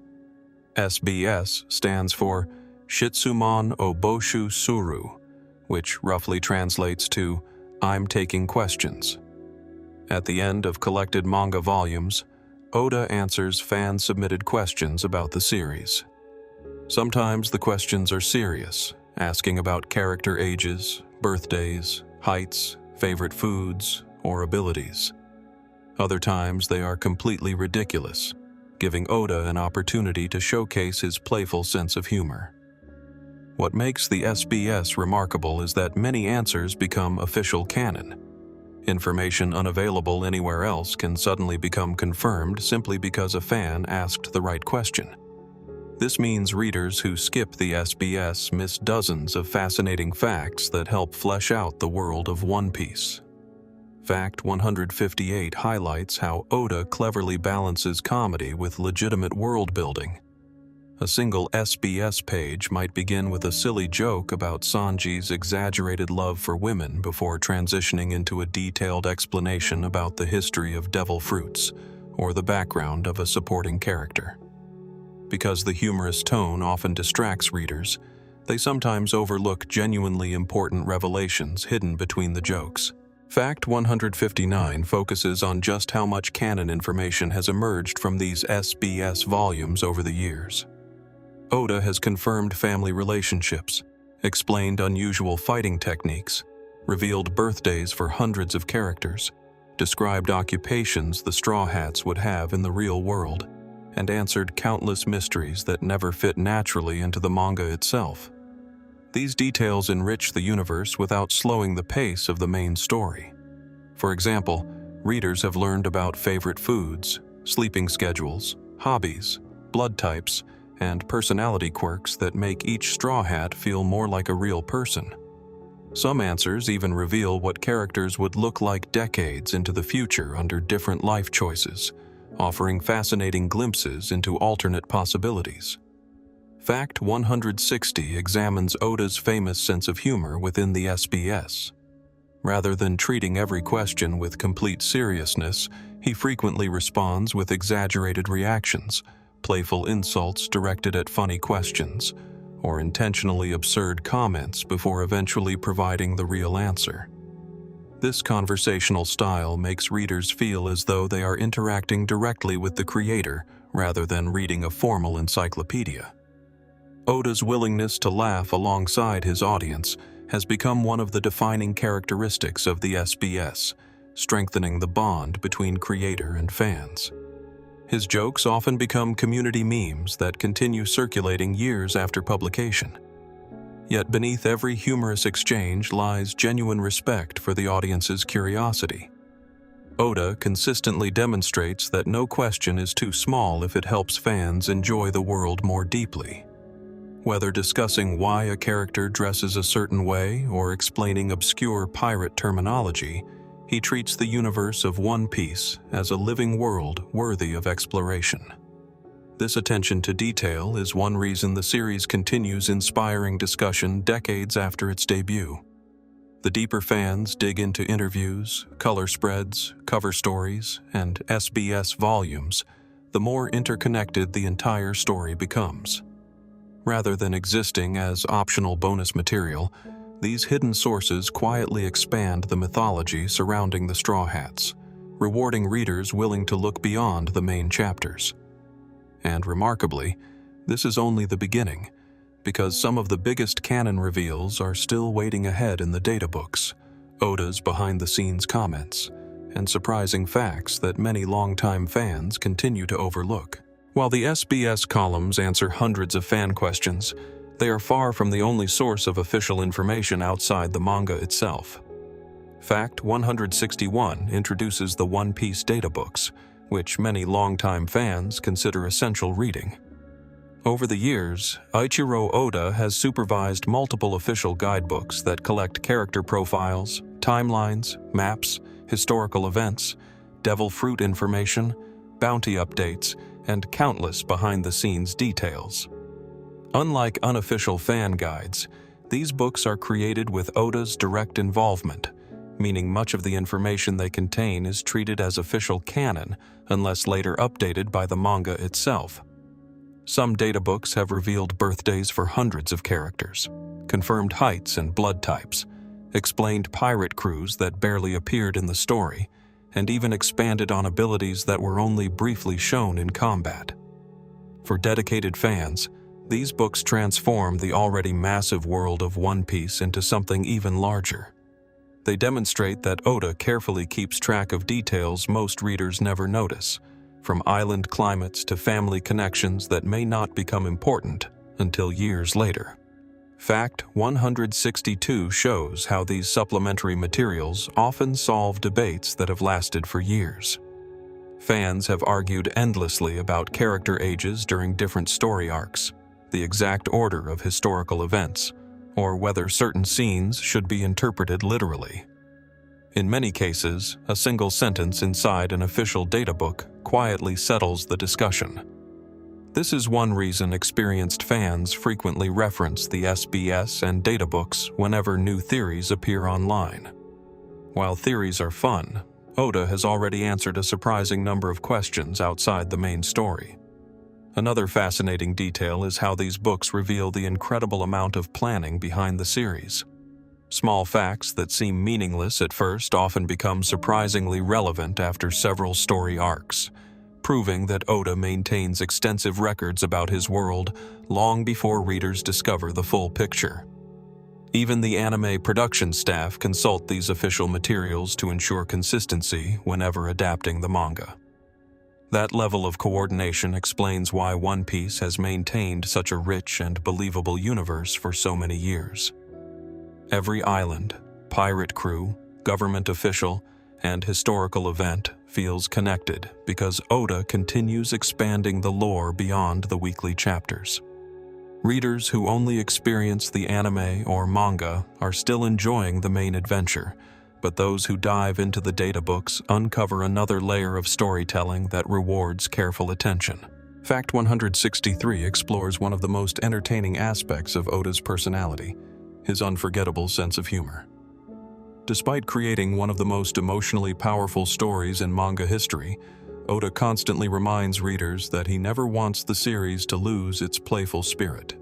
Speaker 1: SBS stands for Shitsumon Oboshu Suru, which roughly translates to I'm taking questions. At the end of collected manga volumes, Oda answers fan-submitted questions about the series. Sometimes the questions are serious, asking about character ages, birthdays, heights, favorite foods, or abilities. Other times they are completely ridiculous, giving Oda an opportunity to showcase his playful sense of humor. What makes the SBS remarkable is that many answers become official canon. Information unavailable anywhere else can suddenly become confirmed simply because a fan asked the right question. This means readers who skip the SBS miss dozens of fascinating facts that help flesh out the world of One Piece. Fact 158 highlights how Oda cleverly balances comedy with legitimate world-building. A single SBS page might begin with a silly joke about Sanji's exaggerated love for women before transitioning into a detailed explanation about the history of devil fruits or the background of a supporting character. Because the humorous tone often distracts readers, they sometimes overlook genuinely important revelations hidden between the jokes. Fact 159 focuses on just how much canon information has emerged from these SBS volumes over the years. Oda has confirmed family relationships, explained unusual fighting techniques, revealed birthdays for hundreds of characters, described occupations the Straw Hats would have in the real world, and answered countless mysteries that never fit naturally into the manga itself. These details enrich the universe without slowing the pace of the main story. For example, readers have learned about favorite foods, sleeping schedules, hobbies, blood types, and personality quirks that make each Straw Hat feel more like a real person. Some answers even reveal what characters would look like decades into the future under different life choices, offering fascinating glimpses into alternate possibilities. Fact 160 examines Oda's famous sense of humor within the SBS. Rather than treating every question with complete seriousness, he frequently responds with exaggerated reactions, playful insults directed at funny questions, or intentionally absurd comments before eventually providing the real answer. This conversational style makes readers feel as though they are interacting directly with the creator rather than reading a formal encyclopedia. Oda's willingness to laugh alongside his audience has become one of the defining characteristics of the SBS, strengthening the bond between creator and fans. His jokes often become community memes that continue circulating years after publication. Yet beneath every humorous exchange lies genuine respect for the audience's curiosity. Oda consistently demonstrates that no question is too small if it helps fans enjoy the world more deeply. Whether discussing why a character dresses a certain way or explaining obscure pirate terminology, he treats the universe of One Piece as a living world worthy of exploration. This attention to detail is one reason the series continues inspiring discussion decades after its debut. The deeper fans dig into interviews, color spreads, cover stories, and SBS volumes, the more interconnected the entire story becomes. Rather than existing as optional bonus material, these hidden sources quietly expand the mythology surrounding the Straw Hats, rewarding readers willing to look beyond the main chapters. And remarkably, this is only the beginning, because some of the biggest canon reveals are still waiting ahead in the databooks, Oda's behind-the-scenes comments, and surprising facts that many longtime fans continue to overlook. While the SBS columns answer hundreds of fan questions, they are far from the only source of official information outside the manga itself. Fact 161 introduces the One Piece databooks, which many longtime fans consider essential reading. Over the years, Eiichiro Oda has supervised multiple official guidebooks that collect character profiles, timelines, maps, historical events, devil fruit information, bounty updates, and countless behind-the-scenes details. Unlike unofficial fan guides, these books are created with Oda's direct involvement, meaning much of the information they contain is treated as official canon unless later updated by the manga itself. Some databooks have revealed birthdays for hundreds of characters, confirmed heights and blood types, explained pirate crews that barely appeared in the story, and even expanded on abilities that were only briefly shown in combat. For dedicated fans, these books transform the already massive world of One Piece into something even larger. They demonstrate that Oda carefully keeps track of details most readers never notice, from island climates to family connections that may not become important until years later. Fact 162 shows how these supplementary materials often solve debates that have lasted for years. Fans have argued endlessly about character ages during different story arcs, the exact order of historical events, or whether certain scenes should be interpreted literally. In many cases, a single sentence inside an official databook quietly settles the discussion. This is one reason experienced fans frequently reference the SBS and databooks whenever new theories appear online. While theories are fun, Oda has already answered a surprising number of questions outside the main story. Another fascinating detail is how these books reveal the incredible amount of planning behind the series. Small facts that seem meaningless at first often become surprisingly relevant after several story arcs, proving that Oda maintains extensive records about his world long before readers discover the full picture. Even the anime production staff consult these official materials to ensure consistency whenever adapting the manga. That level of coordination explains why One Piece has maintained such a rich and believable universe for so many years. Every island, pirate crew, government official, and historical event feels connected because Oda continues expanding the lore beyond the weekly chapters. Readers who only experience the anime or manga are still enjoying the main adventure, but those who dive into the databooks uncover another layer of storytelling that rewards careful attention. Fact 163 explores one of the most entertaining aspects of Oda's personality, his unforgettable sense of humor. Despite creating one of the most emotionally powerful stories in manga history, Oda constantly reminds readers that he never wants the series to lose its playful spirit.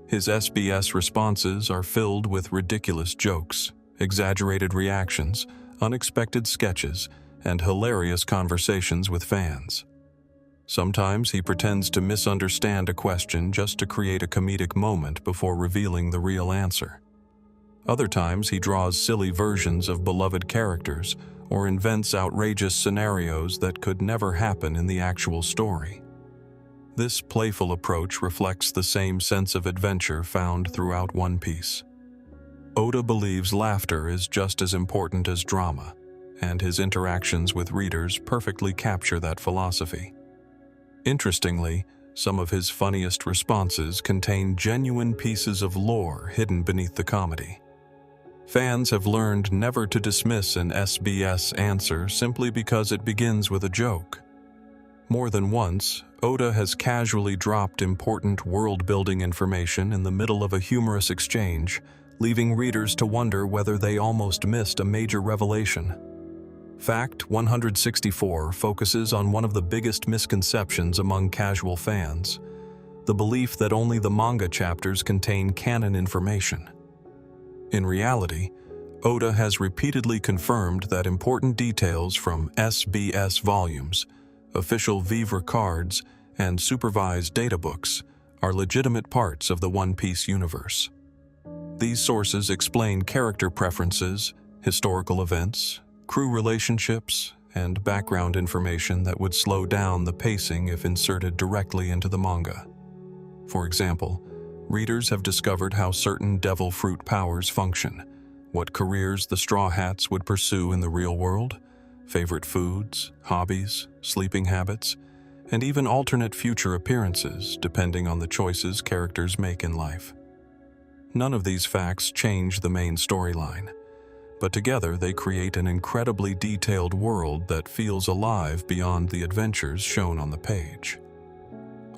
Speaker 1: His SBS responses are filled with ridiculous jokes, exaggerated reactions, unexpected sketches, and hilarious conversations with fans. Sometimes he pretends to misunderstand a question just to create a comedic moment before revealing the real answer. Other times he draws silly versions of beloved characters or invents outrageous scenarios that could never happen in the actual story. This playful approach reflects the same sense of adventure found throughout One Piece. Oda believes laughter is just as important as drama, and his interactions with readers perfectly capture that philosophy. Interestingly, some of his funniest responses contain genuine pieces of lore hidden beneath the comedy. Fans have learned never to dismiss an SBS answer simply because it begins with a joke. More than once, Oda has casually dropped important world-building information in the middle of a humorous exchange, leaving readers to wonder whether they almost missed a major revelation. Fact 164 focuses on one of the biggest misconceptions among casual fans: the belief that only the manga chapters contain canon information. In reality, Oda has repeatedly confirmed that important details from SBS volumes, official Vivre cards, and supervised databooks are legitimate parts of the One Piece universe. These sources explain character preferences, historical events, crew relationships, and background information that would slow down the pacing if inserted directly into the manga. For example, readers have discovered how certain devil fruit powers function, what careers the Straw Hats would pursue in the real world, favorite foods, hobbies, sleeping habits, and even alternate future appearances depending on the choices characters make in life. None of these facts change the main storyline, but together they create an incredibly detailed world that feels alive beyond the adventures shown on the page.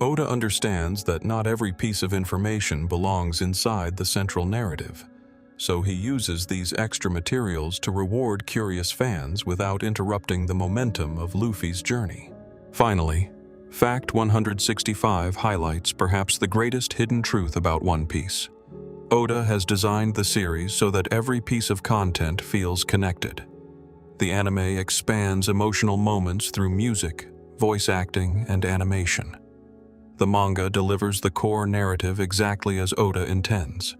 Speaker 1: Oda understands that not every piece of information belongs inside the central narrative, so he uses these extra materials to reward curious fans without interrupting the momentum of Luffy's journey. Finally, Fact 165 highlights perhaps the greatest hidden truth about One Piece. Oda has designed the series so that every piece of content feels connected. The anime expands emotional moments through music, voice acting, and animation. The manga delivers the core narrative exactly as Oda intends.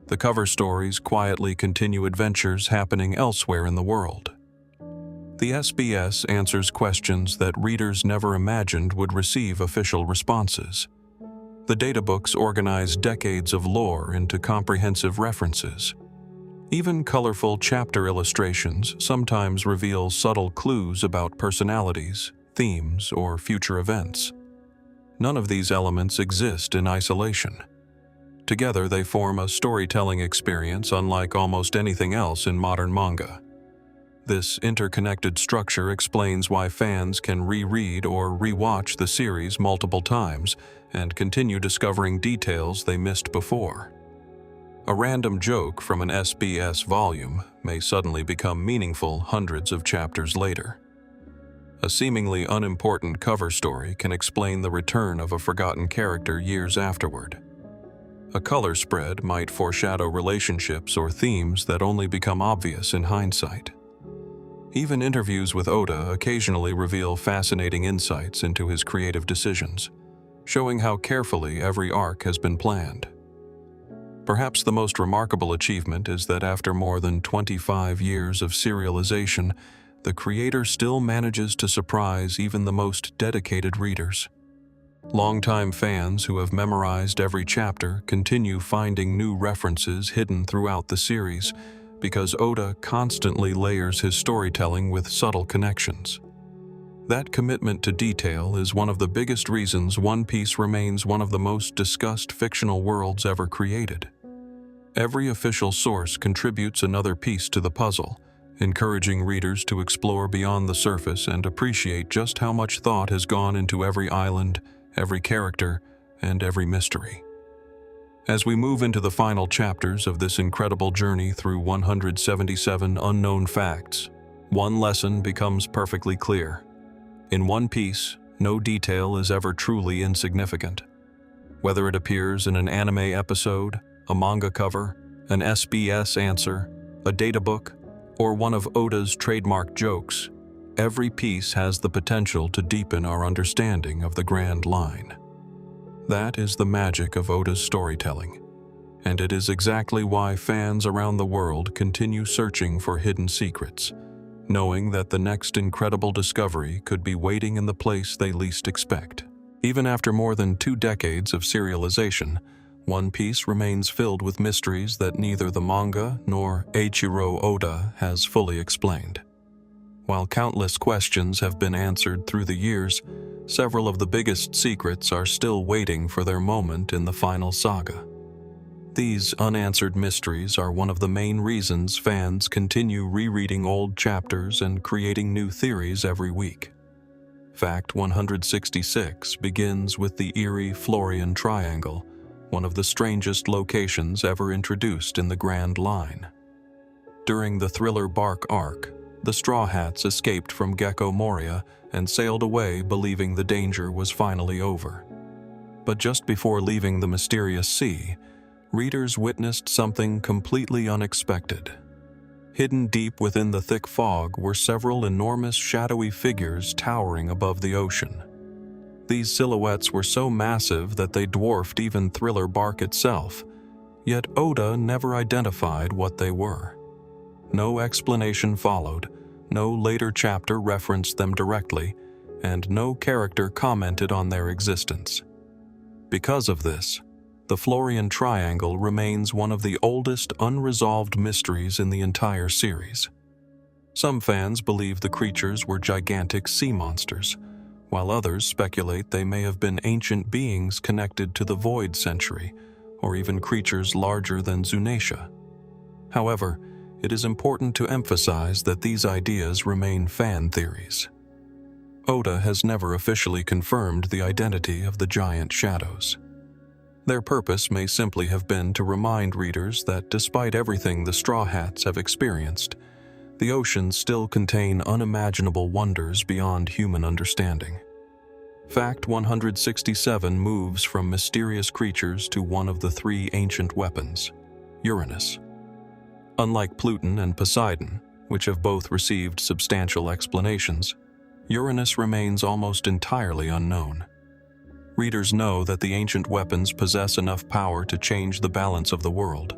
Speaker 1: The cover stories quietly continue adventures happening elsewhere in the world. The SBS answers questions that readers never imagined would receive official responses. The databooks organize decades of lore into comprehensive references. Even colorful chapter illustrations sometimes reveal subtle clues about personalities, themes, or future events. None of these elements exist in isolation. Together they form a storytelling experience unlike almost anything else in modern manga. This interconnected structure explains why fans can reread or rewatch the series multiple times and continue discovering details they missed before. A random joke from an SBS volume may suddenly become meaningful hundreds of chapters later. A seemingly unimportant cover story can explain the return of a forgotten character years afterward. A color spread might foreshadow relationships or themes that only become obvious in hindsight. Even interviews with Oda occasionally reveal fascinating insights into his creative decisions, showing how carefully every arc has been planned. Perhaps the most remarkable achievement is that after more than 25 years of serialization, the creator still manages to surprise even the most dedicated readers. Longtime fans who have memorized every chapter continue finding new references hidden throughout the series because Oda constantly layers his storytelling with subtle connections. That commitment to detail is one of the biggest reasons One Piece remains one of the most discussed fictional worlds ever created. Every official source contributes another piece to the puzzle, encouraging readers to explore beyond the surface and appreciate just how much thought has gone into every island, every character, and every mystery. As we move into the final chapters of this incredible journey through 177 unknown facts, one lesson becomes perfectly clear. In One Piece, no detail is ever truly insignificant. Whether it appears in an anime episode, a manga cover, an SBS answer, a databook, or one of Oda's trademark jokes, every piece has the potential to deepen our understanding of the grand line. That is the magic of Oda's storytelling, and it is exactly why fans around the world continue searching for hidden secrets, knowing that the next incredible discovery could be waiting in the place they least expect. Even after more than 2 decades of serialization, One Piece remains filled with mysteries that neither the manga nor Eiichiro Oda has fully explained. While countless questions have been answered through the years, several of the biggest secrets are still waiting for their moment in the final saga. These unanswered mysteries are one of the main reasons fans continue rereading old chapters and creating new theories every week. Fact 166 begins with the eerie Florian Triangle, one of the strangest locations ever introduced in the Grand Line. During the Thriller Bark arc, the Straw Hats escaped from Gecko Moria and sailed away believing the danger was finally over. But just before leaving the mysterious sea, readers witnessed something completely unexpected. Hidden deep within the thick fog were several enormous shadowy figures towering above the ocean. These silhouettes were so massive that they dwarfed even Thriller Bark itself, yet Oda never identified what they were. No explanation followed, no later chapter referenced them directly, and no character commented on their existence. Because of this, the Florian Triangle remains one of the oldest unresolved mysteries in the entire series. Some fans believe the creatures were gigantic sea monsters, while others speculate they may have been ancient beings connected to the Void Century, or even creatures larger than Zunatia. However, it is important to emphasize that these ideas remain fan theories. Oda has never officially confirmed the identity of the giant shadows. Their purpose may simply have been to remind readers that despite everything the Straw Hats have experienced, the oceans still contain unimaginable wonders beyond human understanding. Fact 167 moves from mysterious creatures to one of the three ancient weapons, Uranus. Unlike Pluton and Poseidon, which have both received substantial explanations, Uranus remains almost entirely unknown. Readers know that the ancient weapons possess enough power to change the balance of the world,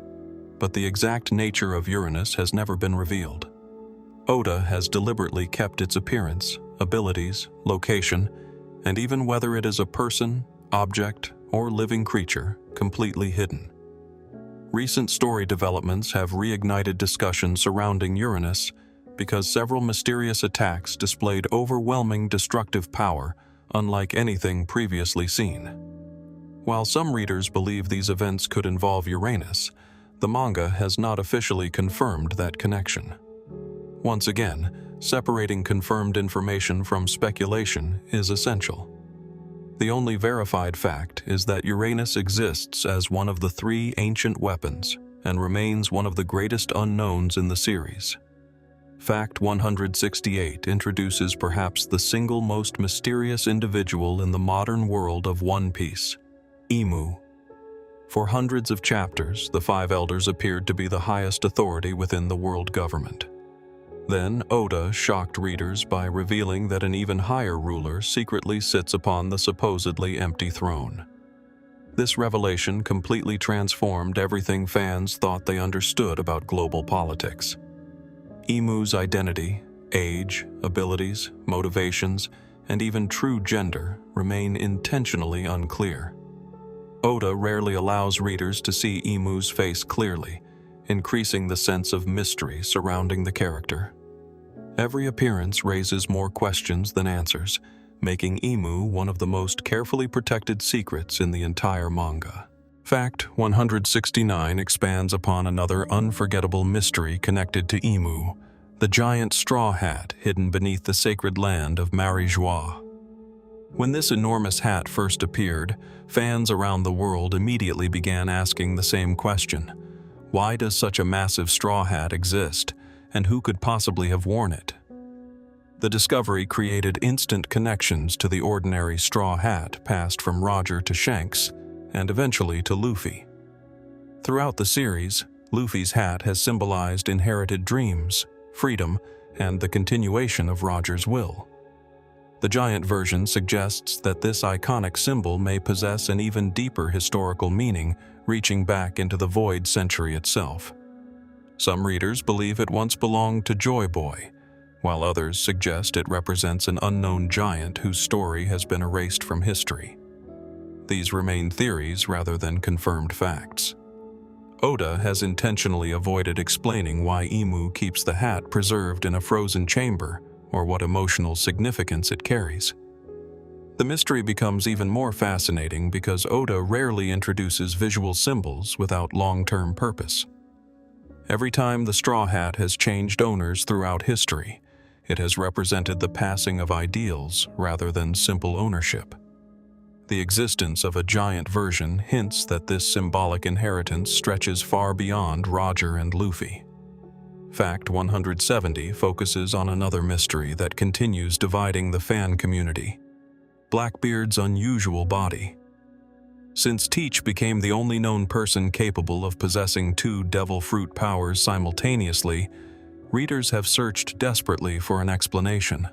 Speaker 1: but the exact nature of Uranus has never been revealed. Oda has deliberately kept its appearance, abilities, location, and even whether it is a person, object, or living creature, completely hidden. Recent story developments have reignited discussion surrounding Uranus because several mysterious attacks displayed overwhelming destructive power unlike anything previously seen. While some readers believe these events could involve Uranus, the manga has not officially confirmed that connection. Once again, separating confirmed information from speculation is essential. The only verified fact is that Uranus exists as one of the three ancient weapons and remains one of the greatest unknowns in the series. Fact 168 introduces perhaps the single most mysterious individual in the modern world of One Piece, Imu. For hundreds of chapters, the Five Elders appeared to be the highest authority within the world government. Then Oda shocked readers by revealing that an even higher ruler secretly sits upon the supposedly empty throne. This revelation completely transformed everything fans thought they understood about global politics. Imu's identity, age, abilities, motivations, and even true gender remain intentionally unclear. Oda rarely allows readers to see Imu's face clearly, increasing the sense of mystery surrounding the character. Every appearance raises more questions than answers, making Imu one of the most carefully protected secrets in the entire manga. Fact 169 expands upon another unforgettable mystery connected to Imu, the giant straw hat hidden beneath the sacred land of Marie-Joie. When this enormous hat first appeared, fans around the world immediately began asking the same question: why does such a massive straw hat exist, and who could possibly have worn it? The discovery created instant connections to the ordinary straw hat passed from Roger to Shanks, and eventually to Luffy. Throughout the series, Luffy's hat has symbolized inherited dreams, freedom, and the continuation of Roger's will. The giant version suggests that this iconic symbol may possess an even deeper historical meaning, reaching back into the Void Century itself. Some readers believe it once belonged to Joy Boy, while others suggest it represents an unknown giant whose story has been erased from history. These remain theories rather than confirmed facts. Oda has intentionally avoided explaining why Imu keeps the hat preserved in a frozen chamber or what emotional significance it carries. The mystery becomes even more fascinating because Oda rarely introduces visual symbols without long-term purpose. Every time the Straw Hat has changed owners throughout history, It has represented the passing of ideals rather than simple ownership. The existence of a giant version hints that this symbolic inheritance stretches far beyond Roger and Luffy. Fact 170 focuses on another mystery that continues dividing the fan community: Blackbeard's unusual body. Since Teach became the only known person capable of possessing two devil fruit powers simultaneously, readers have searched desperately for an explanation.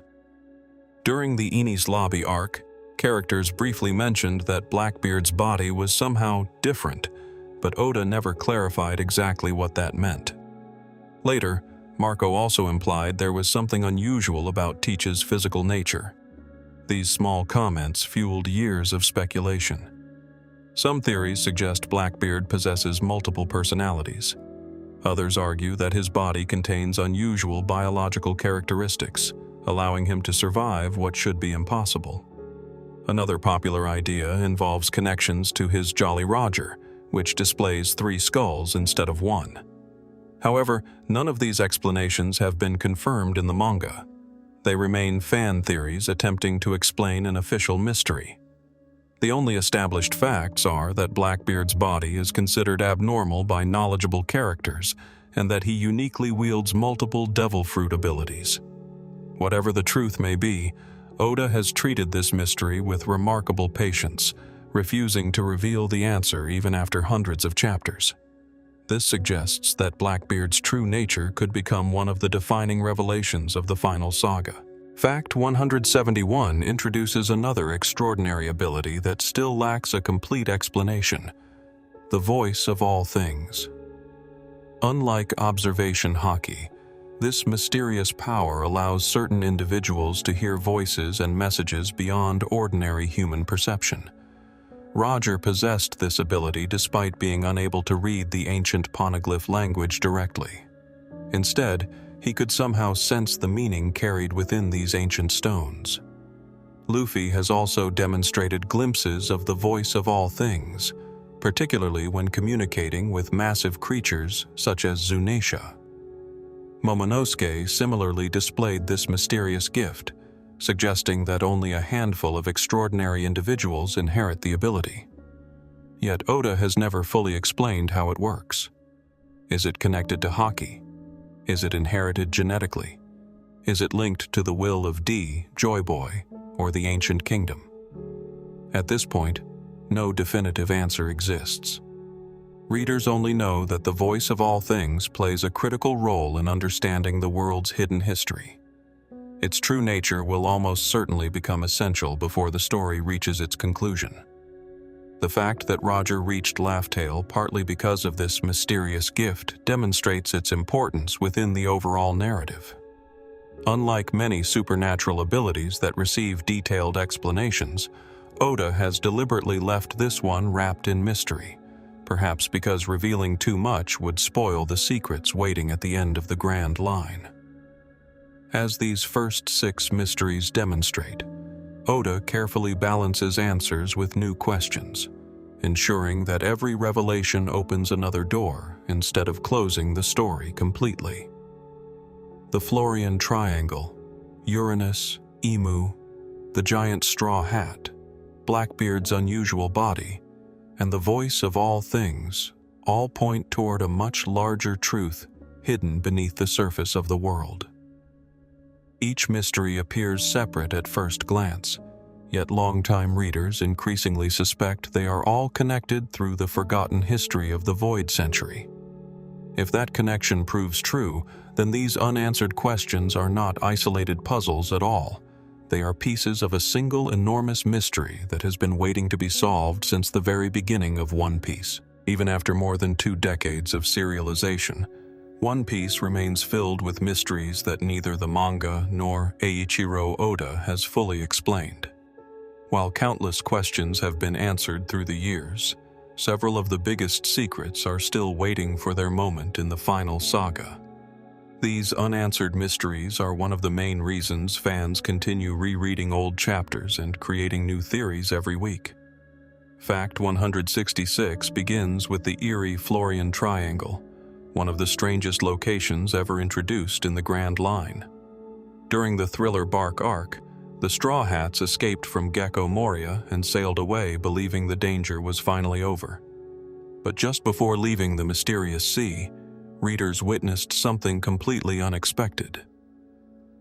Speaker 1: During the Enies Lobby arc, characters briefly mentioned that Blackbeard's body was somehow different, but Oda never clarified exactly what that meant. Later, Marco also implied there was something unusual about Teach's physical nature. These small comments fueled years of speculation. Some theories suggest Blackbeard possesses multiple personalities. Others argue that his body contains unusual biological characteristics, allowing him to survive what should be impossible. Another popular idea involves connections to his Jolly Roger, which displays 3 skulls instead of 1. However, none of these explanations have been confirmed in the manga. They remain fan theories attempting to explain an official mystery. The only established facts are that Blackbeard's body is considered abnormal by knowledgeable characters, and that he uniquely wields multiple devil fruit abilities. Whatever the truth may be, Oda has treated this mystery with remarkable patience, refusing to reveal the answer even after hundreds of chapters. This suggests that Blackbeard's true nature could become one of the defining revelations of the final saga. Fact 171 introduces another extraordinary ability that still lacks a complete explanation: the voice of all things. Unlike observation haki, this mysterious power allows certain individuals to hear voices and messages beyond ordinary human perception. Roger possessed this ability despite being unable to read the ancient poneglyph language directly. Instead, he could somehow sense the meaning carried within these ancient stones. Luffy has also demonstrated glimpses of the voice of all things, particularly when communicating with massive creatures such as Zunisha. Momonosuke similarly displayed this mysterious gift, suggesting that only a handful of extraordinary individuals inherit the ability. Yet Oda has never fully explained how it works. Is it connected to haki? Is it inherited genetically? Is it linked to the will of D, Joy Boy, or the Ancient Kingdom? At this point, no definitive answer exists. Readers only know that the voice of all things plays a critical role in understanding the world's hidden history. Its true nature will almost certainly become essential before the story reaches its conclusion. The fact that Roger reached Laugh Tale partly because of this mysterious gift demonstrates its importance within the overall narrative. Unlike many supernatural abilities that receive detailed explanations, Oda has deliberately left this one wrapped in mystery, perhaps because revealing too much would spoil the secrets waiting at the end of the Grand Line. As these first 6 mysteries demonstrate, Oda carefully balances answers with new questions, ensuring that every revelation opens another door instead of closing the story completely. The Florian Triangle, Uranus, Emu, the giant straw hat, Blackbeard's unusual body, and the voice of all things all point toward a much larger truth hidden beneath the surface of the world. Each mystery appears separate at first glance, yet longtime readers increasingly suspect they are all connected through the forgotten history of the Void Century. If that connection proves true, then these unanswered questions are not isolated puzzles at all. They are pieces of a single enormous mystery that has been waiting to be solved since the very beginning of One Piece. Even after more than 2 decades of serialization, One Piece remains filled with mysteries that neither the manga nor Eiichiro Oda has fully explained. While countless questions have been answered through the years, several of the biggest secrets are still waiting for their moment in the final saga. These unanswered mysteries are one of the main reasons fans continue rereading old chapters and creating new theories every week. Fact 166 begins with the eerie Florian Triangle, one of the strangest locations ever introduced in the Grand Line. During the Thriller Bark arc, the Straw Hats escaped from Gecko Moria and sailed away believing the danger was finally over. But just before leaving the mysterious sea, readers witnessed something completely unexpected.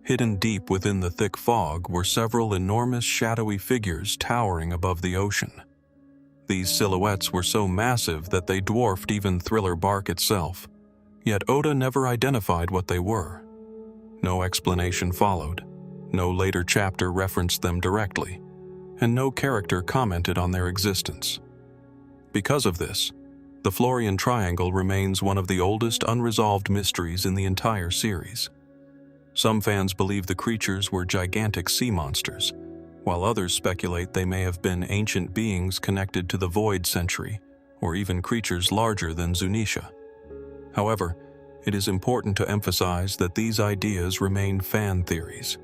Speaker 1: Hidden deep within the thick fog were several enormous shadowy figures towering above the ocean. These silhouettes were so massive that they dwarfed even Thriller Bark itself, yet Oda never identified what they were. No explanation followed, no later chapter referenced them directly, and no character commented on their existence. Because of this, the Florian Triangle remains one of the oldest unresolved mysteries in the entire series. Some fans believe the creatures were gigantic sea monsters, while others speculate they may have been ancient beings connected to the Void Century, or even creatures larger than Zunisha. However, it is important to emphasize that these ideas remain fan theories.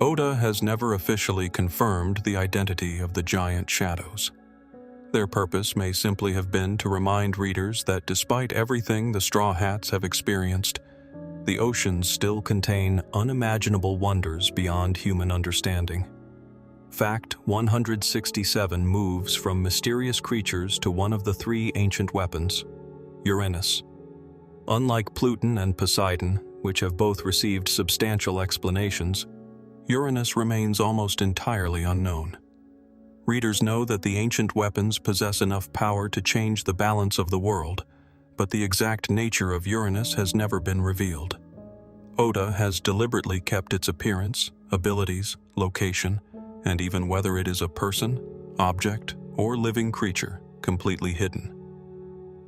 Speaker 1: Oda has never officially confirmed the identity of the giant shadows. Their purpose may simply have been to remind readers that despite everything the Straw Hats have experienced, the oceans still contain unimaginable wonders beyond human understanding. Fact 167 moves from mysterious creatures to one of the three ancient weapons, Uranus. Unlike Pluton and Poseidon, which have both received substantial explanations, Uranus remains almost entirely unknown. Readers know that the ancient weapons possess enough power to change the balance of the world, but the exact nature of Uranus has never been revealed. Oda has deliberately kept its appearance, abilities, location, and even whether it is a person, object, or living creature, completely hidden.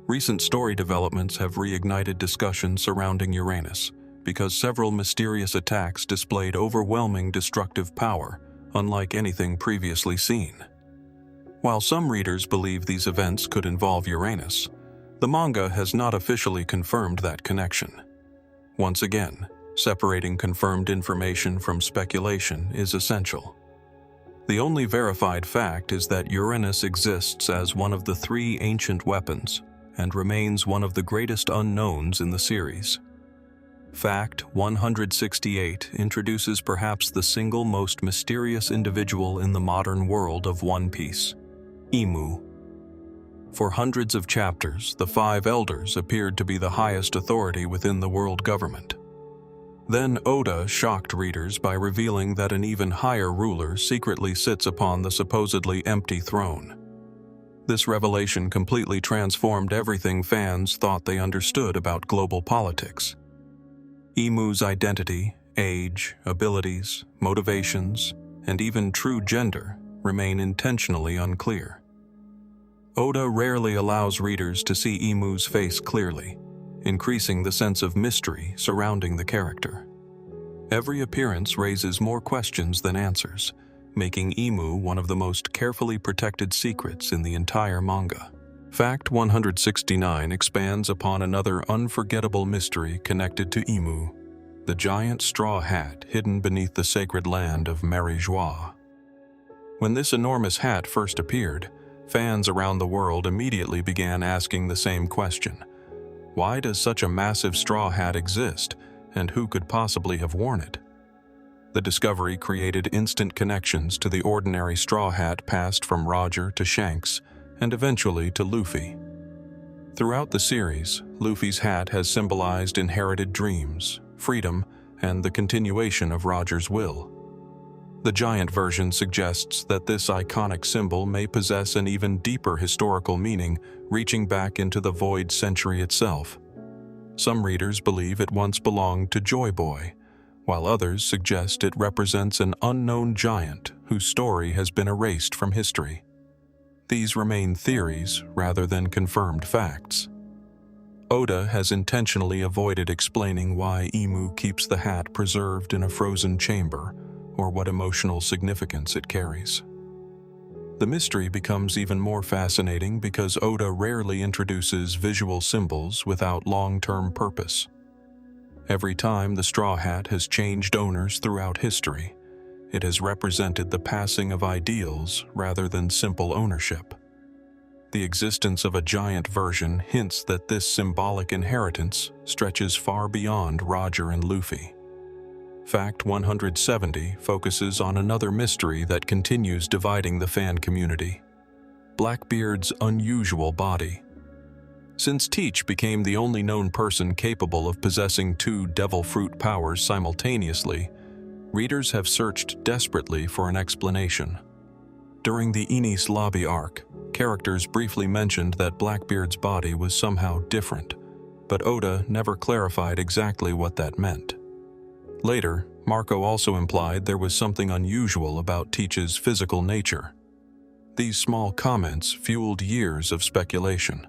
Speaker 1: Recent story developments have reignited discussion surrounding Uranus, because several mysterious attacks displayed overwhelming destructive power, unlike anything previously seen. While some readers believe these events could involve Uranus, the manga has not officially confirmed that connection. Once again, separating confirmed information from speculation is essential. The only verified fact is that Uranus exists as one of the three ancient weapons and remains one of the greatest unknowns in the series. Fact 168 introduces perhaps the single most mysterious individual in the modern world of One Piece, Imu. For hundreds of chapters, the five elders appeared to be the highest authority within the world government. Then Oda shocked readers by revealing that an even higher ruler secretly sits upon the supposedly empty throne. This revelation completely transformed everything fans thought they understood about global politics. Imu's identity, age, abilities, motivations, and even true gender remain intentionally unclear. Oda rarely allows readers to see Imu's face clearly, increasing the sense of mystery surrounding the character. Every appearance raises more questions than answers, making Imu one of the most carefully protected secrets in the entire manga. Fact 169 expands upon another unforgettable mystery connected to Imu, the giant straw hat hidden beneath the sacred land of Mary-Joie. When this enormous hat first appeared, fans around the world immediately began asking the same question. Why does such a massive straw hat exist, and who could possibly have worn it? The discovery created instant connections to the ordinary straw hat passed from Roger to Shanks, and eventually to Luffy. Throughout the series, Luffy's hat has symbolized inherited dreams, freedom, and the continuation of Roger's will. The giant version suggests that this iconic symbol may possess an even deeper historical meaning, reaching back into the Void Century itself. Some readers believe it once belonged to Joy Boy, while others suggest it represents an unknown giant whose story has been erased from history. These remain theories rather than confirmed facts. Oda has intentionally avoided explaining why Imu keeps the hat preserved in a frozen chamber, or what emotional significance it carries. The mystery becomes even more fascinating because Oda rarely introduces visual symbols without long-term purpose. Every time the Straw Hat has changed owners throughout history, it has represented the passing of ideals rather than simple ownership. The existence of a giant version hints that this symbolic inheritance stretches far beyond Roger and Luffy. Fact 170 focuses on another mystery that continues dividing the fan community: Blackbeard's unusual body. Since Teach became the only known person capable of possessing two devil fruit powers simultaneously, readers have searched desperately for an explanation. During the Enies Lobby arc, characters briefly mentioned that Blackbeard's body was somehow different, but Oda never clarified exactly what that meant. Later, Marco also implied there was something unusual about Teach's physical nature. These small comments fueled years of speculation.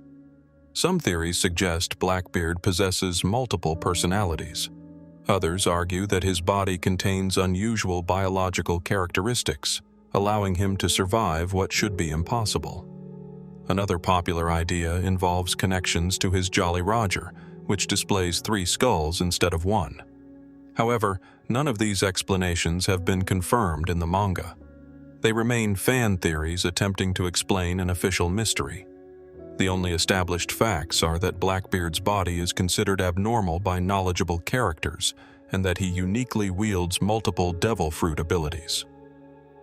Speaker 1: Some theories suggest Blackbeard possesses multiple personalities. Others argue that his body contains unusual biological characteristics, allowing him to survive what should be impossible. Another popular idea involves connections to his Jolly Roger, which displays 3 skulls instead of 1. However, none of these explanations have been confirmed in the manga. They remain fan theories attempting to explain an official mystery. The only established facts are that Blackbeard's body is considered abnormal by knowledgeable characters, and that he uniquely wields multiple devil fruit abilities.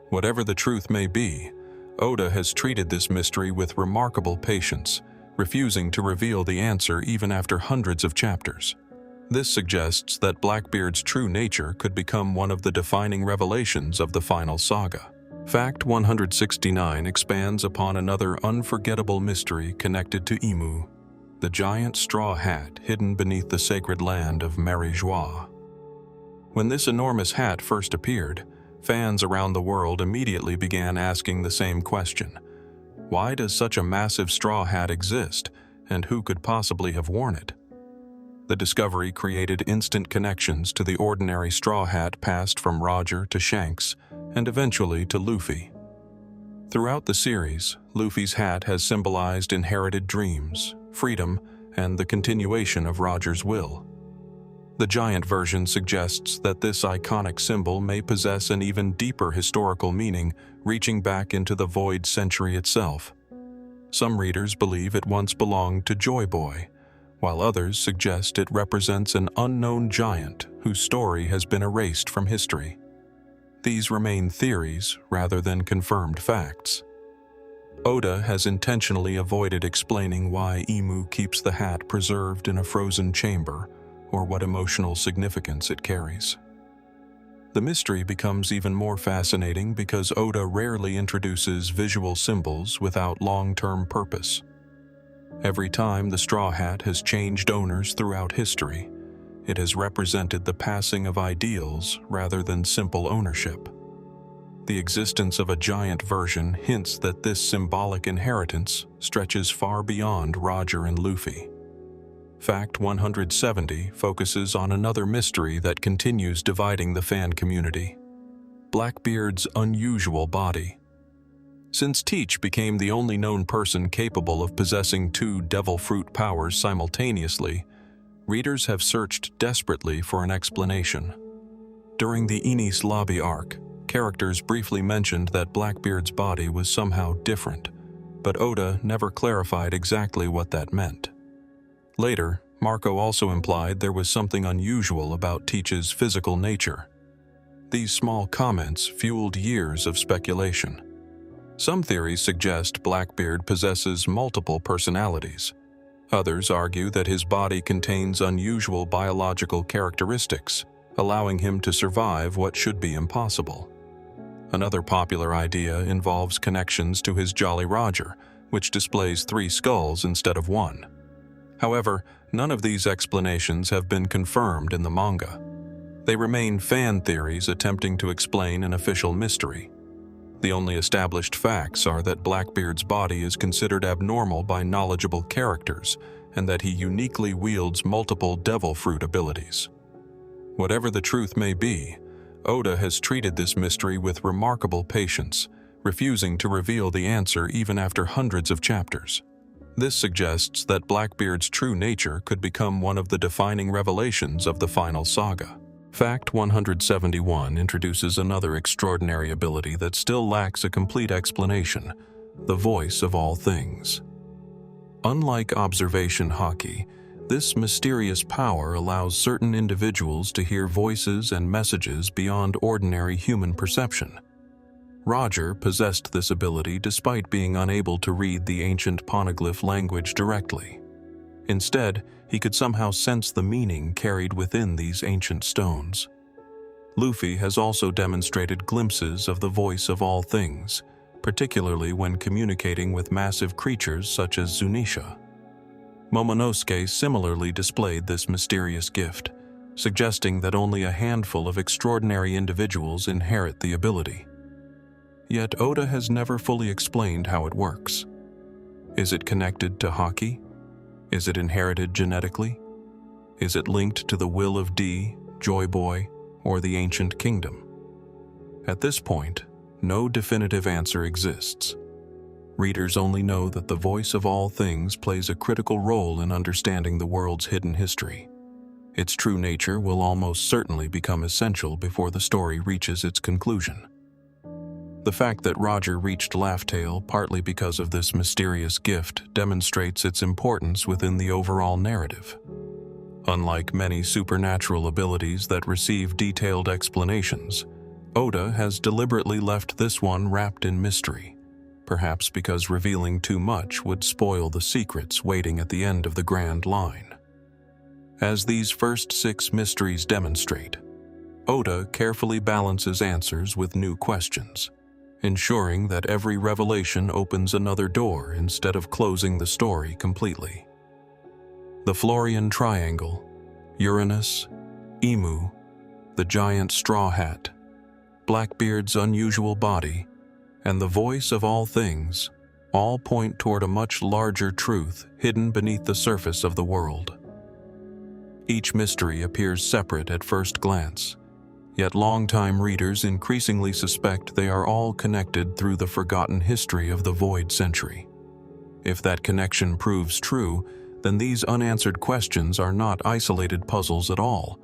Speaker 1: Whatever the truth may be, Oda has treated this mystery with remarkable patience, refusing to reveal the answer even after hundreds of chapters. This suggests that Blackbeard's true nature could become one of the defining revelations of the final saga. Fact 169 expands upon another unforgettable mystery connected to Imu, the giant straw hat hidden beneath the sacred land of Marie-Joie. When this enormous hat first appeared, fans around the world immediately began asking the same question: why does such a massive straw hat exist, and who could possibly have worn it? The discovery created instant connections to the ordinary straw hat passed from Roger to Shanks, and eventually to Luffy. Throughout the series, Luffy's hat has symbolized inherited dreams, freedom, and the continuation of Roger's will. The giant version suggests that this iconic symbol may possess an even deeper historical meaning, reaching back into the Void Century itself. Some readers believe it once belonged to Joy Boy, while others suggest it represents an unknown giant whose story has been erased from history. These remain theories rather than confirmed facts. Oda has intentionally avoided explaining why Imu keeps the hat preserved in a frozen chamber, or what emotional significance it carries. The mystery becomes even more fascinating because Oda rarely introduces visual symbols without long-term purpose. Every time the straw hat has changed owners throughout history, it has represented the passing of ideals rather than simple ownership. The existence of a giant version hints that this symbolic inheritance stretches far beyond Roger and Luffy. Fact 170 focuses on another mystery that continues dividing the fan community: Blackbeard's unusual body. Since Teach became the only known person capable of possessing 2 devil fruit powers simultaneously, readers have searched desperately for an explanation. During the Enies Lobby arc, characters briefly mentioned that Blackbeard's body was somehow different, but Oda never clarified exactly what that meant. Later, Marco also implied there was something unusual about Teach's physical nature. These small comments fueled years of speculation. Some theories suggest Blackbeard possesses multiple personalities. Others argue that his body contains unusual biological characteristics, allowing him to survive what should be impossible. Another popular idea involves connections to his Jolly Roger, which displays 3 skulls instead of 1. However, none of these explanations have been confirmed in the manga. They remain fan theories attempting to explain an official mystery. The only established facts are that Blackbeard's body is considered abnormal by knowledgeable characters, and that he uniquely wields multiple devil fruit abilities. Whatever the truth may be, Oda has treated this mystery with remarkable patience, refusing to reveal the answer even after hundreds of chapters. This suggests that Blackbeard's true nature could become one of the defining revelations of the final saga. Fact 171 introduces another extraordinary ability that still lacks a complete explanation: the voice of all things. Unlike observation haki, This mysterious power allows certain individuals to hear voices and messages beyond ordinary human perception. Roger possessed this ability despite being unable to read the ancient poneglyph language directly. Instead, he could somehow sense the meaning carried within these ancient stones. Luffy has also demonstrated glimpses of the voice of all things, particularly when communicating with massive creatures such as Zunisha. Momonosuke similarly displayed this mysterious gift, suggesting that only a handful of extraordinary individuals inherit the ability. Yet Oda has never fully explained how it works. Is it connected to Haki? Is it inherited genetically? Is it linked to the will of D, Joy Boy, or the ancient kingdom? At this point, no definitive answer exists. Readers only know that the voice of all things plays a critical role in understanding the world's hidden history. Its true nature will almost certainly become essential before the story reaches its conclusion. The fact that Roger reached Laugh Tale partly because of this mysterious gift demonstrates its importance within the overall narrative. Unlike many supernatural abilities that receive detailed explanations, Oda has deliberately left this one wrapped in mystery, perhaps because revealing too much would spoil the secrets waiting at the end of the Grand Line. As these first 6 mysteries demonstrate, Oda carefully balances answers with new questions, ensuring that every revelation opens another door instead of closing the story completely. The Florian Triangle, Uranus, Emu, the giant straw hat, Blackbeard's unusual body, and the voice of all things all point toward a much larger truth hidden beneath the surface of the world. Each mystery appears separate at first glance, yet longtime readers increasingly suspect they are all connected through the forgotten history of the Void Century. If that connection proves true, then these unanswered questions are not isolated puzzles at all.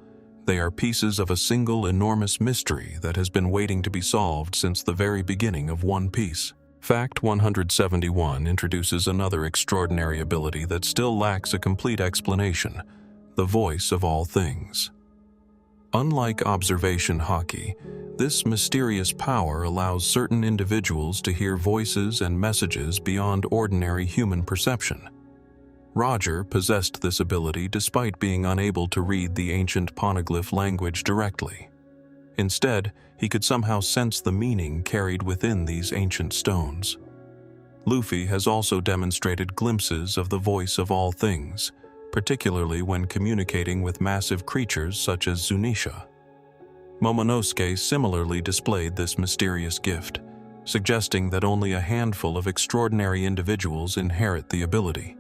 Speaker 1: They are pieces of a single enormous mystery that has been waiting to be solved since the very beginning of One Piece. Fact 171 introduces another extraordinary ability that still lacks a complete explanation: the voice of all things. Unlike observation Haki, this mysterious power allows certain individuals to hear voices and messages beyond ordinary human perception. Roger possessed this ability despite being unable to read the ancient poneglyph language directly. Instead, he could somehow sense the meaning carried within these ancient stones. Luffy has also demonstrated glimpses of the voice of all things, particularly when communicating with massive creatures such as Zunisha. Momonosuke similarly displayed this mysterious gift, suggesting that only a handful of extraordinary individuals inherit the ability.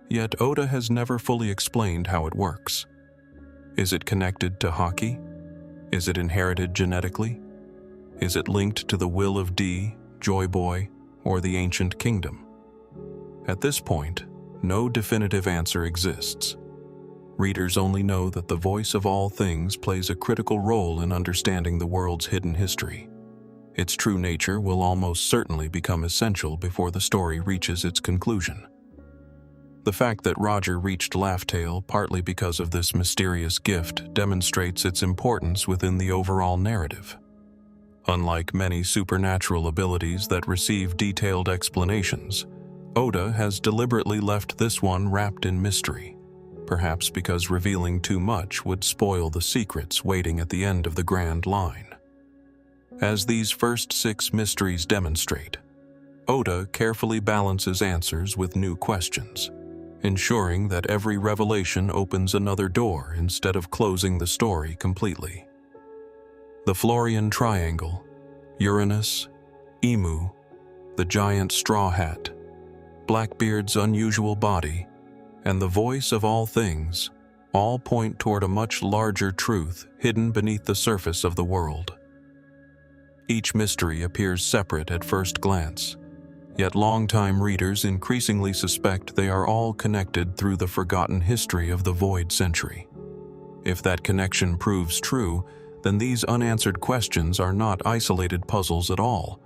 Speaker 1: Yet Oda has never fully explained how it works. Is it connected to Haki? Is it inherited genetically? Is it linked to the will of D, Joy Boy, or the ancient kingdom? At this point, no definitive answer exists. Readers only know that the voice of all things plays a critical role in understanding the world's hidden history. Its true nature will almost certainly become essential before the story reaches its conclusion. The fact that Roger reached Laugh Tale partly because of this mysterious gift demonstrates its importance within the overall narrative. Unlike many supernatural abilities that receive detailed explanations, Oda has deliberately left this one wrapped in mystery, perhaps because revealing too much would spoil the secrets waiting at the end of the Grand Line. As these first 6 mysteries demonstrate, Oda carefully balances answers with new questions, ensuring that every revelation opens another door instead of closing the story completely. The Florian Triangle, Uranus, Emu, the giant straw hat, Blackbeard's unusual body, and the voice of all things all point toward a much larger truth hidden beneath the surface of the world. Each mystery appears separate at first glance, yet longtime readers increasingly suspect they are all connected through the forgotten history of the Void Century. If that connection proves true, then these unanswered questions are not isolated puzzles at all.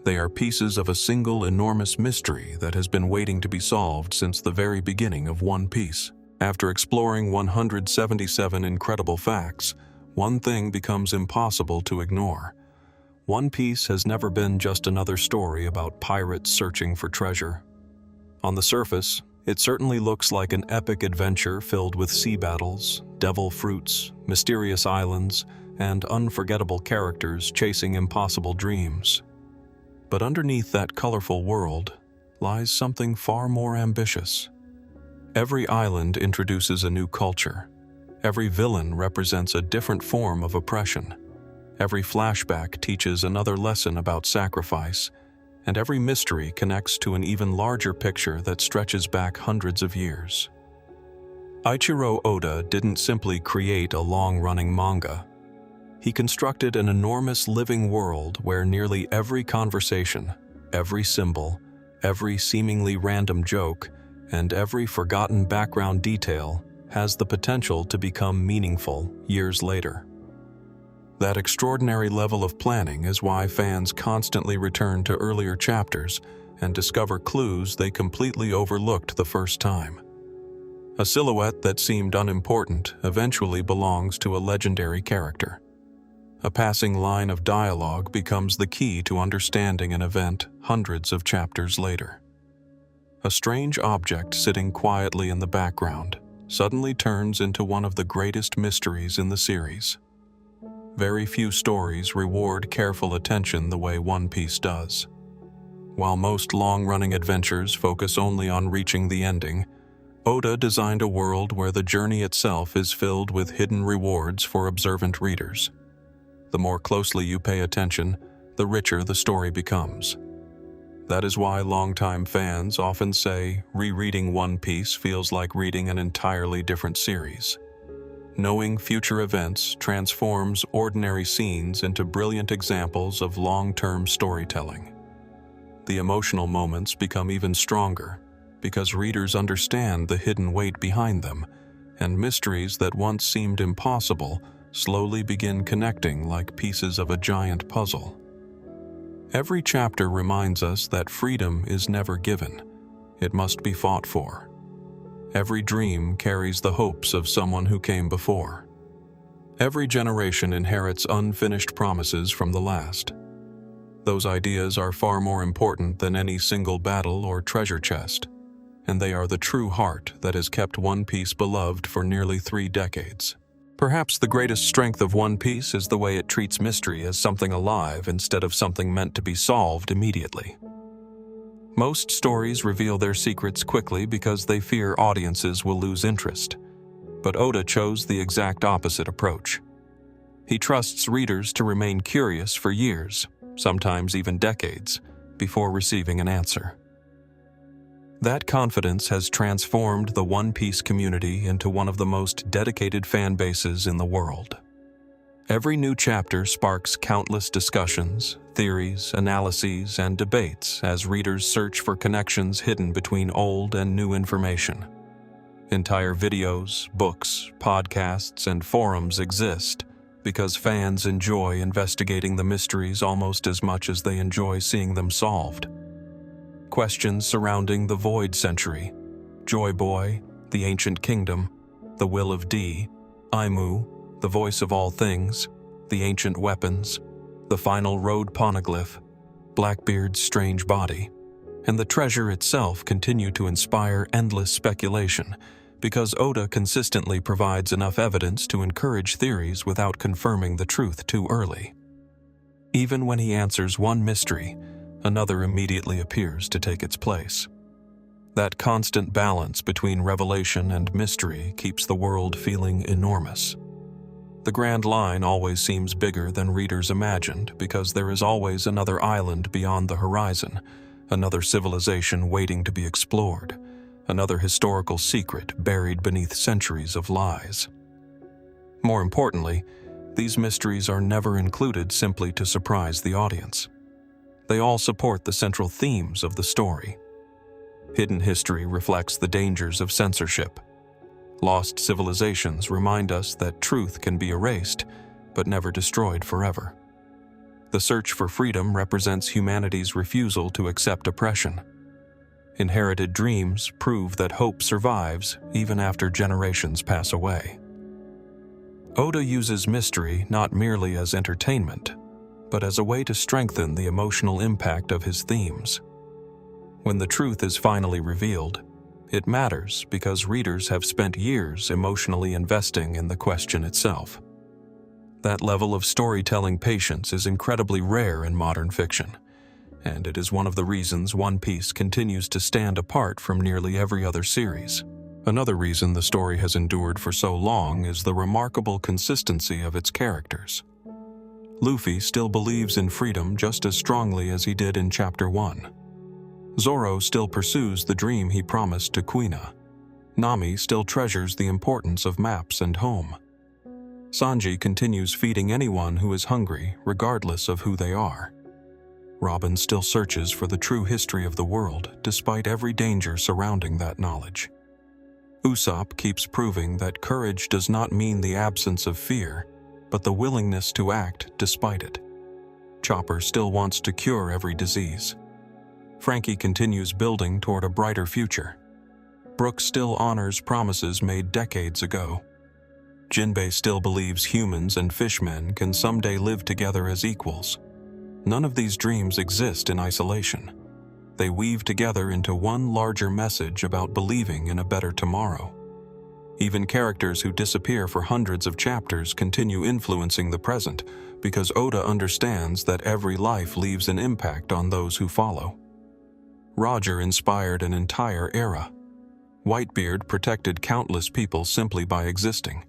Speaker 1: They are pieces of a single enormous mystery that has been waiting to be solved since the very beginning of One Piece. After exploring 177 incredible facts, one thing becomes impossible to ignore. One Piece has never been just another story about pirates searching for treasure. On the surface, it certainly looks like an epic adventure filled with sea battles, devil fruits, mysterious islands, and unforgettable characters chasing impossible dreams. But underneath that colorful world lies something far more ambitious. Every island introduces a new culture. Every villain represents a different form of oppression. Every flashback teaches another lesson about sacrifice, and every mystery connects to an even larger picture that stretches back hundreds of years. Eiichiro Oda didn't simply create a long-running manga. He constructed an enormous living world where nearly every conversation, every symbol, every seemingly random joke, and every forgotten background detail has the potential to become meaningful years later. That extraordinary level of planning is why fans constantly return to earlier chapters and discover clues they completely overlooked the first time. A silhouette that seemed unimportant eventually belongs to a legendary character. A passing line of dialogue becomes the key to understanding an event hundreds of chapters later. A strange object sitting quietly in the background suddenly turns into one of the greatest mysteries in the series. Very few stories reward careful attention the way One Piece does. While most long-running adventures focus only on reaching the ending, Oda designed a world where the journey itself is filled with hidden rewards for observant readers. The more closely you pay attention, the richer the story becomes. That is why longtime fans often say rereading One Piece feels like reading an entirely different series. Knowing future events transforms ordinary scenes into brilliant examples of long-term storytelling. The emotional moments become even stronger because readers understand the hidden weight behind them, and mysteries that once seemed impossible slowly begin connecting like pieces of a giant puzzle. Every chapter reminds us that freedom is never given. It must be fought for. Every dream carries the hopes of someone who came before. Every generation inherits unfinished promises from the last. Those ideas are far more important than any single battle or treasure chest, and they are the true heart that has kept One Piece beloved for nearly 3 decades. Perhaps the greatest strength of One Piece is the way it treats mystery as something alive instead of something meant to be solved immediately. Most stories reveal their secrets quickly because they fear audiences will lose interest, but Oda chose the exact opposite approach. He trusts readers to remain curious for years, sometimes even decades, before receiving an answer. That confidence has transformed the One Piece community into one of the most dedicated fan bases in the world. Every new chapter sparks countless discussions, theories, analyses, and debates as readers search for connections hidden between old and new information. Entire videos, books, podcasts, and forums exist because fans enjoy investigating the mysteries almost as much as they enjoy seeing them solved. Questions surrounding the Void Century, Joy Boy, the Ancient Kingdom, the Will of D, Aimu, the Voice of All Things, the Ancient Weapons, the Final Road Poneglyph, Blackbeard's strange body, and the treasure itself continue to inspire endless speculation because Oda consistently provides enough evidence to encourage theories without confirming the truth too early. Even when he answers one mystery, another immediately appears to take its place. That constant balance between revelation and mystery keeps the world feeling enormous. The Grand Line always seems bigger than readers imagined because there is always another island beyond the horizon, another civilization waiting to be explored, another historical secret buried beneath centuries of lies. More importantly, these mysteries are never included simply to surprise the audience. They all support the central themes of the story. Hidden history reflects the dangers of censorship. Lost civilizations remind us that truth can be erased, but never destroyed forever. The search for freedom represents humanity's refusal to accept oppression. Inherited dreams prove that hope survives even after generations pass away. Oda uses mystery not merely as entertainment, but as a way to strengthen the emotional impact of his themes. When the truth is finally revealed, it matters because readers have spent years emotionally investing in the question itself. That level of storytelling patience is incredibly rare in modern fiction, and it is one of the reasons One Piece continues to stand apart from nearly every other series. Another reason the story has endured for so long is the remarkable consistency of its characters. Luffy still believes in freedom just as strongly as he did in Chapter 1. Zoro still pursues the dream he promised to Kuina. Nami still treasures the importance of maps and home. Sanji continues feeding anyone who is hungry, regardless of who they are. Robin still searches for the true history of the world, despite every danger surrounding that knowledge. Usopp keeps proving that courage does not mean the absence of fear, but the willingness to act despite it. Chopper still wants to cure every disease. Frankie continues building toward a brighter future. Brook still honors promises made decades ago. Jinbei still believes humans and fishmen can someday live together as equals. None of these dreams exist in isolation. They weave together into one larger message about believing in a better tomorrow. Even characters who disappear for hundreds of chapters continue influencing the present because Oda understands that every life leaves an impact on those who follow. Roger inspired an entire era. Whitebeard protected countless people simply by existing.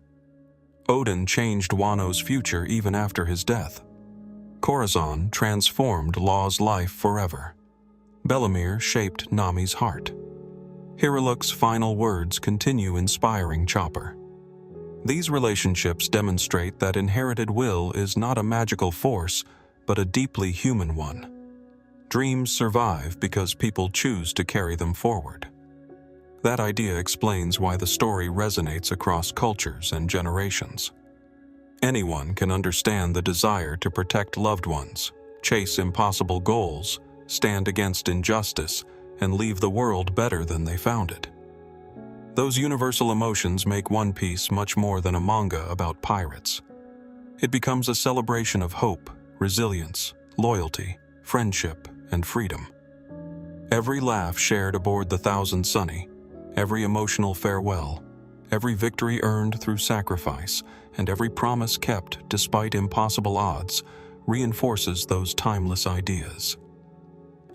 Speaker 1: Odin changed Wano's future even after his death. Corazon transformed Law's life forever. Bellemere shaped Nami's heart. Hiruluk's final words continue inspiring Chopper. These relationships demonstrate that inherited will is not a magical force, but a deeply human one. Dreams survive because people choose to carry them forward. That idea explains why the story resonates across cultures and generations. Anyone can understand the desire to protect loved ones, chase impossible goals, stand against injustice, and leave the world better than they found it. Those universal emotions make One Piece much more than a manga about pirates. It becomes a celebration of hope, resilience, loyalty, friendship, and freedom. Every laugh shared aboard the Thousand Sunny, every emotional farewell, every victory earned through sacrifice, and every promise kept despite impossible odds reinforces those timeless ideas.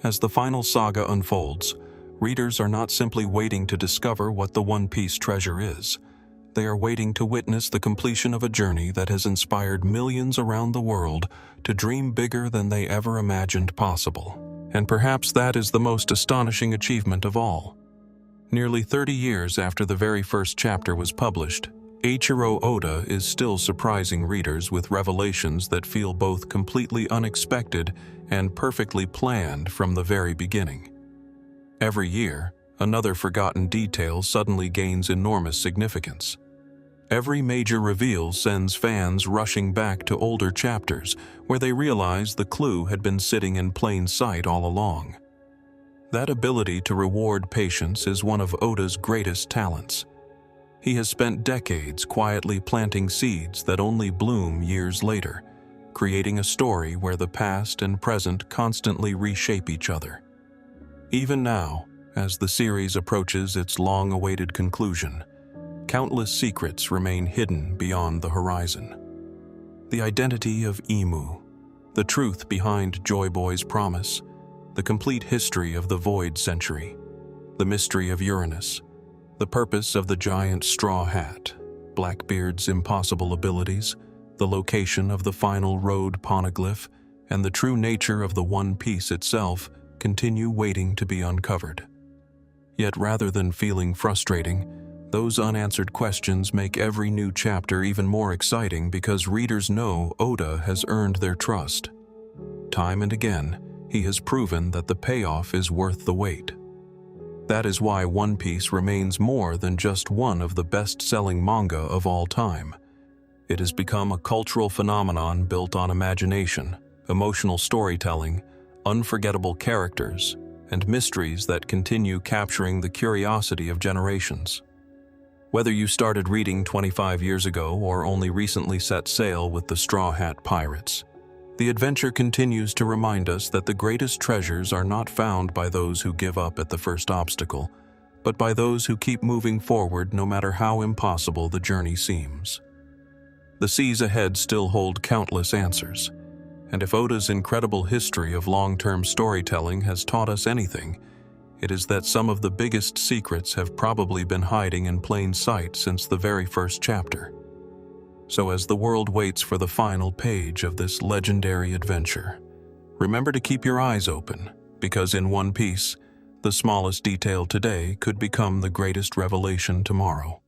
Speaker 1: As the final saga unfolds, readers are not simply waiting to discover what the One Piece treasure is. They are waiting to witness the completion of a journey that has inspired millions around the world to dream bigger than they ever imagined possible. And perhaps that is the most astonishing achievement of all. Nearly 30 years after the very first chapter was published, Eiichiro Oda is still surprising readers with revelations that feel both completely unexpected and perfectly planned from the very beginning. Every year, another forgotten detail suddenly gains enormous significance. Every major reveal sends fans rushing back to older chapters where they realize the clue had been sitting in plain sight all along. That ability to reward patience is one of Oda's greatest talents. He has spent decades quietly planting seeds that only bloom years later, creating a story where the past and present constantly reshape each other. Even now, as the series approaches its long-awaited conclusion, countless secrets remain hidden beyond the horizon. The identity of Imu, the truth behind Joy Boy's promise, the complete history of the Void Century, the mystery of Uranus, the purpose of the giant straw hat, Blackbeard's impossible abilities, the location of the final road poneglyph, and the true nature of the One Piece itself continue waiting to be uncovered. Yet rather than feeling frustrating, those unanswered questions make every new chapter even more exciting because readers know Oda has earned their trust. Time and again, he has proven that the payoff is worth the wait. That is why One Piece remains more than just one of the best-selling manga of all time. It has become a cultural phenomenon built on imagination, emotional storytelling, unforgettable characters, and mysteries that continue capturing the curiosity of generations. Whether you started reading 25 years ago or only recently set sail with the Straw Hat Pirates, the adventure continues to remind us that the greatest treasures are not found by those who give up at the first obstacle, but by those who keep moving forward no matter how impossible the journey seems. The seas ahead still hold countless answers, and if Oda's incredible history of long-term storytelling has taught us anything, it is that some of the biggest secrets have probably been hiding in plain sight since the very first chapter. So as the world waits for the final page of this legendary adventure, remember to keep your eyes open, because in One Piece, the smallest detail today could become the greatest revelation tomorrow.